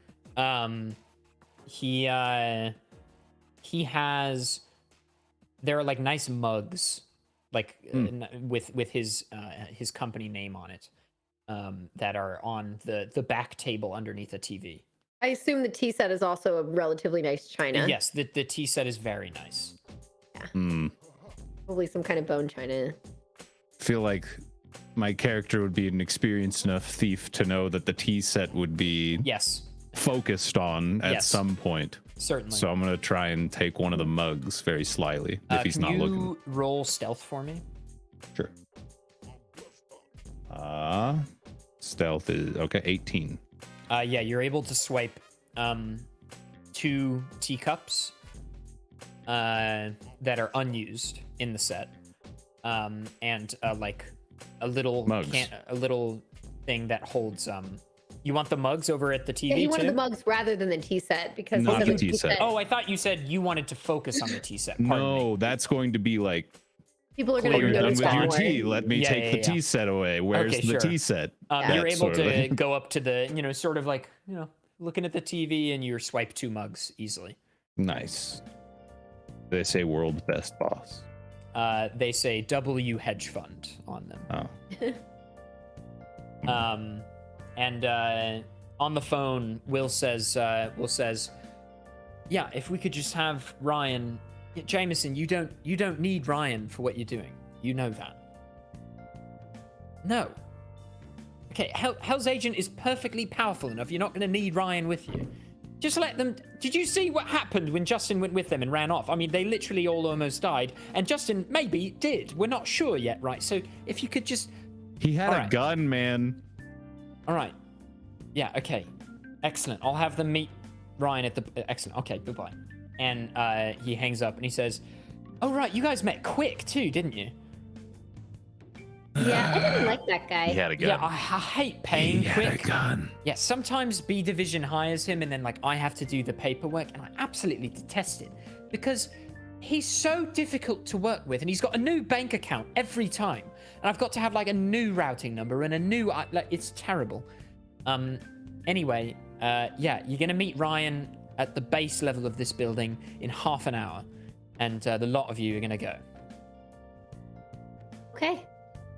He has. There are like nice mugs, like with his company name on it, that are on the back table underneath the TV. I assume the tea set is also a relatively nice china. Yes, the tea set is very nice. Probably some kind of bone china. Feel like my character would be an experienced enough thief to know that the tea set would be Yes, focused on at Yes. some point. certainly. So I'm gonna try and take one of the mugs very slyly if he's can not you looking. roll stealth for me? Sure. Stealth is okay. 18. Yeah, you're able to swipe 2 teacups that are unused in the set, and like a little Mugs. a little thing that holds. You want the mugs over at the TV Yeah, he too? wanted the mugs rather than the tea set because Not he said the the tea set. Oh, I thought you said you wanted to focus on the tea set. Pardon No, me. that's going to be like, people are Oh, going to you're done notice with that your more. tea. Let me Yeah, take yeah, the yeah. tea set away. Where's Okay, the sure. tea set? You're That able sort of to thing. go up to the, sort of like, looking at the TV, and you swipe 2 mugs easily. Nice. They say world's best boss. They say W hedge fund on them. Oh. And on the phone, Will says, yeah, if we could just have Ryan, Jameson, you don't need Ryan for what you're doing. You know that. No. Okay, Hell's Agent is perfectly powerful enough. You're not going to need Ryan with you. Just let them. Did you see what happened when Justin went with them and ran off? I mean, they literally all almost died, and Justin maybe did. We're not sure yet, right? So if you could just. He had All a right. gun, man. All right. Yeah, okay. Excellent. I'll have them meet Ryan at the... Excellent. Okay, goodbye. And he hangs up and he says, oh, right, you guys met quick too, didn't you? Yeah, I didn't like that guy. He had a gun. Yeah, I hate paying quick. gun. Yeah, sometimes B Division hires him and then, like, I have to do the paperwork, and I absolutely detest it because he's so difficult to work with, and he's got a new bank account every time, and I've got to have, like, a new routing number and a new... like, it's terrible. Anyway, yeah, you're gonna meet Ryan at the base level of this building in half an hour, and the lot of you are gonna go. Okay,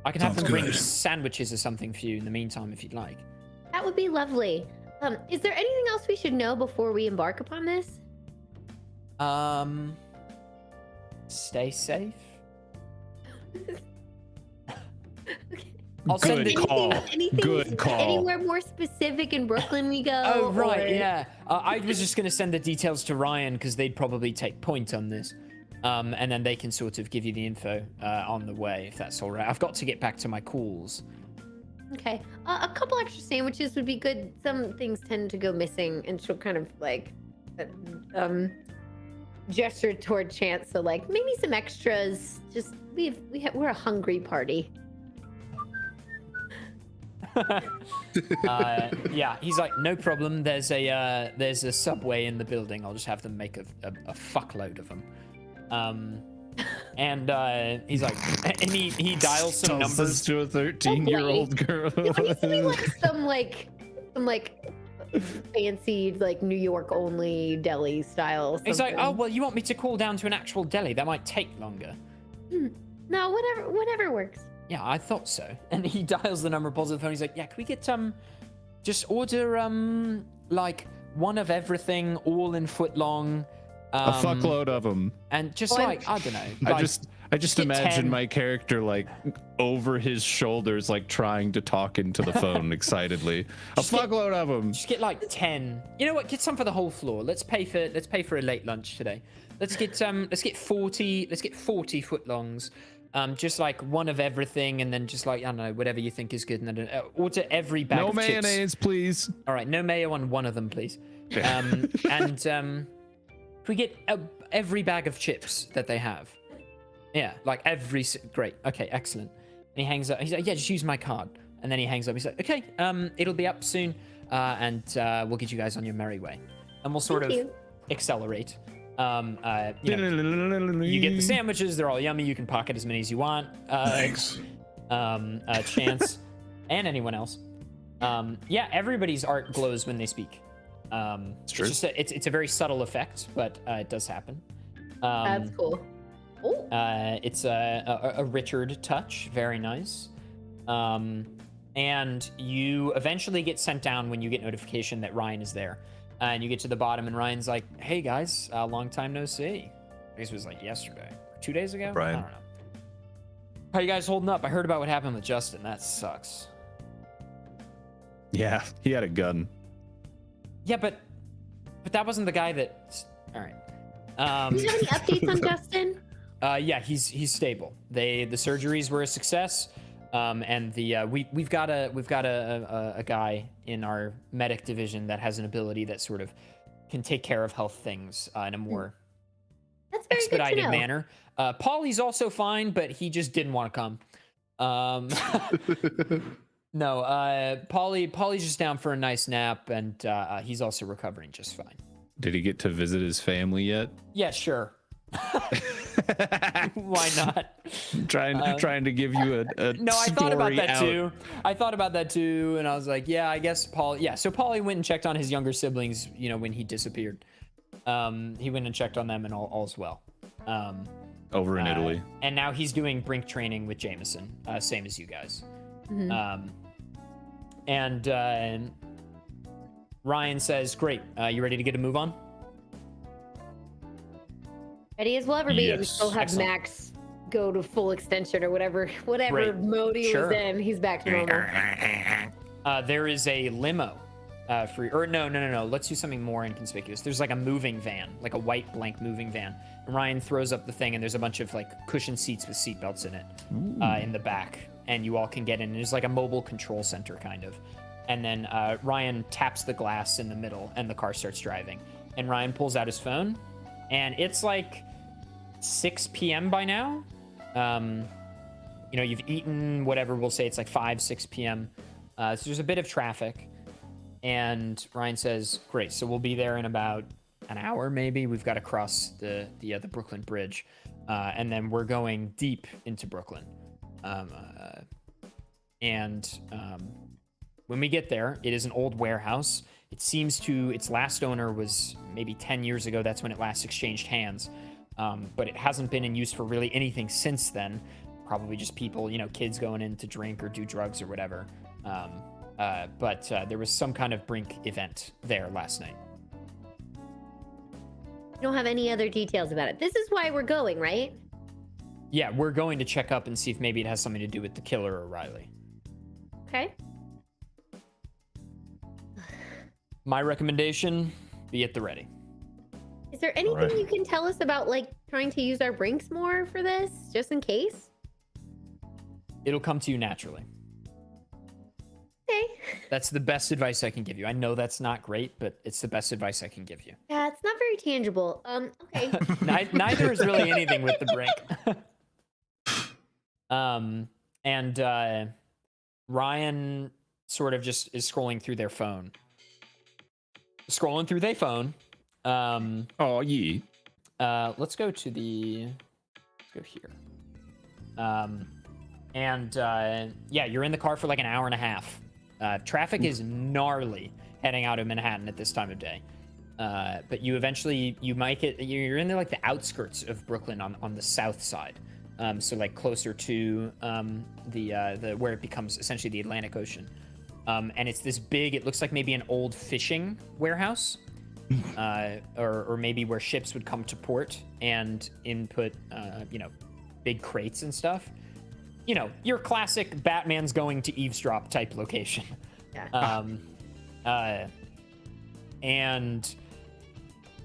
I can have Sounds them bring good. sandwiches or something for you in the meantime if you'd like. that would be lovely. Is there anything else we should know before we embark upon this? Stay safe. Okay. I'll send Good it. call. Anything Good call. Anywhere more specific in Brooklyn we go? Oh right, or- yeah. I was just gonna send the details to Ryan because they'd probably take point on this, and then they can sort of give you the info on the way if that's all right. I've got to get back to my calls. Okay. A couple extra sandwiches would be good. Some things tend to go missing, and she'll kind of like gesture toward Chance. So like maybe some extras. Just we're a hungry party. Yeah, he's like, no problem. There's a subway in the building. I'll just have them make a fuckload of them. And he's like, and he dials some Tells numbers. this to a 13-year-old girl. It's like some fancy like New York only deli style. He's like, something. oh well, you want me to call down to an actual deli? That might take longer. No, whatever works. Yeah, I thought so. And he dials the number, pulls the phone. He's like, yeah, can we get just order like one of everything, all in foot long. A fuckload of them. And just Well, like, I don't know. I like, just get imagine 10. my character like over his shoulders, like trying to talk into the phone excitedly. A Just get- fuckload of them. Just get like 10. You know what? Get some for the whole floor. Let's pay for a late lunch today. Let's get 40 footlongs. Just like one of everything, and then just like, I don't know, whatever you think is good, and then order every bag No of chips. mayonnaise, please. All right, no mayo on one of them, please. And can we get every bag of chips that they have? Yeah, like great. Okay, excellent. And he hangs up. He's like, yeah, just use my card. And then he hangs up. He's like, okay, it'll be up soon, and we'll get you guys on your merry way. And we'll sort Thank of you. accelerate. You get the sandwiches; they're all yummy. You can pocket as many as you want. Thanks. Chance, and anyone else. Yeah, everybody's art glows when they speak. It's true. just it's a very subtle effect, but it does happen. That's cool. Oh, It's a Richard touch, very nice. And you eventually get sent down when you get notification that Ryan is there. And you get to the bottom, and Ryan's like, "Hey guys, long time no see." This was like yesterday, 2 days ago. Brian. I don't know. How you guys holding up? I heard about what happened with Justin. That sucks. Yeah, he had a gun. Yeah, but that wasn't the guy that. All right. do you have any updates on Justin? Yeah, he's stable. The surgeries were a success, and we've got a guy in our medic division that has an ability that sort of can take care of health things in a more That's very expedited good to know. manner. Paulie's also fine, but he just didn't want to come. No, Paulie's just down for a nice nap, and he's also recovering just fine. Did he get to visit his family yet? Yeah, sure. Why not? Trying to give you a No, I thought about story that out. too. I thought about that too, and I was like, yeah, I guess Paul. Yeah, so Paulie went and checked on his younger siblings. You know, when he disappeared, he went and checked on them, and all's well. Over in Italy. And now he's doing Brink training with Jameson, same as you guys. Mhm. And Ryan says, "Great, you ready to get a move on?" Ready as we'll ever be. We Yes. still have Excellent. Max go to full extension or whatever Great. mode he Sure. was in. He's back to normal. There is a limo for, or no. Let's do something more inconspicuous. There's like a moving van, like a white blank moving van. And Ryan throws up the thing, and there's a bunch of like cushion seats with seat belts in it in the back, and you all can get in. And there's like a mobile control center kind of. And then Ryan taps the glass in the middle, and the car starts driving. And Ryan pulls out his phone, and it's like 6 p.m. by now. You know, you've eaten whatever, we'll say it's like 6 p.m. So there's a bit of traffic. And Ryan says, "Great, so we'll be there in about an hour, maybe. We've got to cross the Brooklyn Bridge, and then we're going deep into Brooklyn. When we get there, it is an old warehouse. It seems its last owner was maybe 10 years ago. That's when it last exchanged hands, but it hasn't been in use for really anything since then. Probably just people, you know, kids going in to drink or do drugs or whatever." But there was some kind of Brink event there last night. You don't have any other details about it. This is why we're going, right? Yeah, we're going to check up and see if maybe it has something to do with the killer or Riley. Okay. My recommendation, be at the ready. Is there anything Alright. you can tell us about, like, trying to use our Brinks more for this, just in case? It'll come to you naturally. Okay. That's the best advice I can give you. I know that's not great, but it's the best advice I can give you. Yeah, it's not very tangible. Okay. Neither is really anything with the Brink. Ryan sort of just is scrolling through their phone. Oh yeah. Let's go here. Yeah, you're in the car for like an hour and a half. Traffic is gnarly heading out of Manhattan at this time of day. But you might get, you're in like the outskirts of Brooklyn on the south side. So like closer to the where it becomes essentially the Atlantic Ocean. And it's this big, it looks like maybe an old fishing warehouse. Or maybe where ships would come to port and input, big crates and stuff. You know, your classic Batman's going to eavesdrop type location. Yeah. And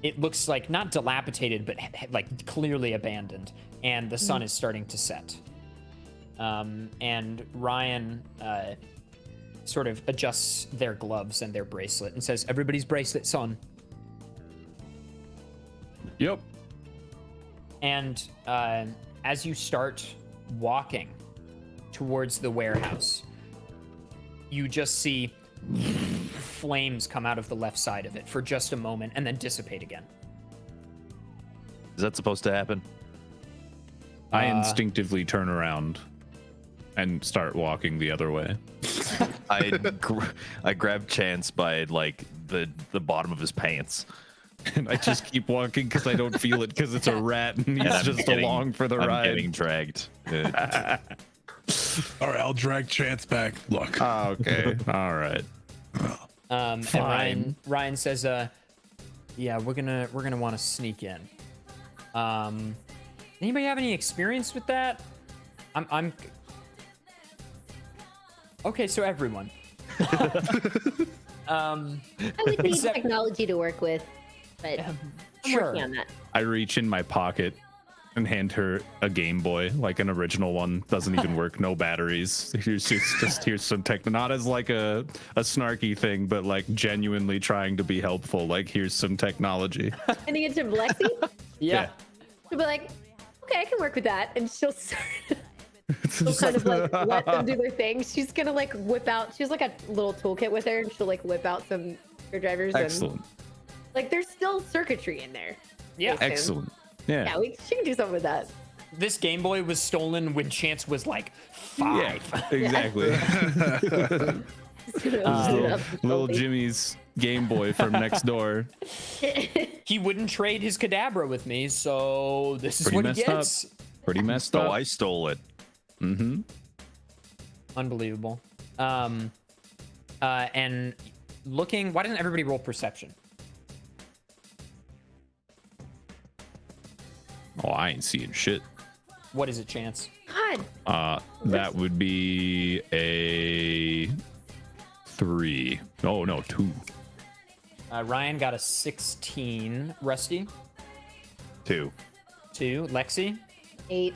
it looks like not dilapidated, but like clearly abandoned. And the sun is starting to set. And Ryan sort of adjusts their gloves and their bracelet and says, "Everybody's bracelet's on." Yep. And as you start walking towards the warehouse, you just see flames come out of the left side of it for just a moment and then dissipate again. Is that supposed to happen? I instinctively turn around and start walking the other way. I grab Chance by like the bottom of his pants. And I just keep walking because I don't feel it because it's a rat and he's I'm just along for the I'm ride. getting dragged. All right, I'll drag Chance back. Look. Oh, okay. All right. And Ryan says, yeah, we're gonna want to sneak in. Anybody have any experience with that? I'm okay, so everyone. I would need Except- technology to work with, but I'm sure. working on that. I reach in my pocket and hand her a Game Boy, like an original one. Doesn't even work, no batteries. Here's some tech, not as like a snarky thing, but like genuinely trying to be helpful. Like, here's some technology. Handing it to Lexi, Yeah. she'll be like, okay, I can work with that. And she'll start, she'll kind of like let them do their thing. She's gonna like whip out, she has like a little toolkit with her, and she'll like whip out some screwdrivers. Excellent. And like there's still circuitry in there. Yeah. Listen. Excellent. Yeah. Yeah, she can do something with that. This Game Boy was stolen when Chance was like 5. Exactly. Little Jimmy's Game Boy from next door. He wouldn't trade his Kadabra with me, so this is Pretty what he messed gets. up. Pretty messed So up. I stole it. Mm-hmm. Unbelievable. And looking, why doesn't everybody roll perception? Oh, I ain't seeing shit. What is it, Chance? God, That would be a 3. Oh no, 2. Ryan got a 16. Rusty, 2. 2. Lexi, 8.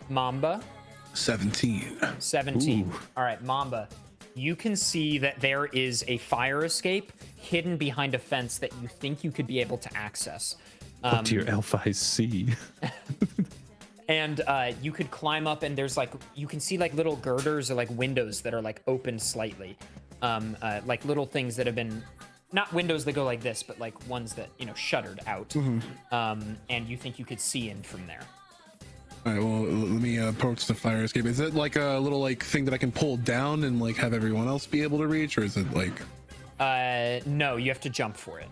Mamba, 17. 17. Ooh. All right, Mamba, you can see that there is a fire escape hidden behind a fence that you think you could be able to access. Up to your L5C. And you could climb up, and there's like, you can see like little girders or like windows that are like open slightly. Like little things that have been, not windows that go like this, but like ones that, you know, shuttered out. And you think you could see in from there. All right, well, let me approach the fire escape. Is it like a little like thing that I can pull down and like have everyone else be able to reach, or is it like? No, you have to jump for it.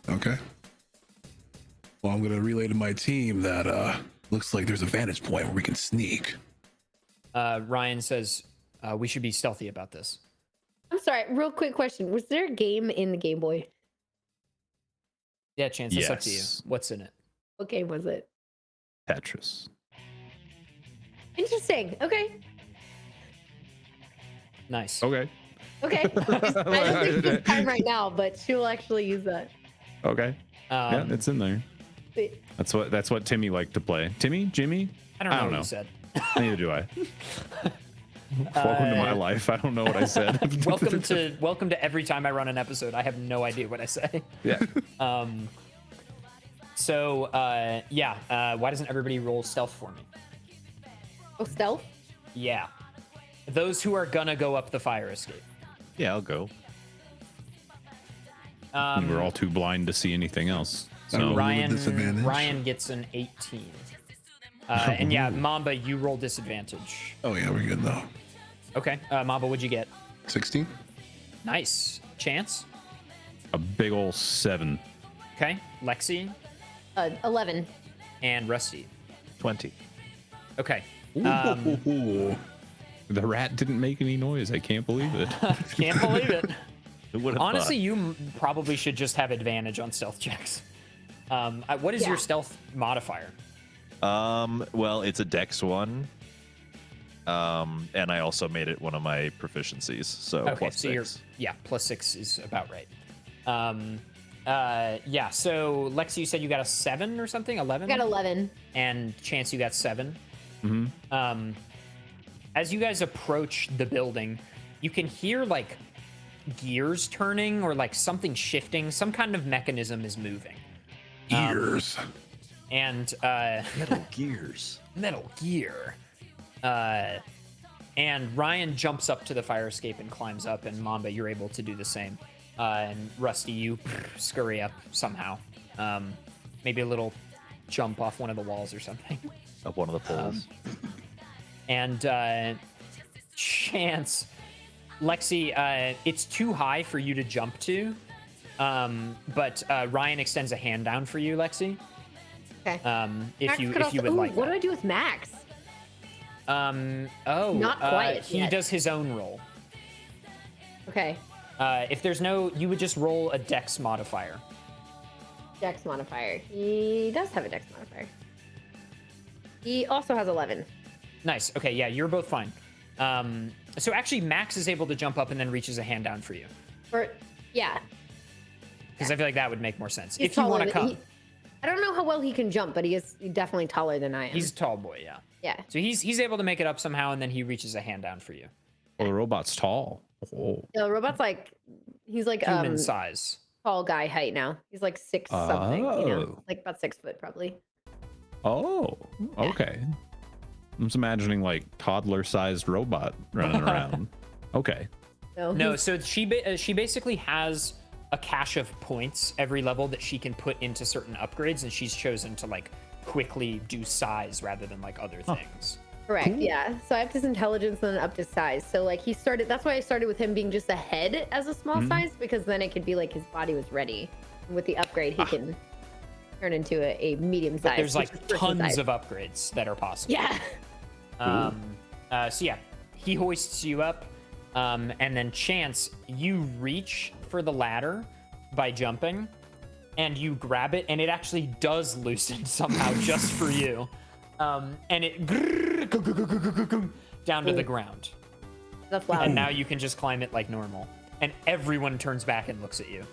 Okay. Well, I'm gonna relay to my team that looks like there's a vantage point where we can sneak. Ryan says we should be stealthy about this. I'm sorry, real quick question. Was there a game in the Game Boy? Yeah, Chance, it's up to you. Yes. What's in it? What game was it? Tetris. Interesting. Okay. Nice. Okay. Okay. I don't think she's time right now, but she will actually use that. Okay. Yeah, it's in there. Wait, That's what Timmy liked to play. Timmy? Jimmy? I don't know I don't what know. you said. Neither do I. Welcome to my life. I don't know what I said. welcome to every time I run an episode. I have no idea what I say. Yeah. Why doesn't everybody roll stealth for me? oh, stealth? Yeah. Those who are gonna go up the fire escape. Yeah, I'll go. We're all too blind to see anything else. I roll So with disadvantage. Ryan gets an 18. And yeah, Mamba, you roll disadvantage. Oh yeah, we're good though. Okay, Mamba, what'd you get? 16. Nice. Chance? a big ol' 7. Okay, Lexi 11. and Rusty. 20. Okay. Ooh. The rat didn't make any noise. I can't believe it. Can't believe it. Who would have Honestly, you probably should just have advantage on stealth checks. What is your stealth modifier? Well, it's a dex 1. And I also made it one of my proficiencies. So Okay, plus so 6. you're +6 is about right. Yeah. So Lexi, you said you got a 7 or something, 11. I got 11. And Chance, you got 7. Mm-hmm. As you guys approach the building, you can hear like gears turning or like something shifting. Some kind of mechanism is moving. Gears. And Metal gears. Metal Gear. And Ryan jumps up to the fire escape and climbs up, and Mamba, you're able to do the same. And Rusty, you scurry up somehow. Maybe a little jump off one of the walls or something. Up one of the poles. And Chance, Lexi, it's too high for you to jump to, but Ryan extends a hand down for you, Lexi. Okay. If you would like. What do I do with Max? Not quiet he yet. does his own roll. Okay. If there's no, you would just roll a dex modifier. Dex modifier. He does have a dex modifier. He also has 11. Nice. Okay, yeah, you're both fine. So actually, Max is able to jump up and then reaches a hand down for you. Yeah. Because I feel like that would make more sense. He's if you want to taller come. I don't know how well he can jump, but he's definitely taller than I am. He's a tall boy, yeah. Yeah. So he's able to make it up somehow, and then he reaches a hand down for you. Well, the robot's tall. Oh. The robot's he's like Human size. tall guy height now. He's like 6 something, you know, Oh. like about 6 foot probably. Oh, okay. I'm just imagining like toddler-sized robot running around. Okay. So No, he's- so she basically has a cache of points every level that she can put into certain upgrades, and she's chosen to like quickly do size rather than like other things. correct. Cool. Yeah. So I up to his intelligence and then up to size. So like he started. That's why I started with him being just a head as a small size, because then it could be like his body was ready. And with the upgrade, he can turn into a medium size. There's like which is person tons size. of upgrades that are possible. Yeah. So yeah, he hoists you up, and then Chance, you reach for the ladder by jumping, and you grab it, and it actually does loosen somehow just for you, and it down to the ground, That's loud. and now you can just climb it like normal, and everyone turns back and looks at you.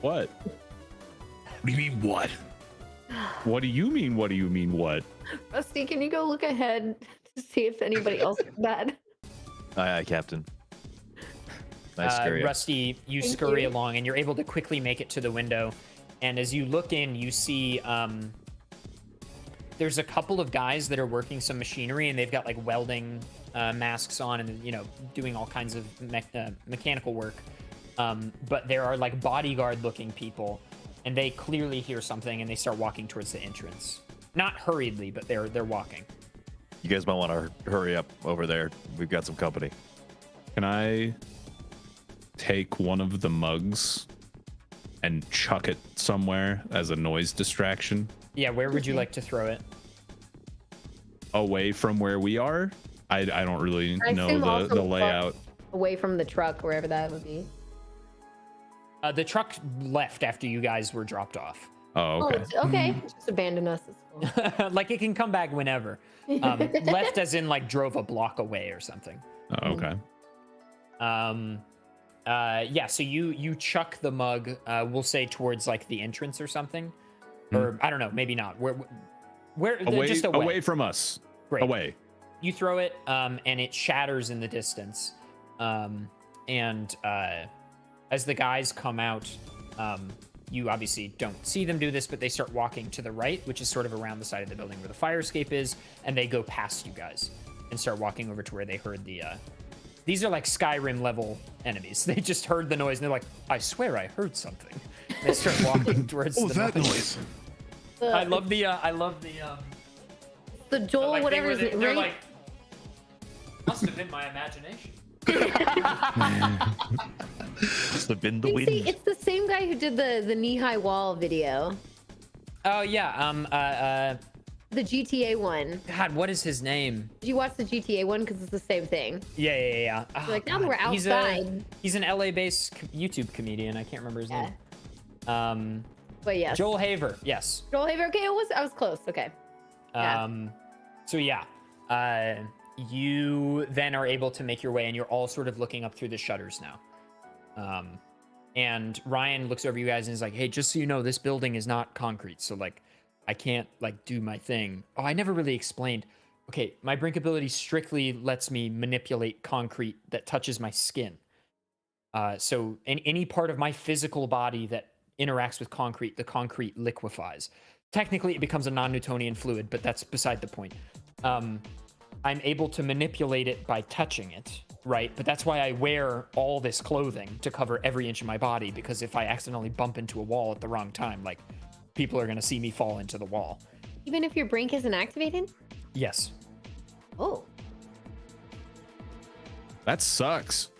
What? What do you mean, what? What do you mean? What do you mean? What? Rusty, can you go look ahead to see if anybody else is bad? Aye, aye, Captain. Nice scurry. Rusty, you Thank scurry you. along, and you're able to quickly make it to the window. And as you look in, you see there's a couple of guys that are working some machinery, and they've got like welding masks on, and doing all kinds of mechanical work. But there are like bodyguard-looking people, and they clearly hear something, and they start walking towards the entrance. Not hurriedly, but they're walking. You guys might want to hurry up over there. We've got some company. Can I take one of the mugs and chuck it somewhere as a noise distraction Yeah, where would you like to throw it? away from where we are? I don't really I know assume also the layout. Away from the truck, wherever that would be. The truck left after you guys were dropped off. Oh, okay. Okay. Just abandon us. It's cool. Like it can come back whenever. Left as in like drove a block away or something. Oh, okay. Yeah, so you chuck the mug, we'll say towards like the entrance or something. Or I don't know, maybe not. Where Away, just away. from us. Great. Away. You throw it, and it shatters in the distance. And as the guys come out, you obviously don't see them do this, but they start walking to the right, which is sort of around the side of the building where the fire escape is, and they go past you guys and start walking over to where they heard the. These are like Skyrim level enemies. They just heard the noise, and they're like, "I swear I heard something." And they start walking towards. What was the that noise. noise? I love the. The Joel, like, whatever they're right? like, must have been my imagination. Must have been the See, wind. it's the same guy who did the knee-high wall video. Oh yeah. The GTA one. God, what is his name? Did you watch the GTA one? Because it's the same thing. Yeah. Oh, Like, now that we're God. outside. He's an LA-based YouTube comedian. I can't remember his name. But yes. Joel Haver. Yes. Joel Haver. Okay, I was close. Okay. Yeah. So yeah, you then are able to make your way, and you're all sort of looking up through the shutters now. And Ryan looks over you guys and is like, "Hey, just so you know, this building is not concrete, so like, I can't like do my thing." Oh, I never really explained. Okay, my Brink ability strictly lets me manipulate concrete that touches my skin. So in any part of my physical body that interacts with concrete, the concrete liquefies. Technically, it becomes a non-Newtonian fluid, but that's beside the point. I'm able to manipulate it by touching it, right? But that's why I wear all this clothing to cover every inch of my body, because if I accidentally bump into a wall at the wrong time, like, people are going to see me fall into the wall. Even if your Brink isn't activated? Yes. Oh. That sucks.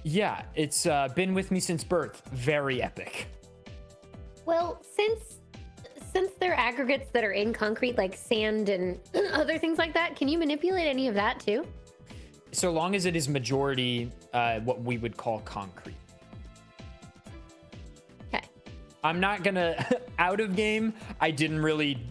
Yeah, it's been with me since birth. Very epic. Well, since they're aggregates that are in concrete, like sand and other things like that, can you manipulate any of that too? So long as it is majority what we would call concrete. Okay. I'm not gonna out of game. I didn't really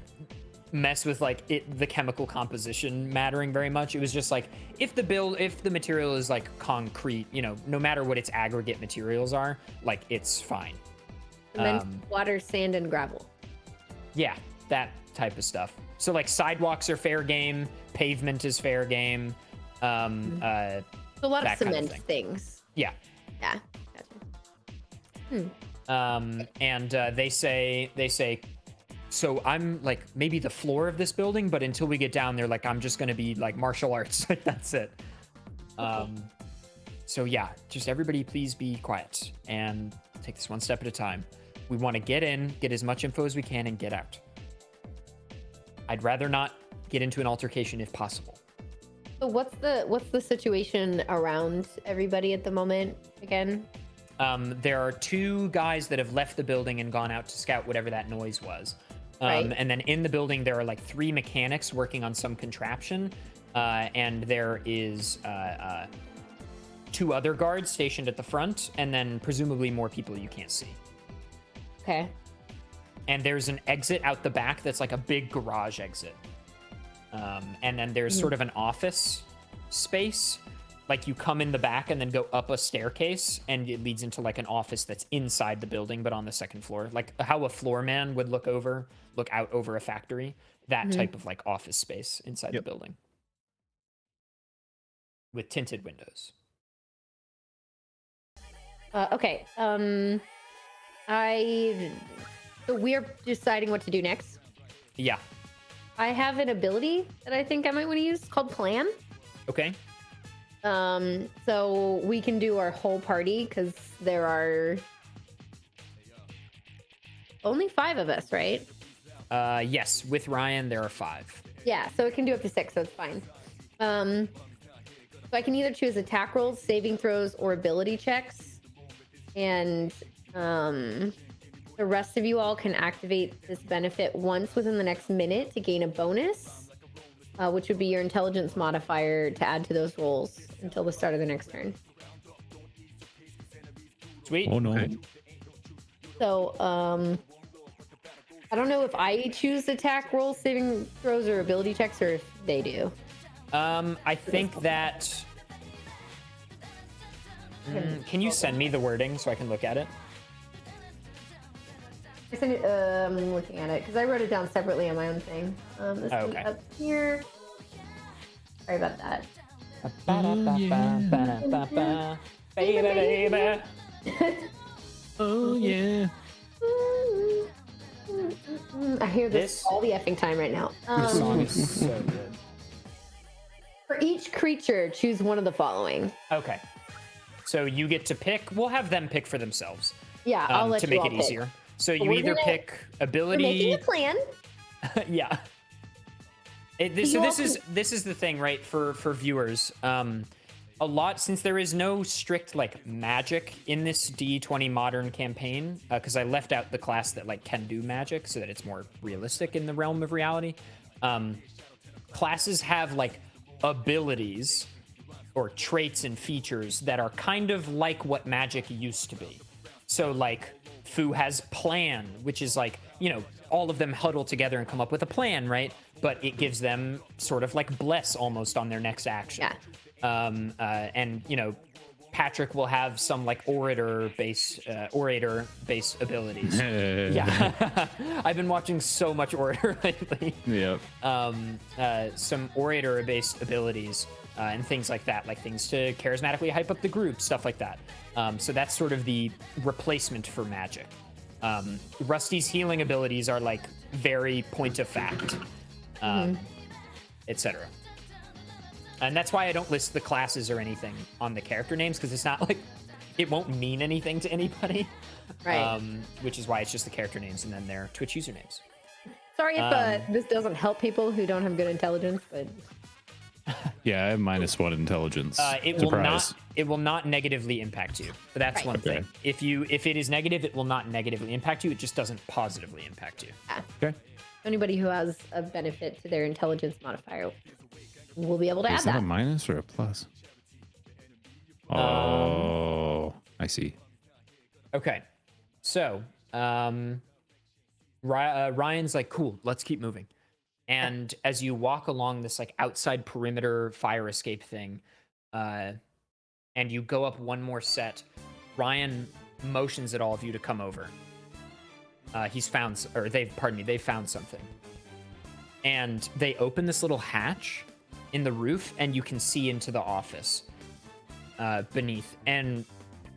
mess with like the chemical composition mattering very much. It was just like if the material is like concrete, you know, no matter what its aggregate materials are, like it's fine. Cement, water, sand, and gravel. Yeah, that type of stuff. So like sidewalks are fair game, pavement is fair game. A lot of that kind of cement thing. things. Yeah. Yeah. Gotcha. And they say, so I'm like maybe the floor of this building, but until we get down there, like I'm just gonna be like martial arts. Like that's it. So yeah, just everybody please be quiet and take this one step at a time. We want to get in, get as much info as we can, and get out. I'd rather not get into an altercation if possible. So what's the situation around everybody at the moment again? There are 2 guys that have left the building and gone out to scout whatever that noise was. Right. And then in the building, there are like 3 mechanics working on some contraption. And there is 2 other guards stationed at the front, and then presumably more people you can't see. Okay. And there's an exit out the back that's like a big garage exit. And then there's sort of an office space. Like you come in the back and then go up a staircase, and it leads into like an office that's inside the building, but on the 2nd floor. Like how a floor man would look out over a factory. That type of like office space inside the building. With tinted windows. Okay. So we're deciding what to do next. Yeah. I have an ability that I think I might want to use called Plan. Okay. So we can do our whole party because there are only 5 of us, right? Yes. With Ryan, there are 5. Yeah, so it can do up to 6, so it's fine. So I can either choose attack rolls, saving throws, or ability checks. And the rest of you all can activate this benefit once within the next minute to gain a bonus, which would be your intelligence modifier to add to those rolls until the start of the next turn. Sweet. Oh no. Okay. So, I don't know if I choose attack rolls, saving throws, or ability checks, or if they do. I think that... can you send me the wording so I can look at it? I'm looking at it because I wrote it down separately on my own thing. This Oh, is okay. up here. Sorry about that. Baby. Oh yeah. I hear this This- all the effing time right now. This song is so good. For each creature, choose one of the following. Okay. So you get to pick. We'll have them pick for themselves Yeah, I'll let to you make all it pick. easier. So you we're either gonna- pick We're making ability. a plan. Yeah. So You all this is the thing, right? For viewers, a lot, since there is no strict like magic in this D20 modern campaign, because I left out the class that like can do magic so that it's more realistic in the realm of reality. Classes have like abilities or traits and features that are kind of like what magic used to be. So like Fu has plan, which is like, you know, all of them huddle together and come up with a plan, right? But it gives them sort of like bless almost on their next action. Yeah. And you know, Patrick will have some like orator-based abilities. Yeah, I've been watching so much Orator lately. Yep. Some Orator-based abilities and things like that, like things to charismatically hype up the group, stuff like that. So that's sort of the replacement for magic. Rusty's healing abilities are like very point of fact, etc. And that's why I don't list the classes or anything on the character names, because it's not like it won't mean anything to anybody. Right. Which is why it's just the character names and then their Twitch usernames. Sorry if this doesn't help people who don't have good intelligence, but Yeah, I have -1 intelligence. It will not negatively impact you. But that's one thing. If it is negative, it will not negatively impact you. It just doesn't positively impact you. Okay. Anybody who has a benefit to their intelligence modifier will be able to add Is that that. a minus or a plus? Oh, I see. Okay. So, Ryan's like, cool, let's keep moving. And as you walk along this like outside perimeter fire escape thing, and you go up one more set, Ryan motions at all of you to come over. They've found something. And they open this little hatch in the roof, and you can see into the office beneath. And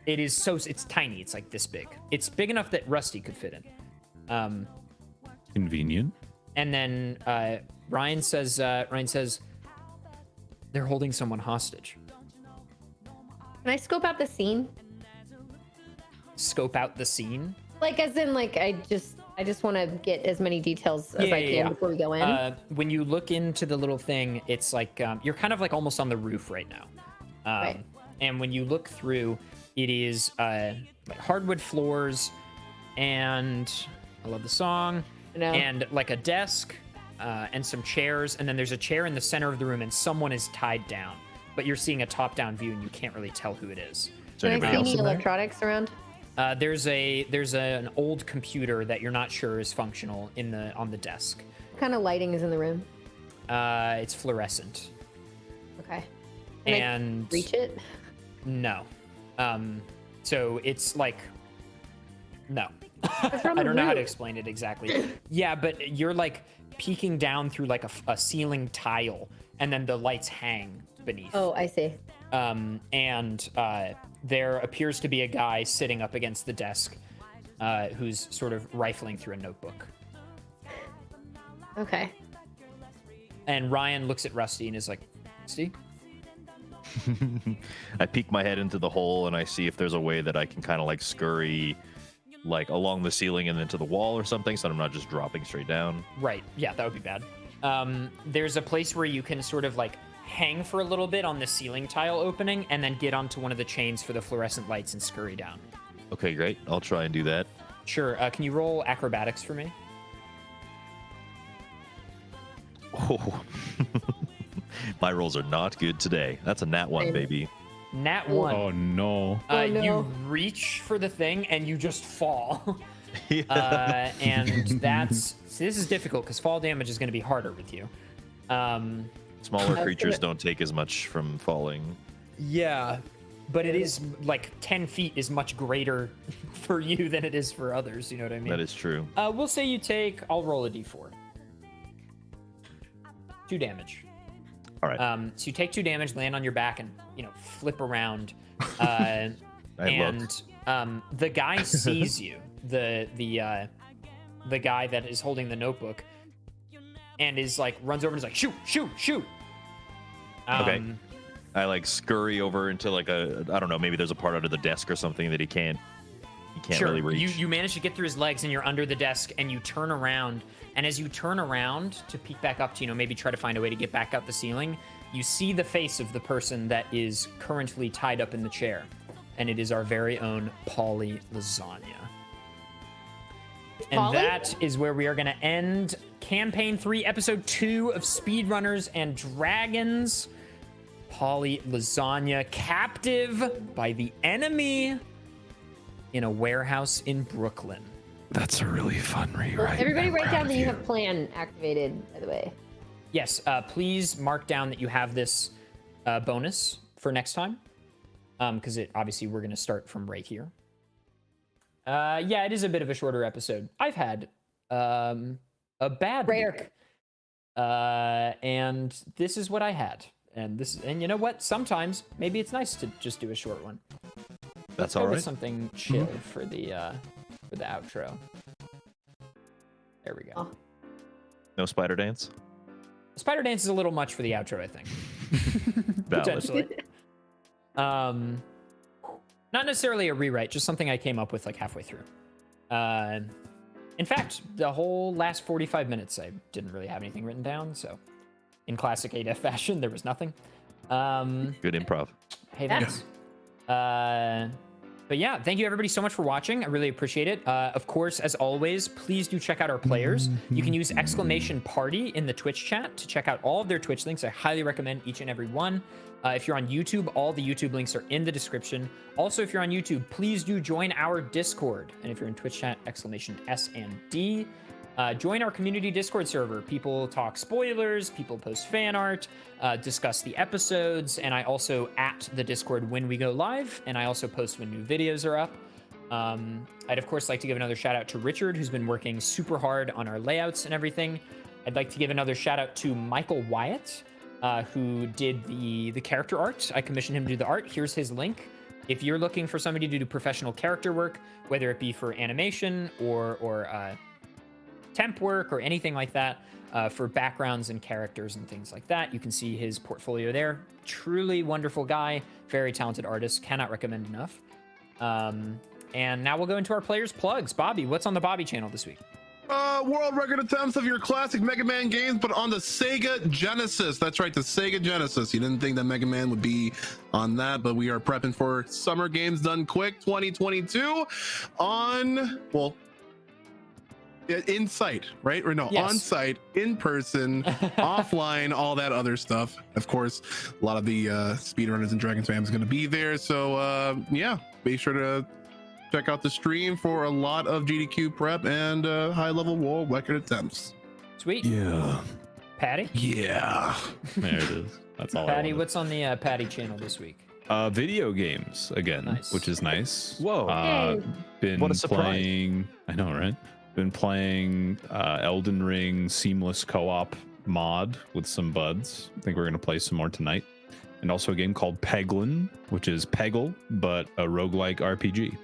it's tiny. It's like this big. It's big enough that Rusty could fit in. Convenient. And then Ryan says, they're holding someone hostage. Can I scope out the scene? Scope out the scene? Like, as in, like, I just want to get as many details as I can before we go in. When you look into the little thing, it's like you're kind of like almost on the roof right now. Right. And when you look through, it is like hardwood floors, and I love the song. And like a desk and some chairs, and then there's a chair in the center of the room, and someone is tied down. But you're seeing a top-down view, and you can't really tell who it is. Can I see any electronics around? There's an old computer that you're not sure is functional on the desk. What kind of lighting is in the room? It's fluorescent. Okay. Can I reach it? No. So it's like no. What's wrong I with don't know how to roof? explain it exactly. Yeah, but you're like peeking down through like a ceiling tile, and then the lights hang beneath. Oh, I see. And there appears to be a guy sitting up against the desk who's sort of rifling through a notebook. Okay. And Ryan looks at Rusty and is like, Rusty? I peek my head into the hole and I see if there's a way that I can kind of like scurry like along the ceiling and into the wall or something, so I'm not just dropping straight down. Right. Yeah, that would be bad. There's a place where you can sort of like hang for a little bit on the ceiling tile opening and then get onto one of the chains for the fluorescent lights and scurry down. Okay, great. I'll try and do that. Sure. Can you roll acrobatics for me? Oh. My rolls are not good today. That's a nat 1, baby. Nat 1. Oh no. Oh, no. You reach for the thing and you just fall. And this is difficult because fall damage is going to be harder with you. Smaller creatures don't take as much from falling. Yeah, but it is like 10 feet is much greater for you than it is for others. You know what I mean? That is true. We'll say you take, I'll roll a d4. 2 damage. All right. So you take 2 damage, land on your back, and flip around. The guy sees you, the guy that is holding the notebook, and is like runs over and is like shoot. Okay. I like scurry over into like I don't know, maybe there's a part under the desk or something that he can't Sure. really reach. You manage to get through his legs and you're under the desk and you turn around. And as you turn around to peek back up to, maybe try to find a way to get back up the ceiling, you see the face of the person that is currently tied up in the chair. And it is our very own Pauly Lasagna. And Pauly? that is where we are going to end Campaign 3, Episode 2 of Speedrunners and Dragons. Pauly Lasagna captive by the enemy in a warehouse in Brooklyn. That's a really fun rewrite. Everybody I'm write proud down of that you have plan activated, by the way. Yes, please mark down that you have this bonus for next time. Because obviously we're going to start from right here. Yeah, it is a bit of a shorter episode. I've had a bad Rare. week. And this is what I had. And you know what? Sometimes maybe it's nice to just do a short one. That's Let's go all with right. something chill for the outro. There we go. Oh. No spider dance? Spider dance is a little much for the outro, I think. Valid. Potentially. Not necessarily a rewrite, just something I came up with like halfway through. In fact, the whole last 45 minutes, I didn't really have anything written down. So in classic ADEF fashion, there was nothing. Good improv. Hey, thanks. But yeah, thank you everybody so much for watching. I really appreciate it. Of course, as always, please do check out our players. You can use !party in the Twitch chat to check out all of their Twitch links. I highly recommend each and every one. If you're on YouTube, all the YouTube links are in the description. Also, if you're on YouTube, please do join our Discord. And if you're in Twitch chat, !S&D. Join our community Discord server. People talk spoilers, people post fan art, discuss the episodes, and I also at the Discord when we go live, and I also post when new videos are up. I'd of course like to give another shout out to Richard, who's been working super hard on our layouts and everything. I'd like to give another shout out to Michael Wyatt, who did the character art. I commissioned him to do the art. Here's his link. If you're looking for somebody to do professional character work, whether it be for animation or temp work or anything like that, for backgrounds and characters and things like that, you can see his portfolio there. Truly wonderful guy, very talented artist, cannot recommend enough. And now we'll go into our players' plugs. Bobby, what's on the Bobby channel this week? World record attempts of your classic Mega Man games, but on the Sega Genesis. That's right, the Sega Genesis. You didn't think that Mega Man would be on that, but we are prepping for Summer Games Done Quick 2022 on, well, in site, right? Or no, Yes. on site, in person, offline, all that other stuff. Of course, a lot of the Speedrunners and Dragons fam is going to be there. So yeah, be sure to check out the stream for a lot of GDQ prep and high-level world record attempts. Sweet. Yeah. Patty? Yeah. There it is. That's all. Patty, what's on the Patty channel this week? Video games again, Nice. which is nice. Whoa. Yay. Been What a surprise. playing. I know, right? Been playing Elden Ring Seamless Co-op mod with some buds. I think we're gonna play some more tonight. And also a game called Peglin, which is Peggle, but a roguelike RPG.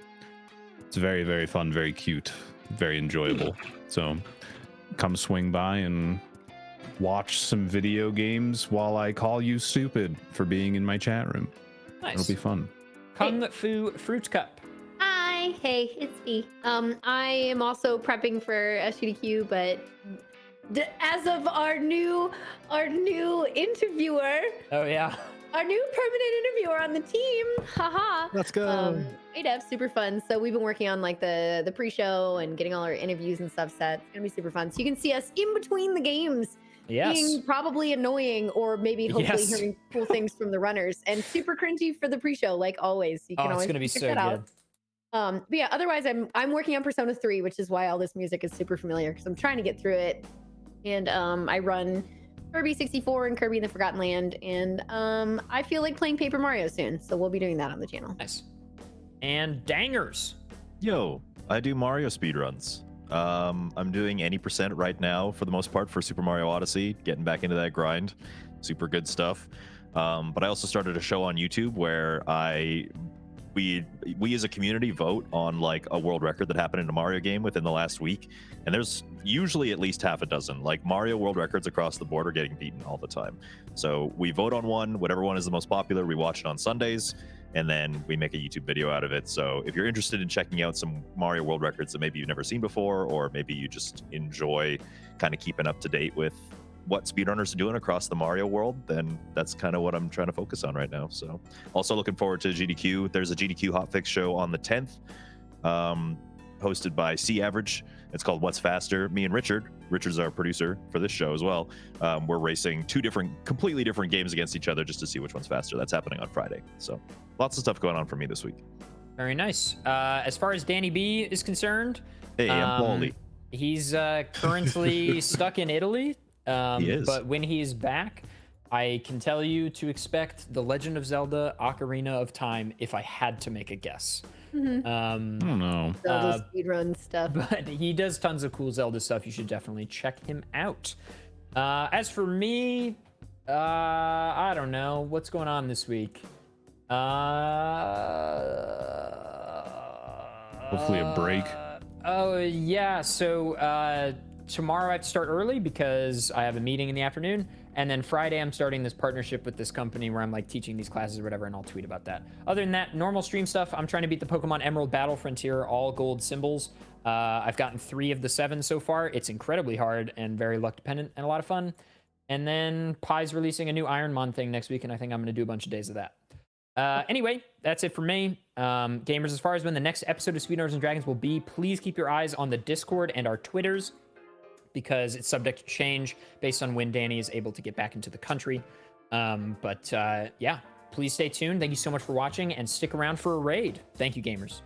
It's very, very fun, very cute, very enjoyable. So come swing by and watch some video games while I call you stupid for being in my chat room. Nice. It'll be fun. Kung Fu Fruit Cup. Hi, hey, it's me. I am also prepping for SGDQ, but as of our new interviewer, Oh yeah. our new permanent interviewer on the team, haha. Let's go. ADEF, super fun. So we've been working on like the pre-show and getting all our interviews and stuff set. It's gonna be super fun. So you can see us in between the games. Yes. Being probably annoying or maybe hopefully Yes. hearing cool things from the runners, and super cringy for the pre-show like always. You can Oh, it's always gonna be check so that good. out. But yeah, otherwise I'm working on Persona 3, which is why all this music is super familiar because I'm trying to get through it. And I run Kirby 64 and Kirby in the Forgotten Land, and I feel like playing Paper Mario soon, so we'll be doing that on the channel. Nice. And Dangers. Yo, I do Mario speedruns. I'm doing any % right now for the most part for Super Mario Odyssey, getting back into that grind. Super good stuff. But I also started a show on YouTube where we as a community vote on like a world record that happened in a Mario game within the last week, and there's usually at least half a dozen. Like Mario world records across the board are getting beaten all the time. So we vote on one, whatever one is the most popular, we watch it on Sundays, and then we make a YouTube video out of it. So if you're interested in checking out some Mario world records that maybe you've never seen before, or maybe you just enjoy kind of keeping up to date with what speedrunners are doing across the Mario world, then that's kind of what I'm trying to focus on right now. So also looking forward to GDQ. There's a GDQ hotfix show on the 10th, hosted by C Average. It's called What's Faster. Me and Richard's our producer for this show as well. We're racing two completely different games against each other just to see which one's faster. That's happening on Friday. So lots of stuff going on for me this week. Very nice. As far as Danny B is concerned, Hey, I'm Paulie. he's currently stuck in Italy. He is. But when he's back, I can tell you to expect The Legend of Zelda Ocarina of Time if I had to make a guess. I don't know. Zelda speedrun stuff. But he does tons of cool Zelda stuff. You should definitely check him out. As for me, I don't know. What's going on this week? Hopefully a break. Oh, yeah. So tomorrow I have to start early because I have a meeting in the afternoon. And then Friday, I'm starting this partnership with this company where I'm like teaching these classes or whatever, and I'll tweet about that. Other than that, normal stream stuff. I'm trying to beat the Pokemon Emerald Battle Frontier, all gold symbols. I've gotten 3 of the 7 so far. It's incredibly hard and very luck dependent and a lot of fun. And then Pie's releasing a new Ironmon thing next week, and I think I'm going to do a bunch of days of that. Anyway, that's it for me. Gamers, as far as when the next episode of Speedrunners and Dragons will be, please keep your eyes on the Discord and our Twitters, because it's subject to change based on when Danny is able to get back into the country. Yeah, please stay tuned. Thank you so much for watching, and stick around for a raid. Thank you, gamers.